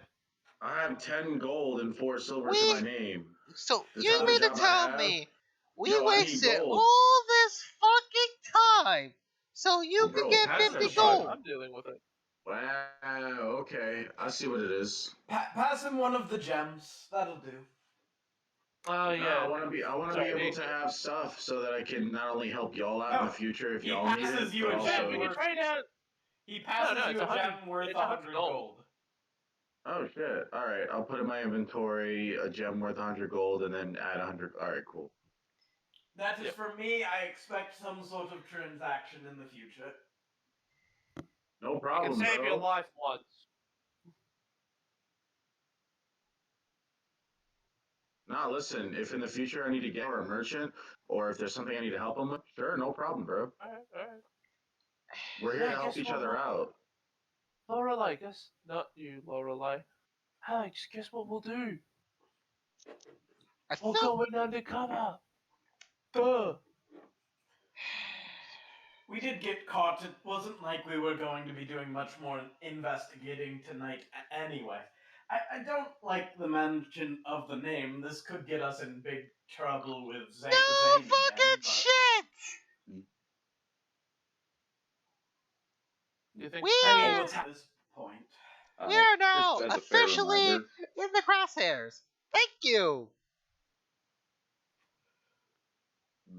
I have 10 gold and 4 silver to my We name. so The you type of mean to job I tell have, me we yo, I need wasted gold. all this fucking time so you could Bro, get pass That's 50 that no shit. problem. gold? I'm dealing with it. Wow, okay. I see what it is. Pass him one of the gems. That'll do. Oh, No, yeah. I want to be Sorry, able to have stuff so that I can not only help y'all out in the Oh, future if he y'all need passes it, you but a also. gem We can worth. trade out. He passes No, you it's a 100. gem worth It's 100 gold. gold. Oh shit! All right, I'll put in my inventory a gem worth 100 gold and then add 100. All right, cool. That is Yep. for me. I expect some sort of transaction in the future. No You problem, can save bro. your life once. Nah, listen. If in the future I need to get or a merchant, or if there's something I need to help him with, sure, no problem, bro. Alright. We're here Yeah, to help guess each what? other out. Lorelei, guess. Not you, Lorelei. Alex, guess what we'll do? I We'll thought go in undercover. Duh. We did get caught. It wasn't like we were going to be doing much more investigating tonight anyway. I don't like the mention of the name. This could get us in big trouble with no Zane again, fucking but shit. You think? We I mean, are what's at this point? we are Just now as a fair officially reminder, in the crosshairs. Thank you.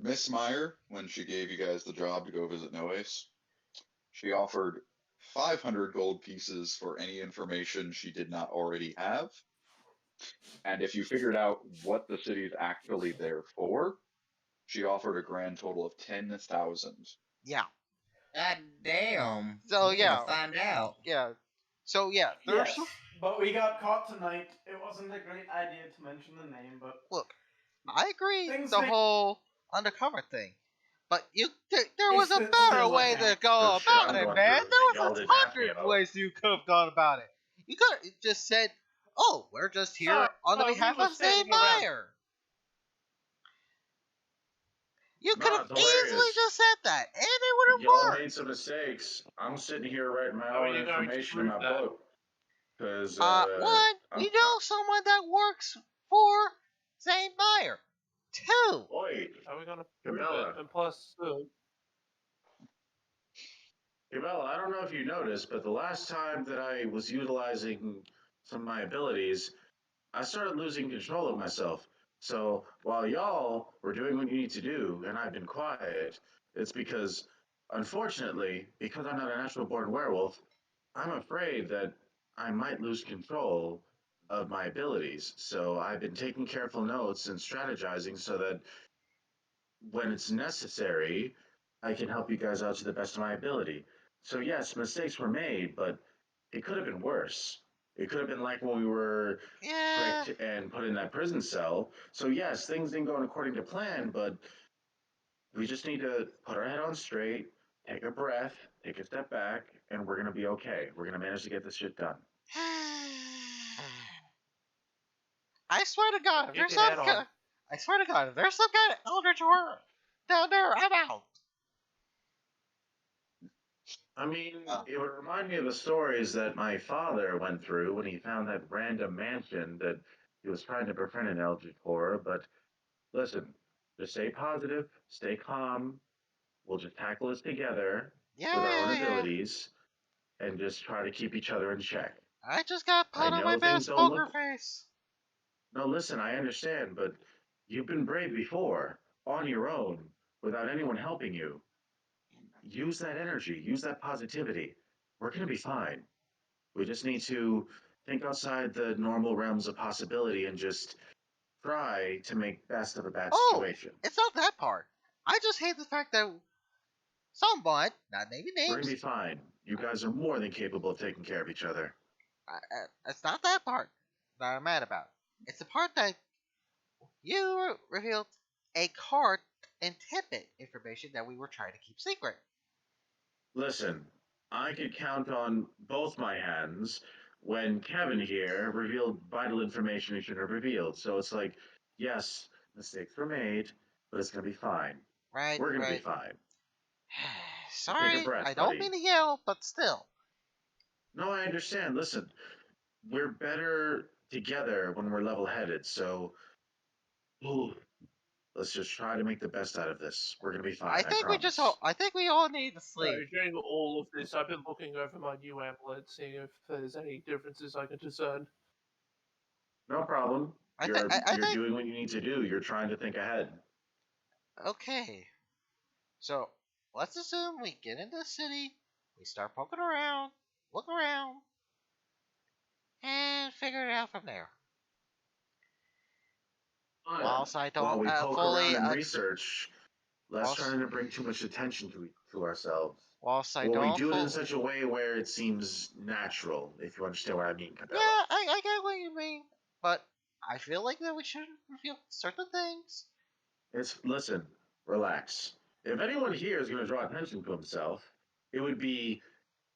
Miss Meyer, when she gave you guys the job to go visit Noace, She offered 500 gold pieces for any information she did not already have. And if you figured out what the city is actually there for, she offered a grand total of 10,000. Yeah. God damn. So We need to yeah, find out. yeah. So yeah, there's Yes, but we got caught tonight. It wasn't a great idea to mention the name, but look. I agree Things the may- whole undercover thing, but there It was a still better way wouldn't to count. go The shit about I'm it, going man. through There that was y'all a didn't ask me hundred about. ways you could have gone about it. You could have just said, "Oh, we're just here Sorry, on the we behalf were of St. standing around. Meyer." You could No, have it's easily hilarious. just said that, and it would Y'all have made worked. some mistakes. I'm sitting here writing my How are own you going to information in prove my that? book. Because, One, we know someone that works for St. Meyer. Two, wait, How are we going to prove Cabela. it? And plus, Cabela, I don't know if you noticed, but the last time that I was utilizing some of my abilities, I started losing control of myself. So while y'all were doing what you need to do, and I've been quiet, it's because, unfortunately, because I'm not a natural born werewolf, I'm afraid that I might lose control of my abilities. So I've been taking careful notes and strategizing so that when it's necessary, I can help you guys out to the best of my ability. So yes, mistakes were made, but it could have been worse. It could have been like when we were yeah. tricked and put in that prison cell. So yes, things didn't go according to plan, but we just need to put our head on straight, take a breath, take a step back, and we're gonna be okay. We're gonna manage to get this shit done. I swear to God, if Keep there's your some head on. kind, I swear to God, if there's some kind of eldritch horror down there, I'm out. I mean, it would remind me of the stories that my father went through when he found that random mansion that he was trying to befriend an eldritch horror. But listen, just stay positive, stay calm. We'll just tackle this together with our own Yeah. abilities and just try to keep each other in check. I just got I put on my know things best don't poker look. face. No, listen, I understand, but you've been brave before, on your own, without anyone helping you. Use that energy, use that positivity. We're going to be fine. We just need to think outside the normal realms of possibility and just try to make best of a bad Oh, situation. it's not that part. I just hate the fact that someone, not naming We're going to names, be fine. You guys are more than capable of taking care of each other. it's not that part that I'm mad about. It's the part that you revealed a card and tidbit information that we were trying to keep secret. Listen, I could count on both my hands when Kevin here revealed vital information he shouldn't have revealed. So it's like, yes, mistakes were made, but it's going to be fine. Right, We're going to be right. fine. So take a Sorry, breath, I don't buddy. mean to yell, but still. No, I understand. Listen, we're better together when we're level headed. So ooh, let's just try to make the best out of this. We're going to be fine, I promise. I think we all need to so sleep. during all of this, I've been looking over my new amulet, seeing if there's any differences I can discern. No problem. I You're think doing what you need to do. You're trying to think ahead. okay. So let's assume we get into the city, we start poking around, look around, and figure it out from there. Whilst I While don't we poke fully, around and research, let's try whilst, not to bring too much attention to ourselves. whilst I Or we don't do it in full. such a way where it seems natural, if you understand what I mean, Yeah, Cabela. I get what you mean, but I feel like that we shouldn't reveal certain things. Listen, relax. If anyone here is going to draw attention to himself, it would be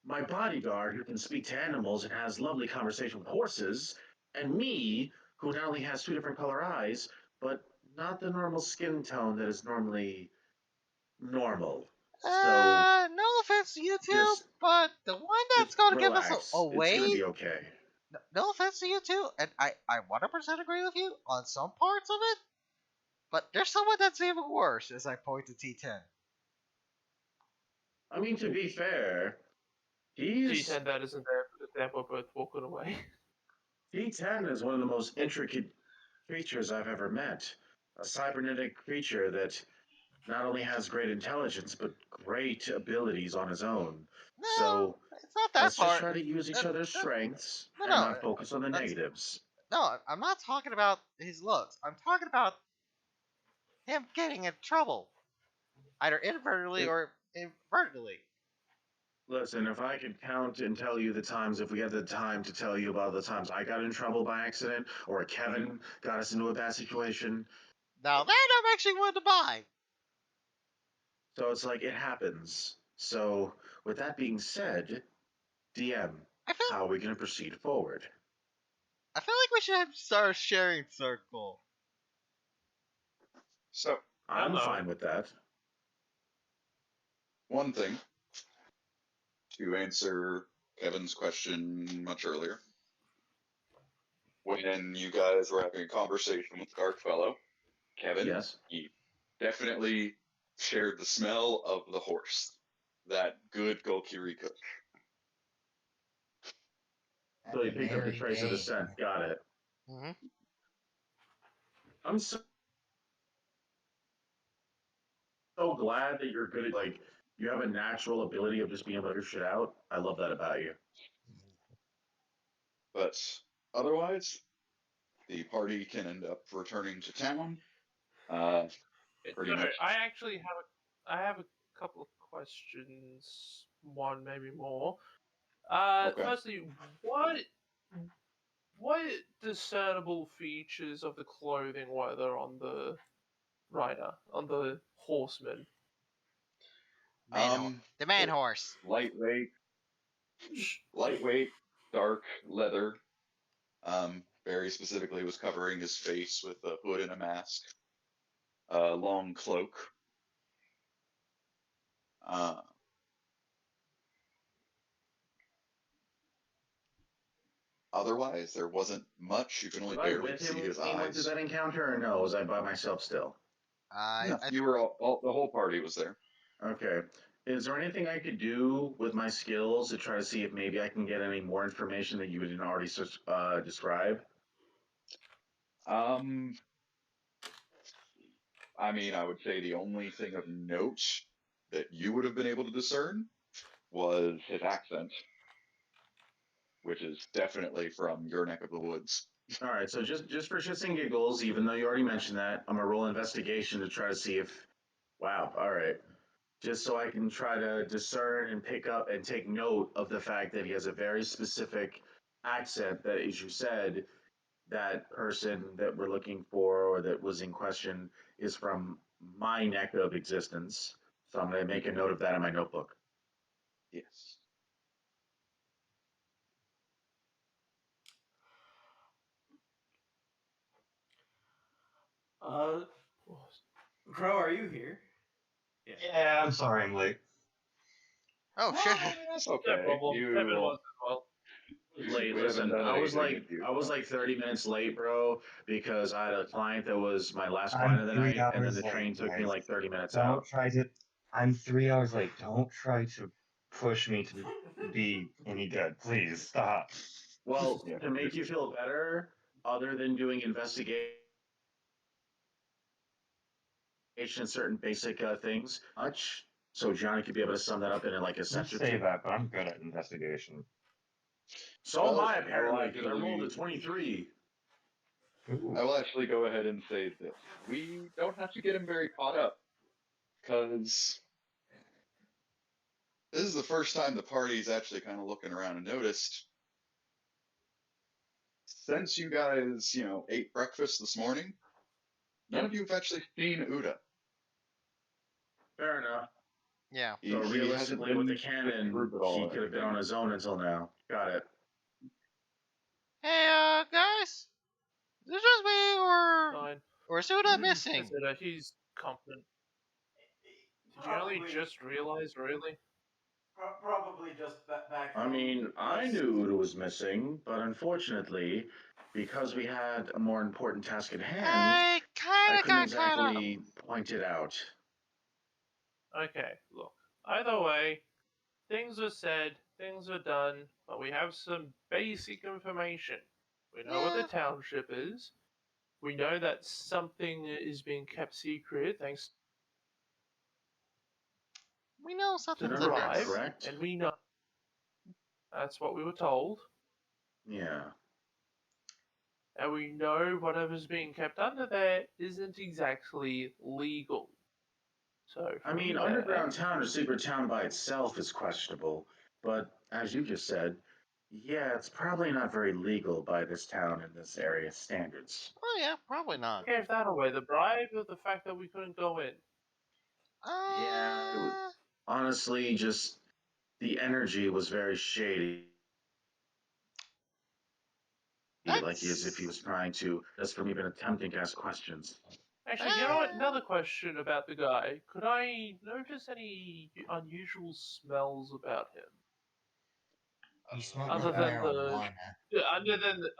my bodyguard who can speak to animals and has lovely conversation with horses, and me who not only has two different color eyes, but not the normal skin tone that is normally normal. So No offense to you two, just but the one just that's gonna give us relax. It's away. gonna be okay. No offense to you two, and I 100% agree with you on some parts of it, but there's someone that's even worse. As I point to T10. I mean, to be fair, he's G10 that isn't there, but then we're both walking away. T10 is one of the most intricate creatures I've ever met. A cybernetic creature that not only has great intelligence, but great abilities on his own. No, So it's not that let's just part. try to use each other's strengths No, and no, not focus on the that's negatives. no. I'm not talking about his looks. I'm talking about him getting in trouble, either inadvertently If, or inadvertently. Listen, if I could count and tell you the times, if we had the time to tell you about the times I got in trouble by accident, or Kevin got us into a bad situation, Now that I'm actually willing to buy. so it's like it happens. So, with that being said, DM, I feel how are we going to proceed forward? I feel like we should start a sharing circle. So, I'm Hello. fine with that. one thing to answer Kevin's question much earlier. When you guys were having a conversation with Dark Fellow, Kevin, Yes. he definitely shared the smell of the horse. That good Golkiri Kush. So you And picked up the Mary trace of the Jane. scent. Got it. Mm-hmm. I'm so glad that you're good at, like, you have a natural ability of just being able to figure shit out. I love that about you. But otherwise, the party can end up returning to town. Pretty So much. I actually have a couple of questions. One, maybe more. Okay. Firstly, what discernible features of the clothing were there on the rider, on the horseman? The man horse. Lightweight, dark leather. Very specifically, was covering his face with a hood and a mask. Long cloak. Otherwise, there wasn't much. You can only Was I barely with see him his when he went through eyes. that encounter, or no? Was I by myself still? No, you were all the whole party was there. Okay. Is there anything I could do with my skills to try to see if maybe I can get any more information that you didn't already describe? I mean, I would say the only thing of note that you would have been able to discern was his accent, which is definitely from your neck of the woods. All right, so just for shits and giggles, even though you already mentioned that, I'm gonna roll investigation to try to see if. Wow. All right. Just so I can try to discern and pick up and take note of the fact that he has a very specific accent that, as you said, that person that we're looking for or that was in question is from my neck of existence. So I'm going to make a note of that in my notebook. Yes. Crow, are you here? Yeah, I'm sorry I'm late. Oh shit. That's No okay. problem. Kevin was as well. Late. We Listen, haven't done I was anything with you, I was so. like 30 minutes late, bro, because I had a client that was my last I'm client of the 3 night, and then hours the train late, took me guys. like 30 minutes Don't out. try to. I'm 3 hours late. Don't try to push me to be any good. Please stop. Well, Yeah. to make you feel better, other than doing investigation and certain basic things, much. So Johnny could be able to sum that up in like a You sentence or say two. that, but I'm good at investigation. So am Well, I apparently, because I rolled a 23. Ooh. I will actually go ahead and say this. We don't have to get him very caught up, because this is the first time the party's actually kind of looking around and noticed. Since you guys, ate breakfast this morning, none of you have actually seen Uda. Fair enough. Yeah. So He hasn't realistically, with the been with the cannon, group at he all. could have been on his own until now. Got it. Hey, guys. Is it just me Fine. or is Uda missing? Consider he's competent. Did you only just realize, really? Probably just back I home. mean, I Yes. knew it was missing, but unfortunately, because we had a more important task at hand, I I kinda couldn't got caught up. exactly point it out. Okay, look. Either way, things are said, things are done, but we have some basic information. We know where Yeah. the township is. We know that something is being kept secret thanks We know It's something's an underground, amiss. correct? and we know that's what we were told, Yeah. and we know whatever's being kept under there isn't exactly legal. So I mean, from there, underground town or secret town by itself is questionable, but as you just said, yeah, it's probably not very legal by this town and this area's standards. Oh yeah, probably not. gave that away, the bribe or the fact that we couldn't go in. Yeah, it was, honestly, just the energy was very shady. Like as if he was trying to, just from even attempting to ask questions. Actually, you know what? Another question about the guy. Could I notice any unusual smells about him? You smell Other like than marijuana.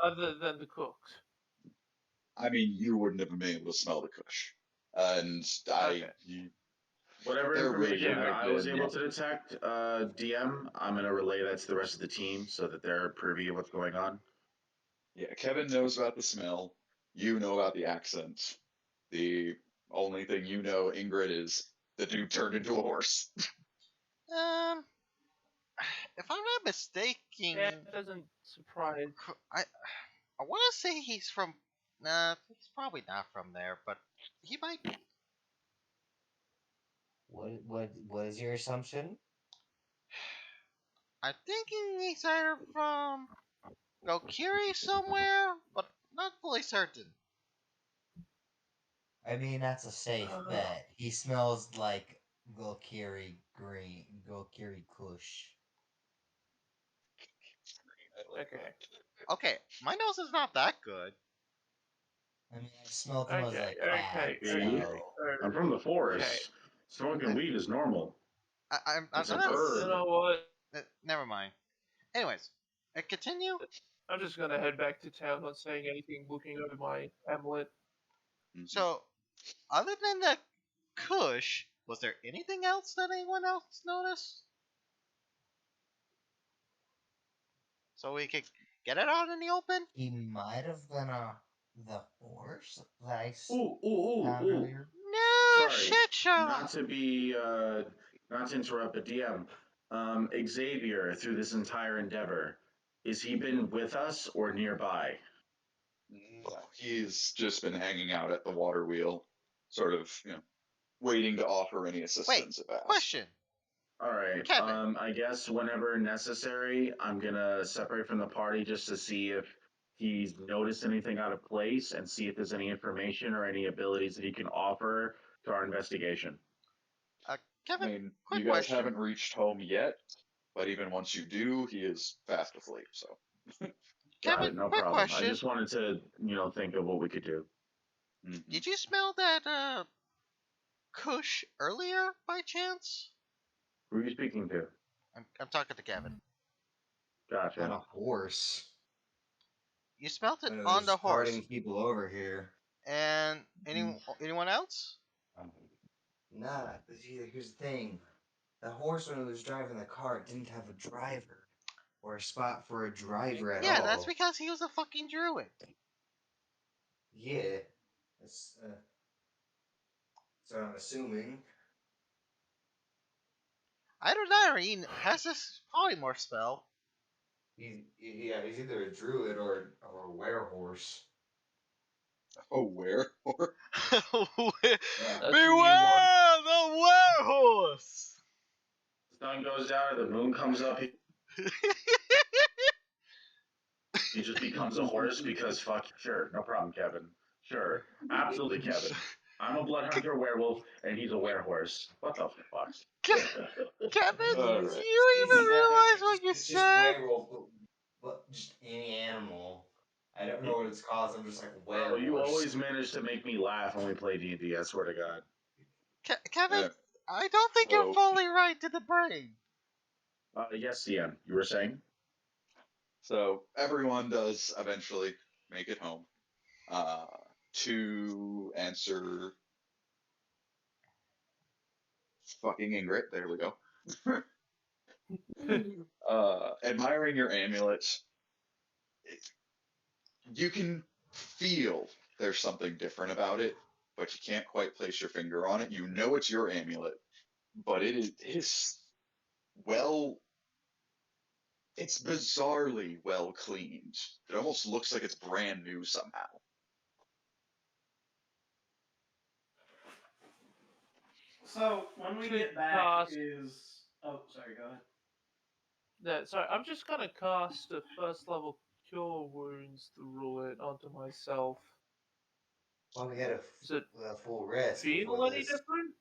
other than the cooks. I mean, you wouldn't have been able to smell the kush. And Okay. Whatever There really information wouldn't have I was been- able to detect, DM, I'm going to relay that to the rest of the team so that they're privy of what's going on. Yeah, Kevin knows about the smell. You know about the accent. The only thing you know, Ingrid, is the dude turned into a horse. If I'm not mistaken, Yeah, it doesn't surprise. I want to say he's from. Nah, he's probably not from there, but he might be. What is your assumption? I'm thinking he's either from Gokiri somewhere, but not fully certain. I mean, that's a safe bet. He smells like Gokiri Kush. Okay. Okay, my nose is not that good. I mean, I smelled him as a Okay. cat. okay. So. I'm from the forest. Smoking weed is normal. I'm It's a not. bird. You know what? Never mind. Anyways, continue. I'm just gonna head back to town, not saying anything, looking over my amulet. So, other than the Kush, was there anything else that anyone else noticed? So we could get it out in the open? He might have been the horse that I Ooh. found earlier. No Sorry, shit, Sherlock. not to be, not to interrupt, but DM, Xavier, through this entire endeavor, has he been with us or nearby? No, he's just been hanging out at the water wheel, sort of, waiting to offer any assistance if asked. Question. All right. Kevin. I guess whenever necessary, I'm gonna separate from the party just to see if he's noticed anything out of place and see if there's any information or any abilities that he can offer to our investigation. Kevin, I mean, quick you guys question. haven't reached home yet, but even once you do, he is fast asleep. So. Got Kevin, it, no quick problem. question. I just wanted to, think of what we could do. Did you smell that Kush earlier by chance? Who are you speaking to? I'm talking to Kevin. Gotcha. Not a horse. You smelled it I know on the there's horse. guarding people over here. And anyone else? Nah, but here's the thing. The horseman who was driving the cart didn't have a driver. Or a spot for a driver at all. Yeah, that's because he was a fucking druid. Yeah. That's, so I'm assuming. I don't know, he has this polymorph spell. He's either a druid or a werehorse. Oh, where? Beware the werehorse! The sun goes down, the moon comes up. He just becomes a horse because fuck. Sure, no problem, Kevin. Sure, absolutely, Kevin. I'm a blood hunter werewolf, and he's a werehorse. What the fuck? Kevin, All do right. you even realize what you said? Werewolf, but just any animal. I don't know what it's called. I'm just like werewolf. Oh, you always manage to make me laugh when we play D&D, I swear to God. Kevin, I don't think you're fully right to the brain. Yes, CM, you were saying? So everyone does eventually make it home. To answer fucking Ingrid, there we go. Admiring your amulet, you can feel there's something different about it, but you can't quite place your finger on it. You know it's your amulet, but it is well. It's bizarrely well cleaned. It almost looks like it's brand new somehow. So when we Actually, get back, cast. is sorry, go ahead. No, sorry, I'm just gonna cast a first level cure wounds through it onto myself. Well, we had Does it a full rest feel before any this. different?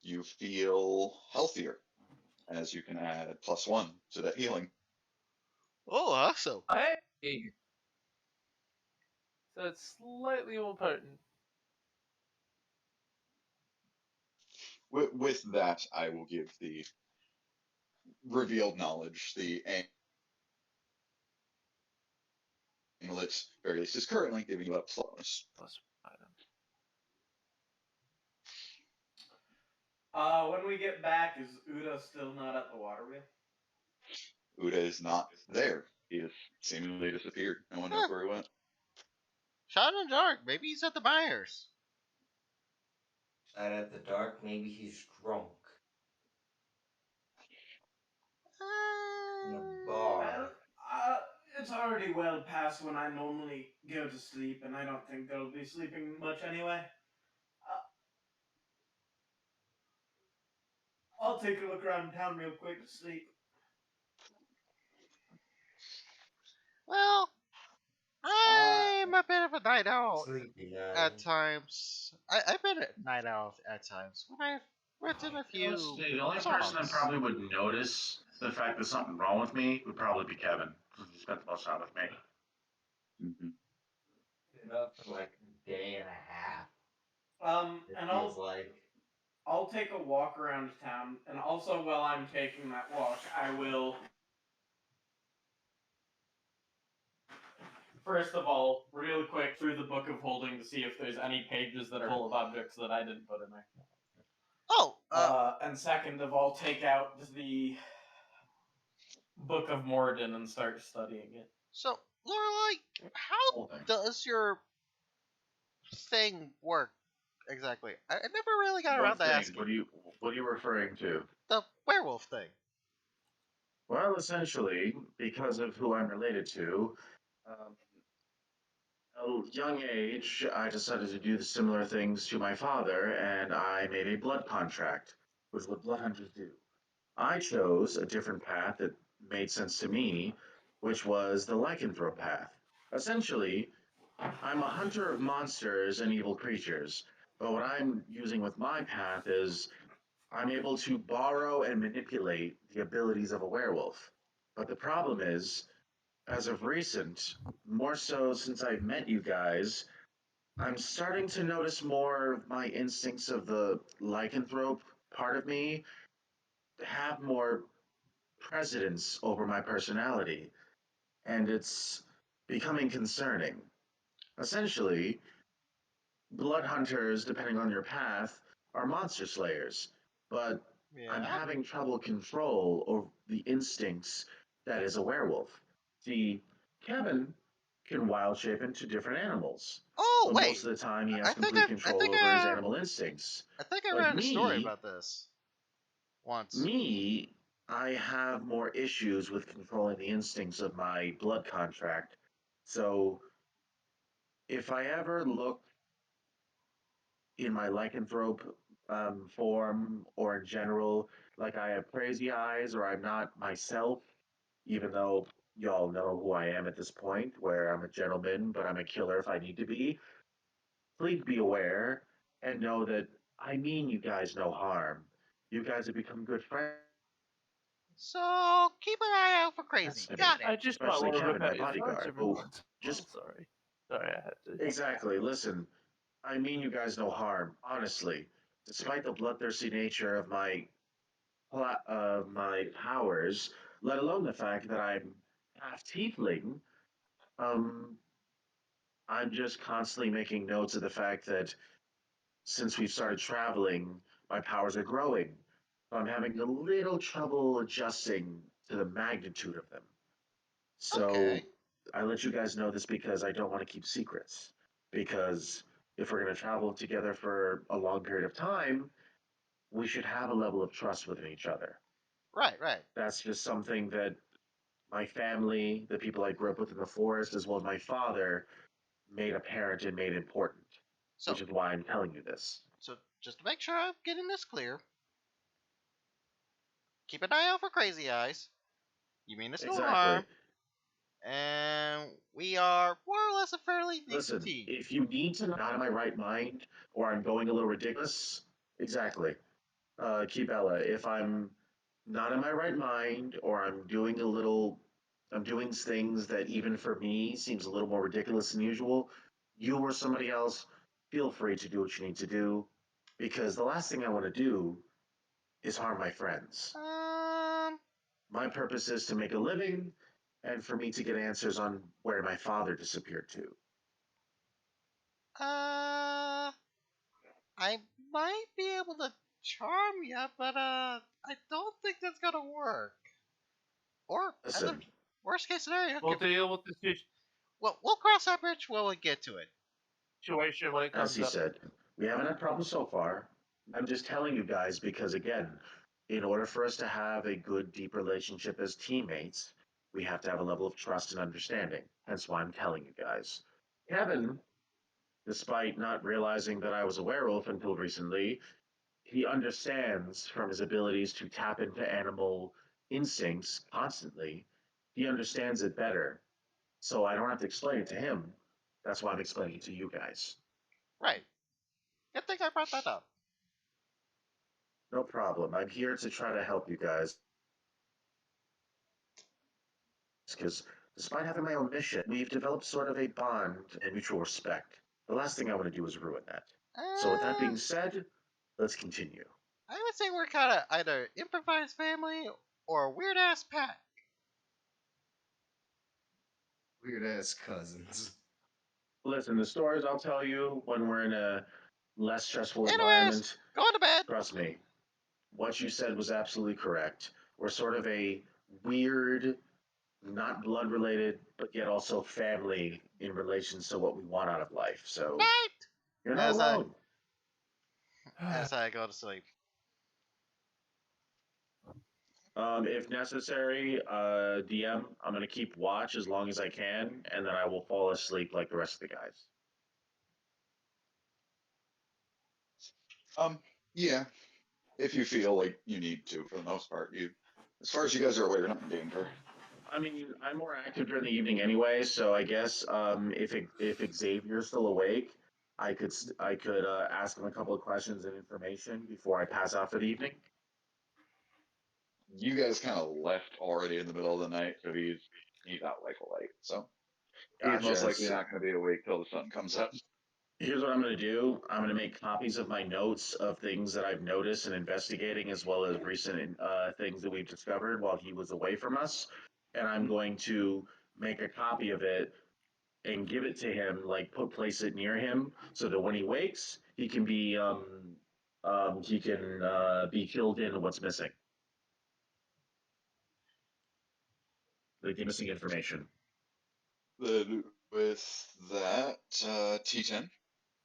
You feel healthier as you can add +1 to that healing. Oh, awesome. Hey! So it's slightly more potent. With that, I will give the revealed knowledge. The amulet, very least, is currently giving you a bonus. Plus item. When we get back, is Uda still not at the water wheel? Uda is not there. He has seemingly disappeared. No one knows Huh. where he went. Shot in the dark. Maybe he's at the buyers. Out at the dark, maybe he's drunk in a Well, bar. it's already well past when I normally go to sleep, and I don't think they'll be sleeping much anyway. I'll take a look around town real quick to sleep. Well, I'm a bit of a night owl Sleepy at guy. times. I've been a night owl at times when I've written a few Honestly, the only person that songs. probably would notice the fact that something wrong with me would probably be Kevin, because he spent the most time with me. Mm-hmm. Been up for like a day and a half. It And feels like. I'll take a walk around town, and also while I'm taking that walk, I will. First of all, real quick through the Book of Holding to see if there's any pages that are full of objects that I didn't put in there. Oh, And second of all, take out the Book of Moradin and start studying it. so Lorelai, how does your thing work exactly? I never really got around to asking. What are you referring to? The werewolf thing. Well, essentially, because of who I'm related to, at a young age, I decided to do the similar things to my father, and I made a blood contract, which is what blood hunters do. I chose a different path that made sense to me, which was the lycanthrope path. Essentially, I'm a hunter of monsters and evil creatures, but what I'm using with my path is I'm able to borrow and manipulate the abilities of a werewolf. But the problem is, as of recent, more so since I've met you guys, I'm starting to notice more of my instincts of the lycanthrope part of me have more precedence over my personality, and it's becoming concerning. Essentially, blood hunters, depending on your path, are monster slayers, but I'm Yeah. having trouble control over the instincts that is a werewolf. See, Kevin can wild shape into different animals, Oh but wait, most of the time he has I think complete control over his animal instincts. I think I But read a story about this once. me, I have more issues with controlling the instincts of my blood contract. So if I ever look in my lycanthrope form or in general, like I have crazy eyes or I'm not myself, even though y'all know who I am at this point, where I'm a gentleman, but I'm a killer if I need to be, please be aware and know that I mean you guys no harm. You guys have become good friends. So keep an eye out for crazy. Got I it. just might Especially want to rip Kevin, my out your throats bodyguard. every Oh, once. just Sorry, I had to. exactly. Listen, I mean you guys no harm. Honestly, despite the bloodthirsty nature of my powers, let alone the fact that I'm half tiefling, um, I'm just constantly making notes of the fact that since we've started traveling, my powers are growing. I'm having a little trouble adjusting to the magnitude of them. So Okay. I let you guys know this because I don't want to keep secrets. Because if we're going to travel together for a long period of time, we should have a level of trust within each other. Right, right. That's just something that my family, the people I grew up with in the forest, as well as my father, made apparent and made important, So, which is why I'm telling you this. so just to make sure I'm getting this clear, keep an eye out for crazy eyes. You mean us no harm, and we are more or less a fairly decent Listen, team. if you need to know I'm not in my right mind or I'm going a little ridiculous, exactly. Keep Ella. If I'm not in my right mind or I'm doing things that even for me seems a little more ridiculous than usual, you or somebody else, feel free to do what you need to do, because the last thing I want to do is harm my friends. My purpose is to make a living and for me to get answers on where my father disappeared to. I might be able to charm you, but I don't think that's gonna work. Or as a Listen, worst case scenario, We'll deal with the well, we'll cross that bridge when we get to it. situation when it as comes he up. said, we haven't had problems so far. I'm just telling you guys because, again, in order for us to have a good, deep relationship as teammates, we have to have a level of trust and understanding. Hence why I'm telling you guys. Kevin, despite not realizing that I was a werewolf until recently, he understands from his abilities to tap into animal instincts constantly. He understands it better. So I don't have to explain it to him. That's why I'm explaining it to you guys. Right. Good thing I brought that up. No problem. I'm here to try to help you guys. Because despite having my own mission, we've developed sort of a bond and mutual respect. The last thing I want to do is ruin that. So, with that being said, let's continue. I would say we're kind of either improvised family or a weird ass pack. Weird ass cousins. Listen, the stories I'll tell you when we're in a less stressful Anyways, environment. going to bed. Trust me, what you said was absolutely correct. We're sort of a weird, not blood related, but yet also family in relation to what we want out of life. So Night. you're not alone. As I go to sleep. If necessary, DM, I'm gonna keep watch as long as I can, and then I will fall asleep like the rest of the guys. Yeah, if you feel like you need to, for the most part, as far as you guys are aware, you're not in danger. I mean, I'm more active during the evening anyway, so I guess if Xavier's still awake, I could ask him a couple of questions and information before I pass out for the evening. You guys kind of left already in the middle of the night, so he's out like a light. So he's most likely not going to be awake till the sun comes up. Here's what I'm going to do. I'm going to make copies of my notes of things that I've noticed and investigating, as well as recent things that we've discovered while he was away from us. And I'm going to make a copy of it and give it to him, like place it near him, so that when he wakes, he can be filled in what's missing, like the missing information. Then with that, T10,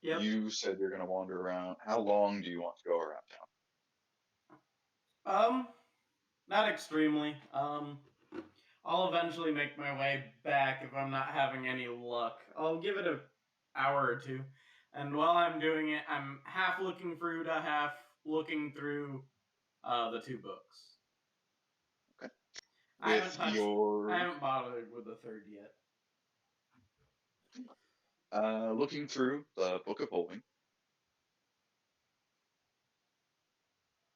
Yep. you said you're going to wander around. How long do you want to go around town? Not extremely. I'll eventually make my way back if I'm not having any luck. I'll give it an hour or two. And while I'm doing it, I'm half looking through to half looking through the two books. Okay. I haven't bothered with the third yet. Looking through the Book of Holding,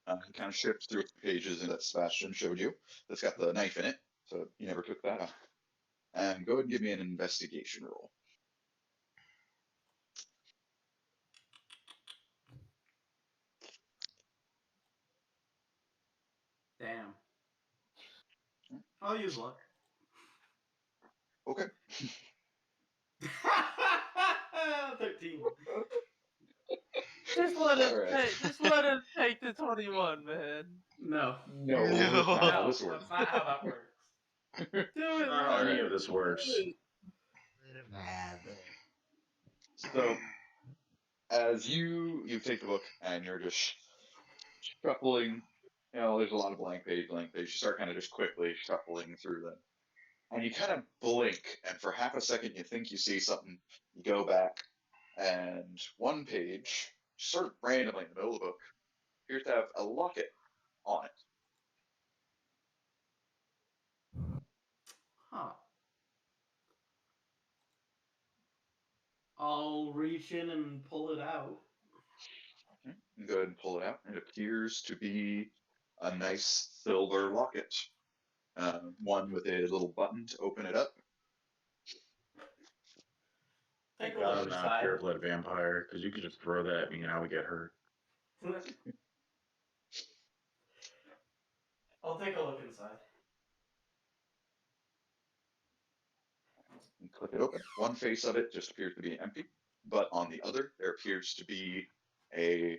kind of shift through pages that Sebastian showed you. That's got the knife in it, so you never took that out. And go ahead and give me an investigation roll. Damn. I'll use luck. Okay. 13. Just let him take the 21, man. No. No, that's not how this works. That's not how that works. Do it, Not how any of this works. So, as you take the book and you're just shuffling. There's a lot of blank page. You start kind of just quickly shuffling through them. And you kind of blink, and for half a second you think you see something. You go back, and one page, sort of randomly in the middle of the book, appears to have a locket on it. Huh. I'll reach in and pull it out. Okay. You go ahead and pull it out. It appears to be a nice silver locket. One with a little button to open it up. Take a God, look I'm not a inside. pure blood vampire, because you could just throw that at me and I would get hurt. I'll take a look inside. And click it open. One face of it just appears to be empty, but on the other there appears to be a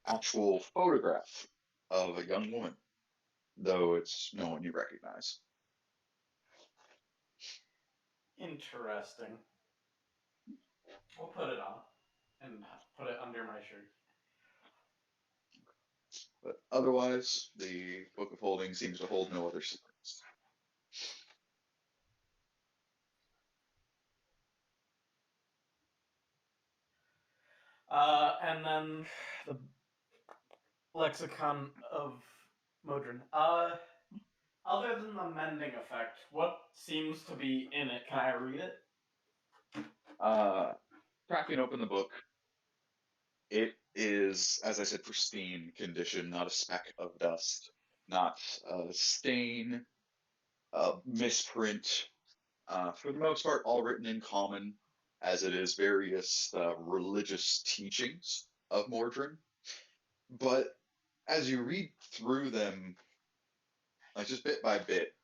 actual photograph of a young woman, though it's no one you recognize. Interesting. I'll put it on and put it under my shirt. But otherwise, the Book of Holding seems to hold no other secrets. And then the lexicon of Modron. Other than the mending effect, what seems to be in it? Can I read it? Cracking open the book, it is, as I said, pristine condition, not a speck of dust, not a stain, a misprint. For the most part, all written in common, as it is various religious teachings of Mordrin. But as you read through them, like just bit by bit,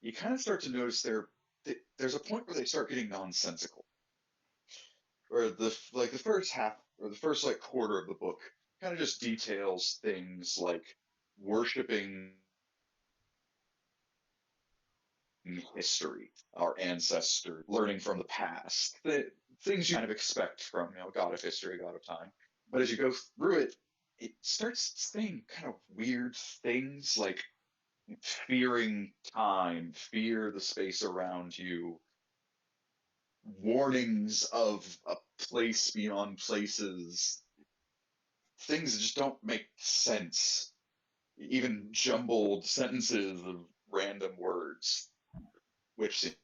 you kind of start to notice there's a point where they start getting nonsensical. Or the first half or the first quarter of the book kind of just details things like worshiping history, our ancestors, learning from the past, the things you kind of expect from God of history, God of time. But as you go through it, it starts saying kind of weird things like fearing time, fear the space around you, warnings of a place beyond places, things that just don't make sense. Even jumbled sentences of random words, which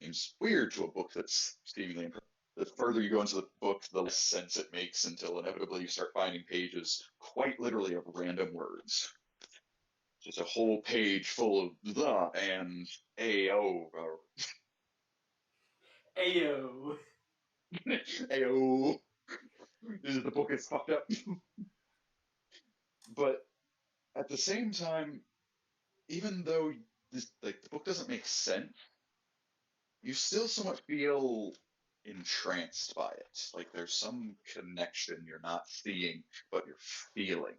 seems weird to a book that's seemingly impressive. The further you go into the book, the less sense it makes until inevitably you start finding pages quite literally of random words. Just a whole page full of the and AO. Ayo. AO. The book is fucked up. But at the same time, even though the book doesn't make sense, you still somewhat feel entranced by it. Like there's some connection you're not seeing, but you're feeling.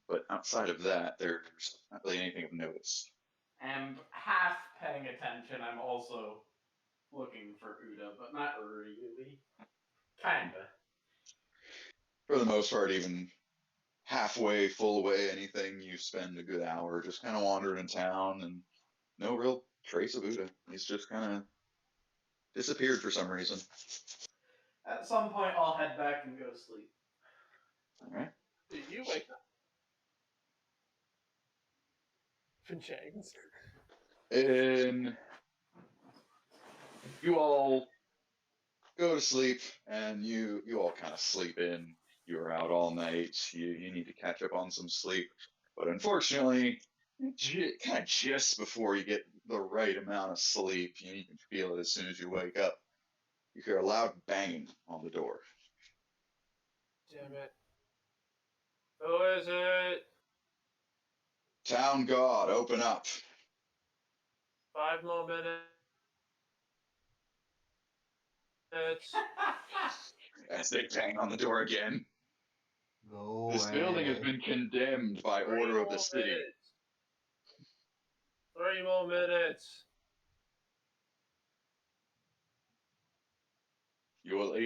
But outside of that, there's not really anything of notice. And half paying attention, I'm also looking for Uda, but not really. Kinda. For the most part, even halfway, full away, anything, you spend a good hour just kind of wandering in town, and no real trace of Uda. He's just kind of disappeared for some reason. At some point, I'll head back and go to sleep. All right. You wake up. Finchangs. And you all go to sleep, and you all kind of sleep in. You were out all night. You need to catch up on some sleep, but unfortunately, kind of just before you get the right amount of sleep, you can feel it as soon as you wake up. You hear a loud banging on the door. Damn it. Who is it? Town God, open up. 5 more minutes. As they bang on the door again. Go This building has away. been condemned by 3 order of the more city. minutes. 3 more minutes.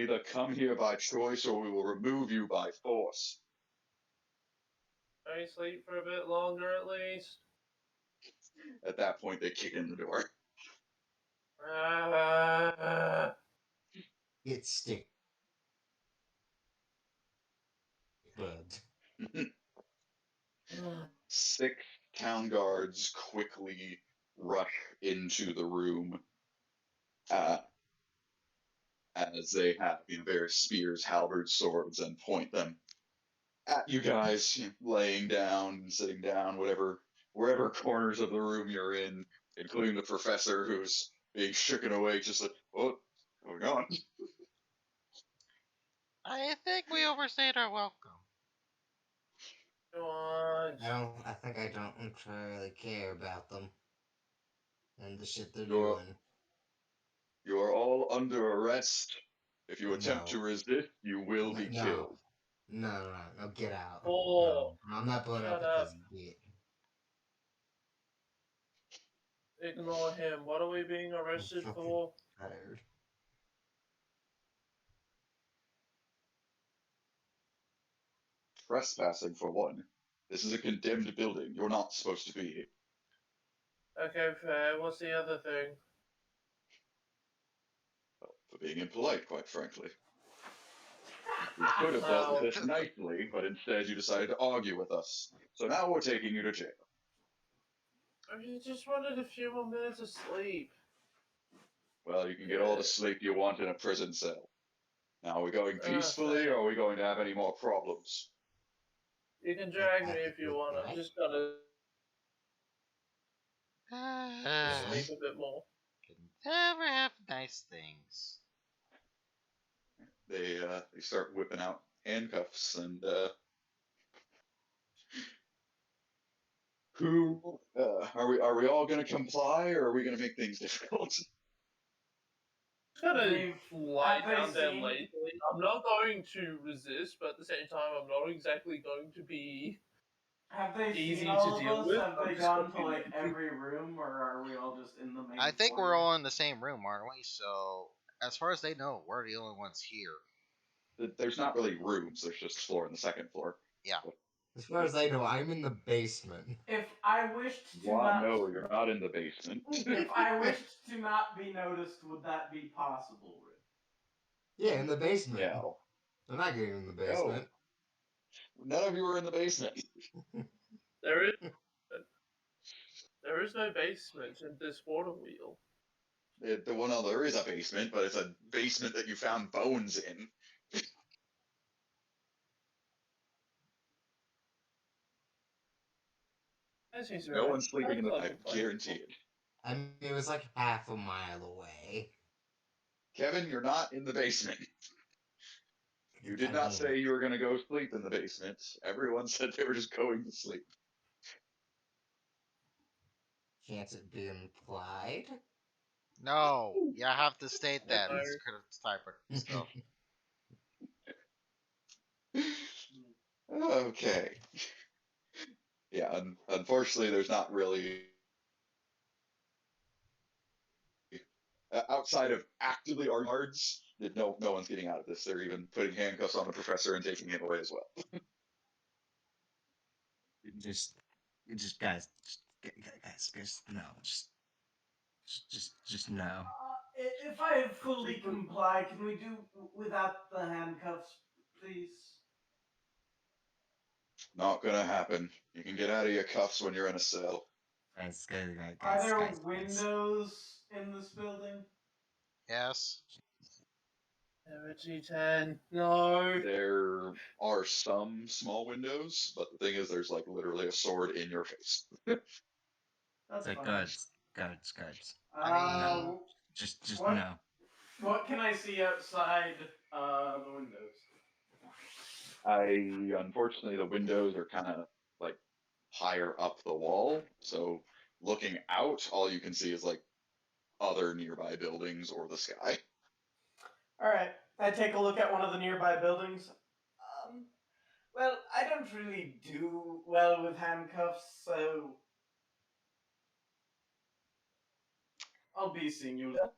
either come here by choice or we will remove you by force. Can I sleep for a bit longer at least? At that point, they kick in the door. It's stick bud. 6 town guards quickly rush into the room uh, as they have various spears, halberds, swords, and point them at you guys, laying down, sitting down, wherever corners of the room you're in, including the professor who's being shooken awake, just like, what's going on? I think we overstayed our welcome. What? I think I don't entirely care about them and the shit they're You're doing. you're all under arrest. If you attempt to No. resist, you will No, be no, killed. no, get out. Oh, No, I'm not blowing up shut because up. you did. Ignore him. What are we being I'm arrested fucking for? tired. Trespassing, for one. This is a condemned building. You're not supposed to be here. Okay, fair. What's the other thing? For being impolite, quite frankly. We could have dealt with Well, this nicely, but instead you decided to argue with us. So now we're taking you to jail. I just wanted a few more minutes of sleep. Well, you can get all the sleep you want in a prison cell. Now, are we going Fair. peacefully, or are we going to have any more problems? You can Like drag me if you actively want. I'm cry? just gonna Why? sleep a bit more. Can never have nice things. They start whipping out handcuffs, and who are we all going to comply, or are we going to make things difficult? Just gonna lie Have they down there seen? lazily. I'm not going to resist, but at the same time, I'm not exactly going to be Have they easy seen to all of deal us? with. Have I'm they just going gone to to be like lazy. every room, or are we all just in the main I think we're foyer? all in the same room, aren't we? So, as far as they know, we're the only ones here. There's not really rooms. There's just floor and the second floor. Yeah. As far as I know, I'm in the basement. If I wished to What? not, No, you're not in the basement. if I wished to not be noticed, would that be possible? Rick? Yeah, in the basement. No. I'm not getting in the No. basement. None of you were in the basement. There is no basement in this water wheel. Well, there is a basement, but it's a basement that you found bones in. That seems No very one's sleeping in the. I psychological. guarantee it. I mean, it was like half a mile away. Kevin, you're not in the basement. You did I not mean, say you were going to go sleep in the basement. Everyone said they were just going to sleep. can't it be implied? No, you have to state that. No. This critical type of stuff. Okay. Yeah, unfortunately, there's not really. Outside of actively arguing guards, no one's getting out of this. They're even putting handcuffs on the professor and taking him away as well. just, guys, no, just no. If I fully comply, can we do without the handcuffs, please? Not gonna happen. You can get out of your cuffs when you're in a cell. Are there Guys. windows in this building? Yes. Never G10. No. There are some small windows, but the thing is, there's like literally a sword in your face. That's fine. Guards. I mean, Just what, no. What can I see outside the windows? Unfortunately, the windows are kind of like higher up the wall, so looking out, all you can see is like other nearby buildings or the sky. All right, I take a look at one of the nearby buildings. Well, I don't really do well with handcuffs, so I'll be seeing you later.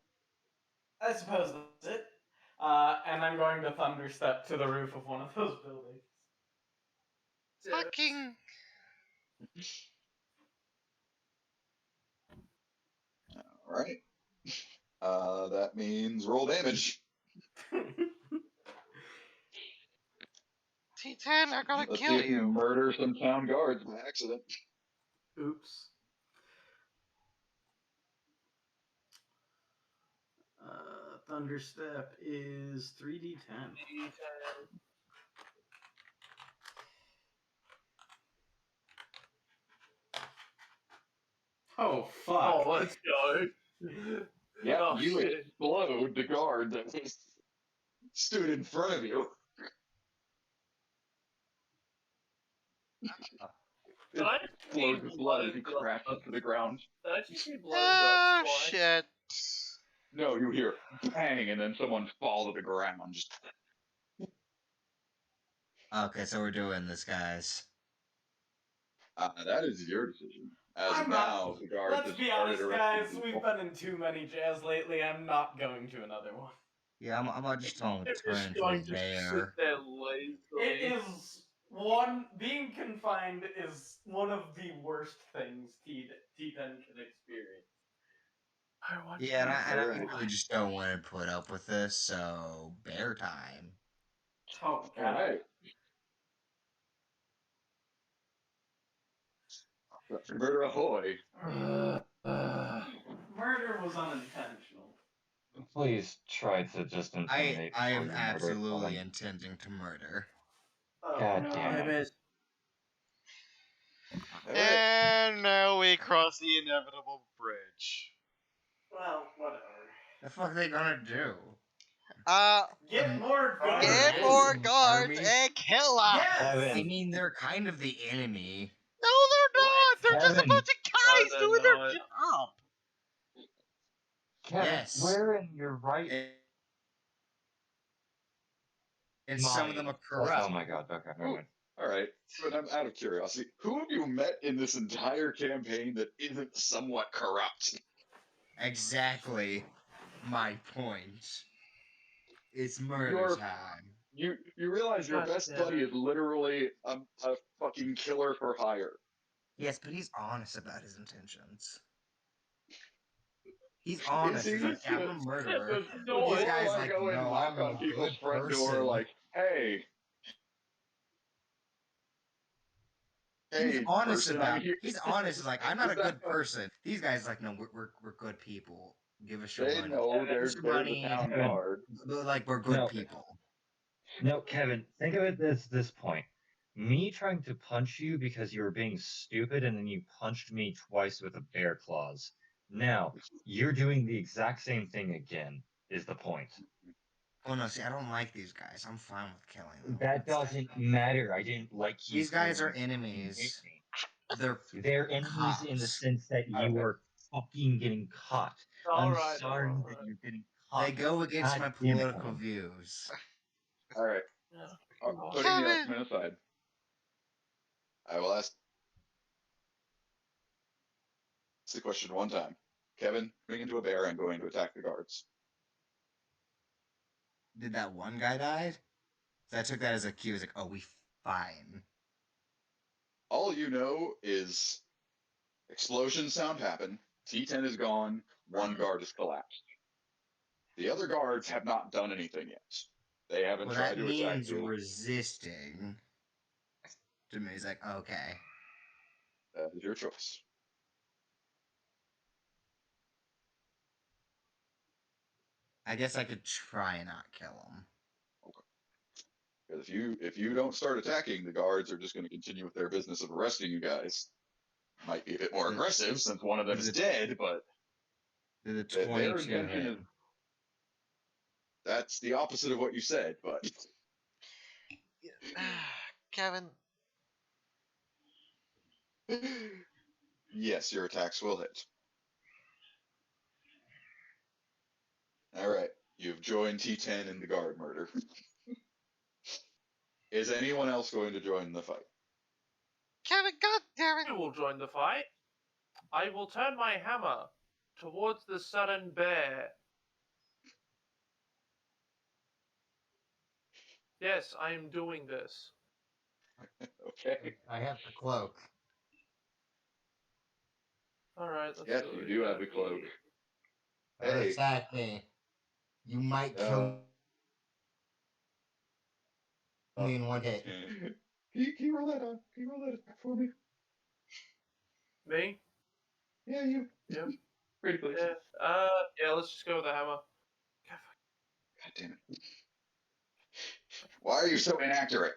I suppose that's it. And I'm going to thunderstep to the roof of one of those buildings. Fucking. Alright. That means roll damage. T10, I'm gonna Let's see kill if you you. murder some town guards by accident. Oops. Thunderstep is 3d10. Oh, fuck. Oh, let's go. Yeah, Oh, you shit. explode the guard that was stood in front of you. Did It I flows see with blood as he blood crashes to the ground. Did I just see blood and Oh, guts twice? shit. No, you hear bang, and then someone fall to the ground. Just Okay, so we're doing this, guys. that is your decision. As I'm of not. now, the guards Let's have be started honest, guys. arresting We've people. been in too many jails lately. I'm not going to another one. Yeah, I'm about just gonna They're turn just into going a to sit bear. there lazily. It is being confined is one of the worst things T10 can experience. I want Yeah, and I Alright. really just don't want to put up with this, so bear time. Oh god. Alright. Murder ahoy. Murder was unintentional. Please try to just intimidate I before am you murder absolutely someone. intending to murder. Oh, God no. damn it. Alright. And now we cross the inevitable bridge. Well, whatever. The fuck are they gonna do? Get more guards. Get Yes. more guards Army? and kill us! Yes! I Kevin, mean, they're kind of the enemy. No, they're not! They're just a Kevin, bunch of guys they're doing their not. job! Kevin, Yes. swear in your right And some of them are corrupt. Oh my god, okay, never mind. Alright. But I'm out of curiosity. Who have you met in this entire campaign that isn't somewhat corrupt? Exactly my point. It's murder You're- time. You realize your God best damn buddy it. is literally a fucking killer for hire. Yes, but he's honest about his intentions. He's honest. he? He's like, yeah, I'm a murderer. No, These Or guys like like, go and no, knock I'm a on people's good front door person. like, hey, He's honest person, about. I'm here. He's honest. He's like, I'm not a Is that- good person. These guys like, no, we're good people. Give us your They money. know Give us they're your the money. town Kevin. guard. They're like, we're good No. people. No, Kevin, think of it this point. Me trying to punch you because you were being stupid and then you punched me twice with a bear claws. Now, you're doing the exact same thing again, is the point. Oh no, see, I don't like these guys. I'm fine with killing them. That doesn't matter. I didn't like you. These guys are for when you hit enemies. me. They're enemies in the cops. sense that you were fucking getting caught. I'm Alright, sorry alright. that you're getting caught. They go against God my damn it, political Kevin. views. Alright. Yeah. Putting the Kevin! argument aside, I will ask the question one time. Kevin, turning into a bear and going to attack the guards. Did that one guy die? So I took that as a cue. I was like, oh, we fine. All you know is explosion sound happened, T10 is gone, one guard has collapsed. The other guards have not done anything yet. They haven't Well, tried that to attack means you. resisting. To me, he's like, okay. That is your choice. I guess I could try and not kill him. Because if you don't start attacking, the guards are just going to continue with their business of arresting you guys. Might be a bit more aggressive since one of them is dead, but The their 22 intention hit. is that's the opposite of what you said, but Kevin, yes, your attacks will hit. Alright, you've joined T10 in the guard murder. Is anyone else going to join the fight? Kevin, god damn it! I will join the fight. I will turn my hammer towards the sudden bear. Yes, I am doing this. Okay. I have the cloak. Alright, let's Yes, do you it. do have the cloak. Don't Hey. attack me. You might kill me in one hit. Can you roll that on? Can you roll that attack for me? Me? Yeah, you. Yep. Pretty please. Yeah, let's just go with the hammer. God damn it. Why are you so inaccurate?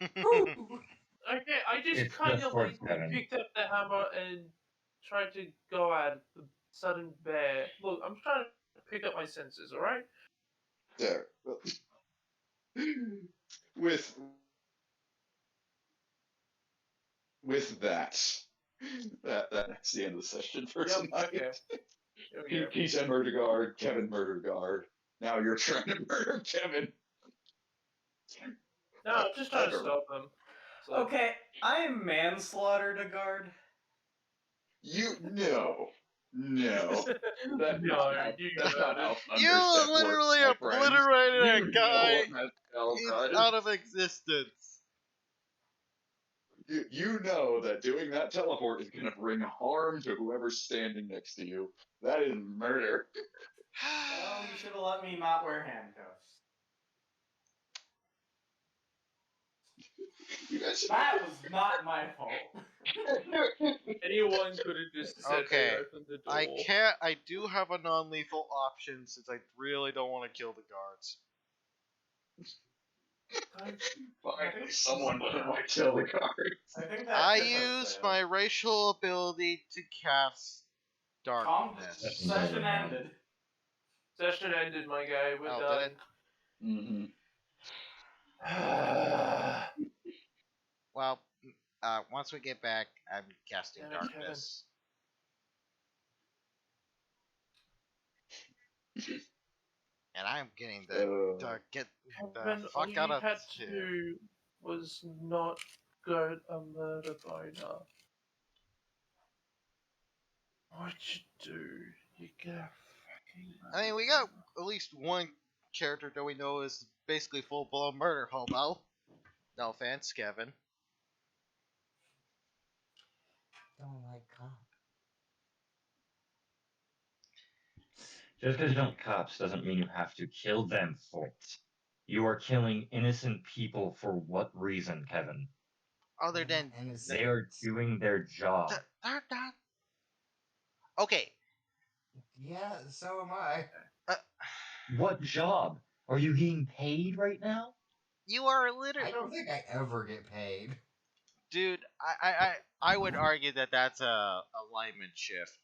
Okay, I just It's kind just of for lazily Kevin. picked up the hammer and tried to go at the sudden bear. Look, I'm trying to pick up my senses, alright? There. With that's the end of the session for Yep, tonight. okay. Here we go. Peter murder guard, Kevin murder guard. Now you're trying to murder Kevin. No, I'm just trying to stop them. So, Okay, I am manslaughter to guard. You no. That's no, not how you that's not murdered. how You Thunderstep works, literally my friend. obliterated a You know guy. what that spell He's does. out of existence. You know that doing that teleport is going to bring harm to whoever's standing next to you. That is murder. Well, you should have let me not wear handcuffs. You guys should That was not my fault. Anyone could have just said Okay, they opened the door. I do have a non-lethal option since I really don't want to kill the guards. Finally, someone doesn't want to kill the guard. I think that I ship has use sailed. my racial ability to cast darkness. Session ended. Session ended, my guy. We're Oh, done. did it? Mm-hmm. Well, once we get back, I'm casting Damn it, darkness. And I'm getting get the Kevin, all fuck you out of had to here. do was not go a murder boner. What'd you do? You get a fucking I mean, we got at least one character that we know is basically full-blown murder hobo. No offense, Kevin. Don't like cops. Just because you don't cops doesn't mean you have to kill them for it. You are killing innocent people for what reason, Kevin? Other than They are doing their job. they're not. Okay. Yeah, so am I. What job? Are you getting paid right now? You are literally. I don't think I ever get paid. Dude, I would argue that that's a alignment shift.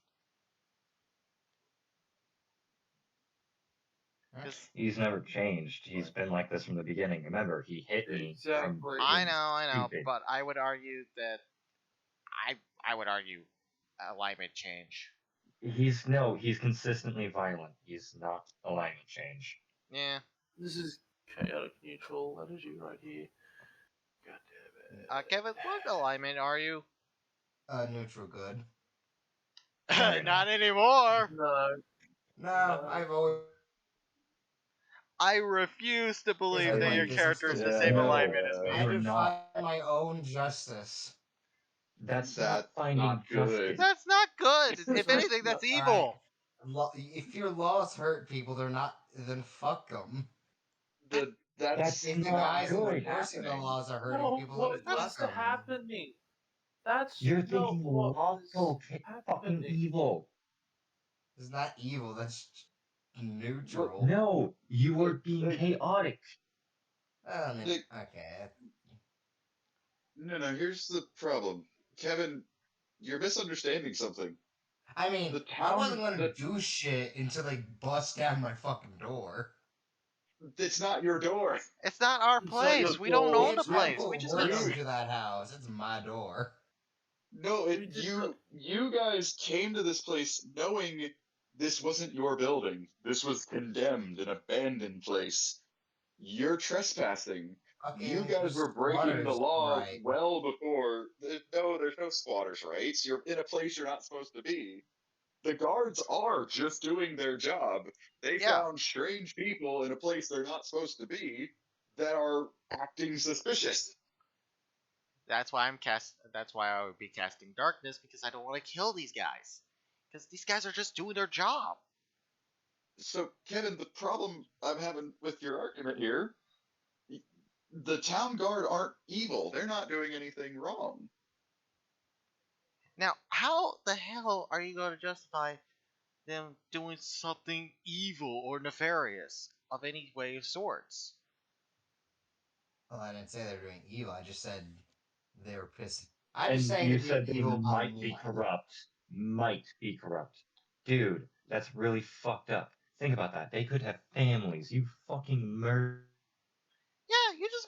He's never changed. He's been like this from the beginning. Remember, he hit me. Exactly. I know, stupid. but I would argue that I would argue alignment change. He's consistently violent. He's not alignment change. Yeah. This is chaotic neutral energy right here. God damn it. Kevin, what alignment are you? Neutral good. Not anymore. No. I've always. I refuse to believe that your this character is the is same no, alignment as me. I You're define not. my own justice. That's That's not finding not good. justice. That's not good. If anything, that's evil. If your laws hurt people, then fuck them. That's If the not guys good. enforcing the laws are hurting No, people, what then was fuck them. happening? That's You're not thinking what lawful, was fucking happening. evil. It's not evil. That's neutral. No, you were being chaotic. I mean, okay. No, here's the problem. Kevin, you're misunderstanding something. I mean, The I town- wasn't gonna do shit until they bust down my fucking door. It's not your door. It's not our It's not place. your We don't fault. own the Bitch, I place. put We just work live. into that house. It's my door. No, you guys came to this place knowing this wasn't your building. This was condemned, an abandoned place. You're trespassing. You guys were breaking the squatters' law right. well before. There's no squatters' rights. You're in a place you're not supposed to be. The guards are just doing their job. They found strange people in a place they're not supposed to be. that are acting suspicious. That's why That's why I would be casting darkness, because I don't want to kill these guys. Because these guys are just doing their job. So, Kevin, the problem I'm having with your argument here, the town guard aren't evil. They're not doing anything wrong. Now, how the hell are you going to justify them doing something evil or nefarious of any way of sorts? Well, I didn't say they were doing evil. I just said they were pissed. I'm just And saying you they're said being they evil by might be me. corrupt. Might be corrupt. Dude, that's really fucked up. Think about that. They could have families. You fucking murdered Yeah, you just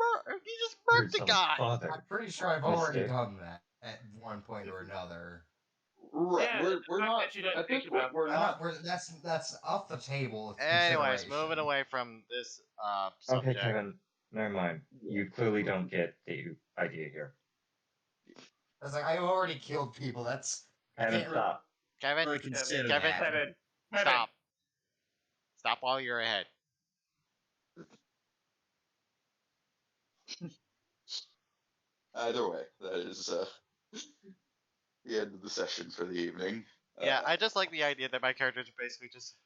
murked the someone's guy. father. I'm pretty sure I've already Mister. done that at one point or another. Right. Yeah, We're, the we're fact not, that you don't at this think point, about we're I'm not. not. That's off the table of Anyways, consideration. moving away from this Okay, subject. Kevin, never mind. You clearly don't get the idea here. I was like, I already killed people. That's I Kevin, can't stop. Kevin, really consider Kevin, that. Kevin. stop. Stop while you're ahead. Either way, that is the end of the session for the evening. Yeah, I just like the idea that my characters basically just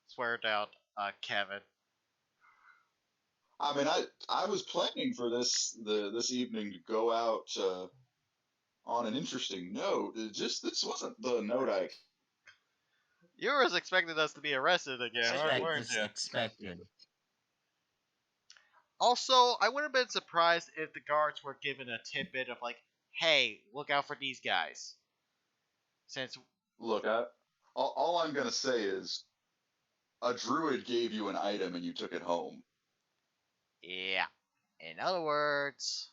swear down Kevin. I mean, I was planning for this evening to go out on an interesting note. This wasn't the note I. You were expecting us to be arrested again, weren't This you? expected. Also, I would have been surprised if the guards were given a tidbit of like, "Hey, look out for these guys." Since Look, all I'm gonna say is a druid gave you an item and you took it home. yeah, in other words,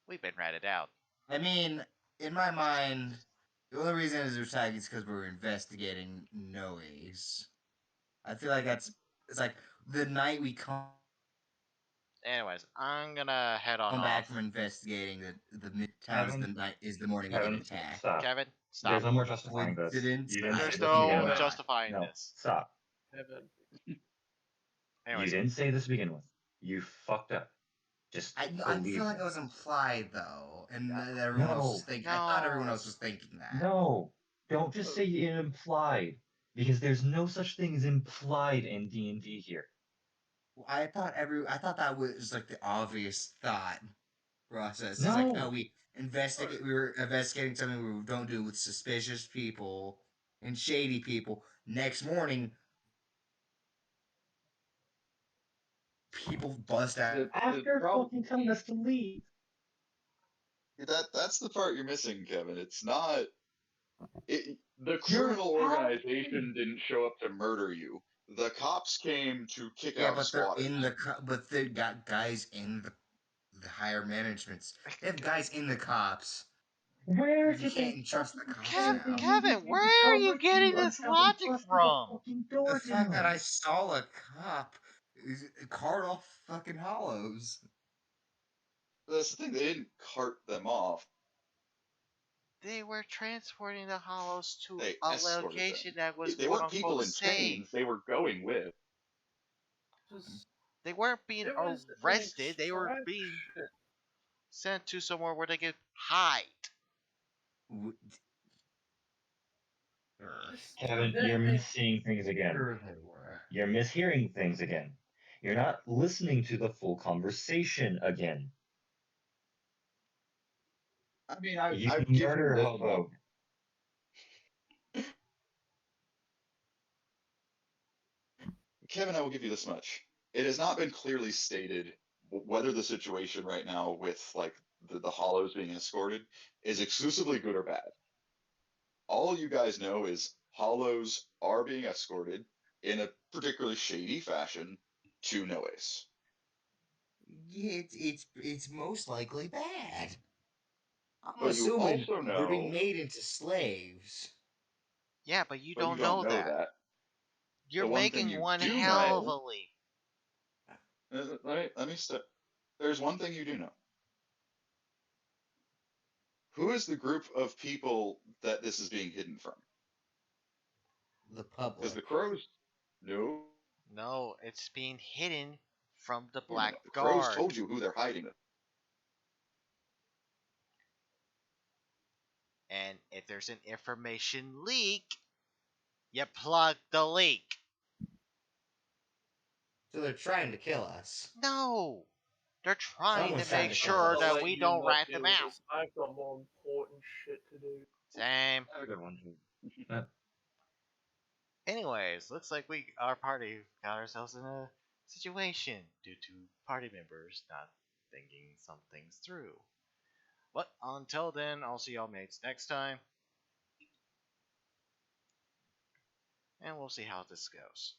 we've been ratted out. I mean, in my mind, the only reason is we're tagging is because we're investigating noise. I feel like it's like the night we come Anyways, I'm gonna head on back off. from investigating the midtown is the night is the morning we get Kevin, attacked. stop. Kevin, stop. There's no more justifying We this. didn't. You didn't say There's this to begin no with. justifying No, this. stop. Kevin. You Anyways, didn't say this to begin with. You fucked up. Just I believe feel like me. it was implied though, and that everyone else was No. thinking. I thought everyone else was thinking that. No. Don't just say it implied. Because there's no such thing as implied in D&D here. I thought that was like the obvious thought process. It's No. like, oh, we were investigating something we don't do with suspicious people and shady people. Next morning, people bust out. After fucking telling us to leave. That's the part you're missing, Kevin. It's not. The criminal organization didn't show up to murder you. The cops came to kick out But squatters. but they got guys in the higher managements. They have guys in the cops. Where You did they can't trust the cops Kevin, now. Kevin, where are you getting this logic from? The fact that I saw a cop cart off fucking hollows. That's the thing. They didn't cart them off. They were transporting the hollows to They a escorted location them. that was They quote weren't people unquote in safe. chains. They were going with. Just, They weren't being it was an arrested. They were being sent to somewhere where they could hide. Kevin, you're misseeing things again. Sure they were. You're mishearing things again. You're not listening to the full conversation again. I mean, You I've murder given hobo. Kevin, I will give you this much. It has not been clearly stated whether the situation right now with like the hollows being escorted is exclusively good or bad. All you guys know is hollows are being escorted in a particularly shady fashion to Noes. Yeah, it's most likely bad. I'm But you assuming also we're being know, made into slaves. Yeah, but you but you don't don't know know that. that. You're The one thing making you one do hell of know. a leap. Let me step. There's one thing you do know. Who is the group of people that this is being hidden from? The Because public. the crows. No. No, it's being hidden from the Wait a minute, Black the crows Guard. told you who they're hiding it. And if there's an information leak, you plug the leak. So they're trying to kill us. No! They're trying Someone's to trying make to kill sure us. I'll that let we you don't lot rat deal them with out. this. I've got more important shit to do. Same. Have a good one, too. Anyways, looks like our party got ourselves in a situation due to party members not thinking some things through. But until then, I'll see y'all mates next time. And we'll see how this goes.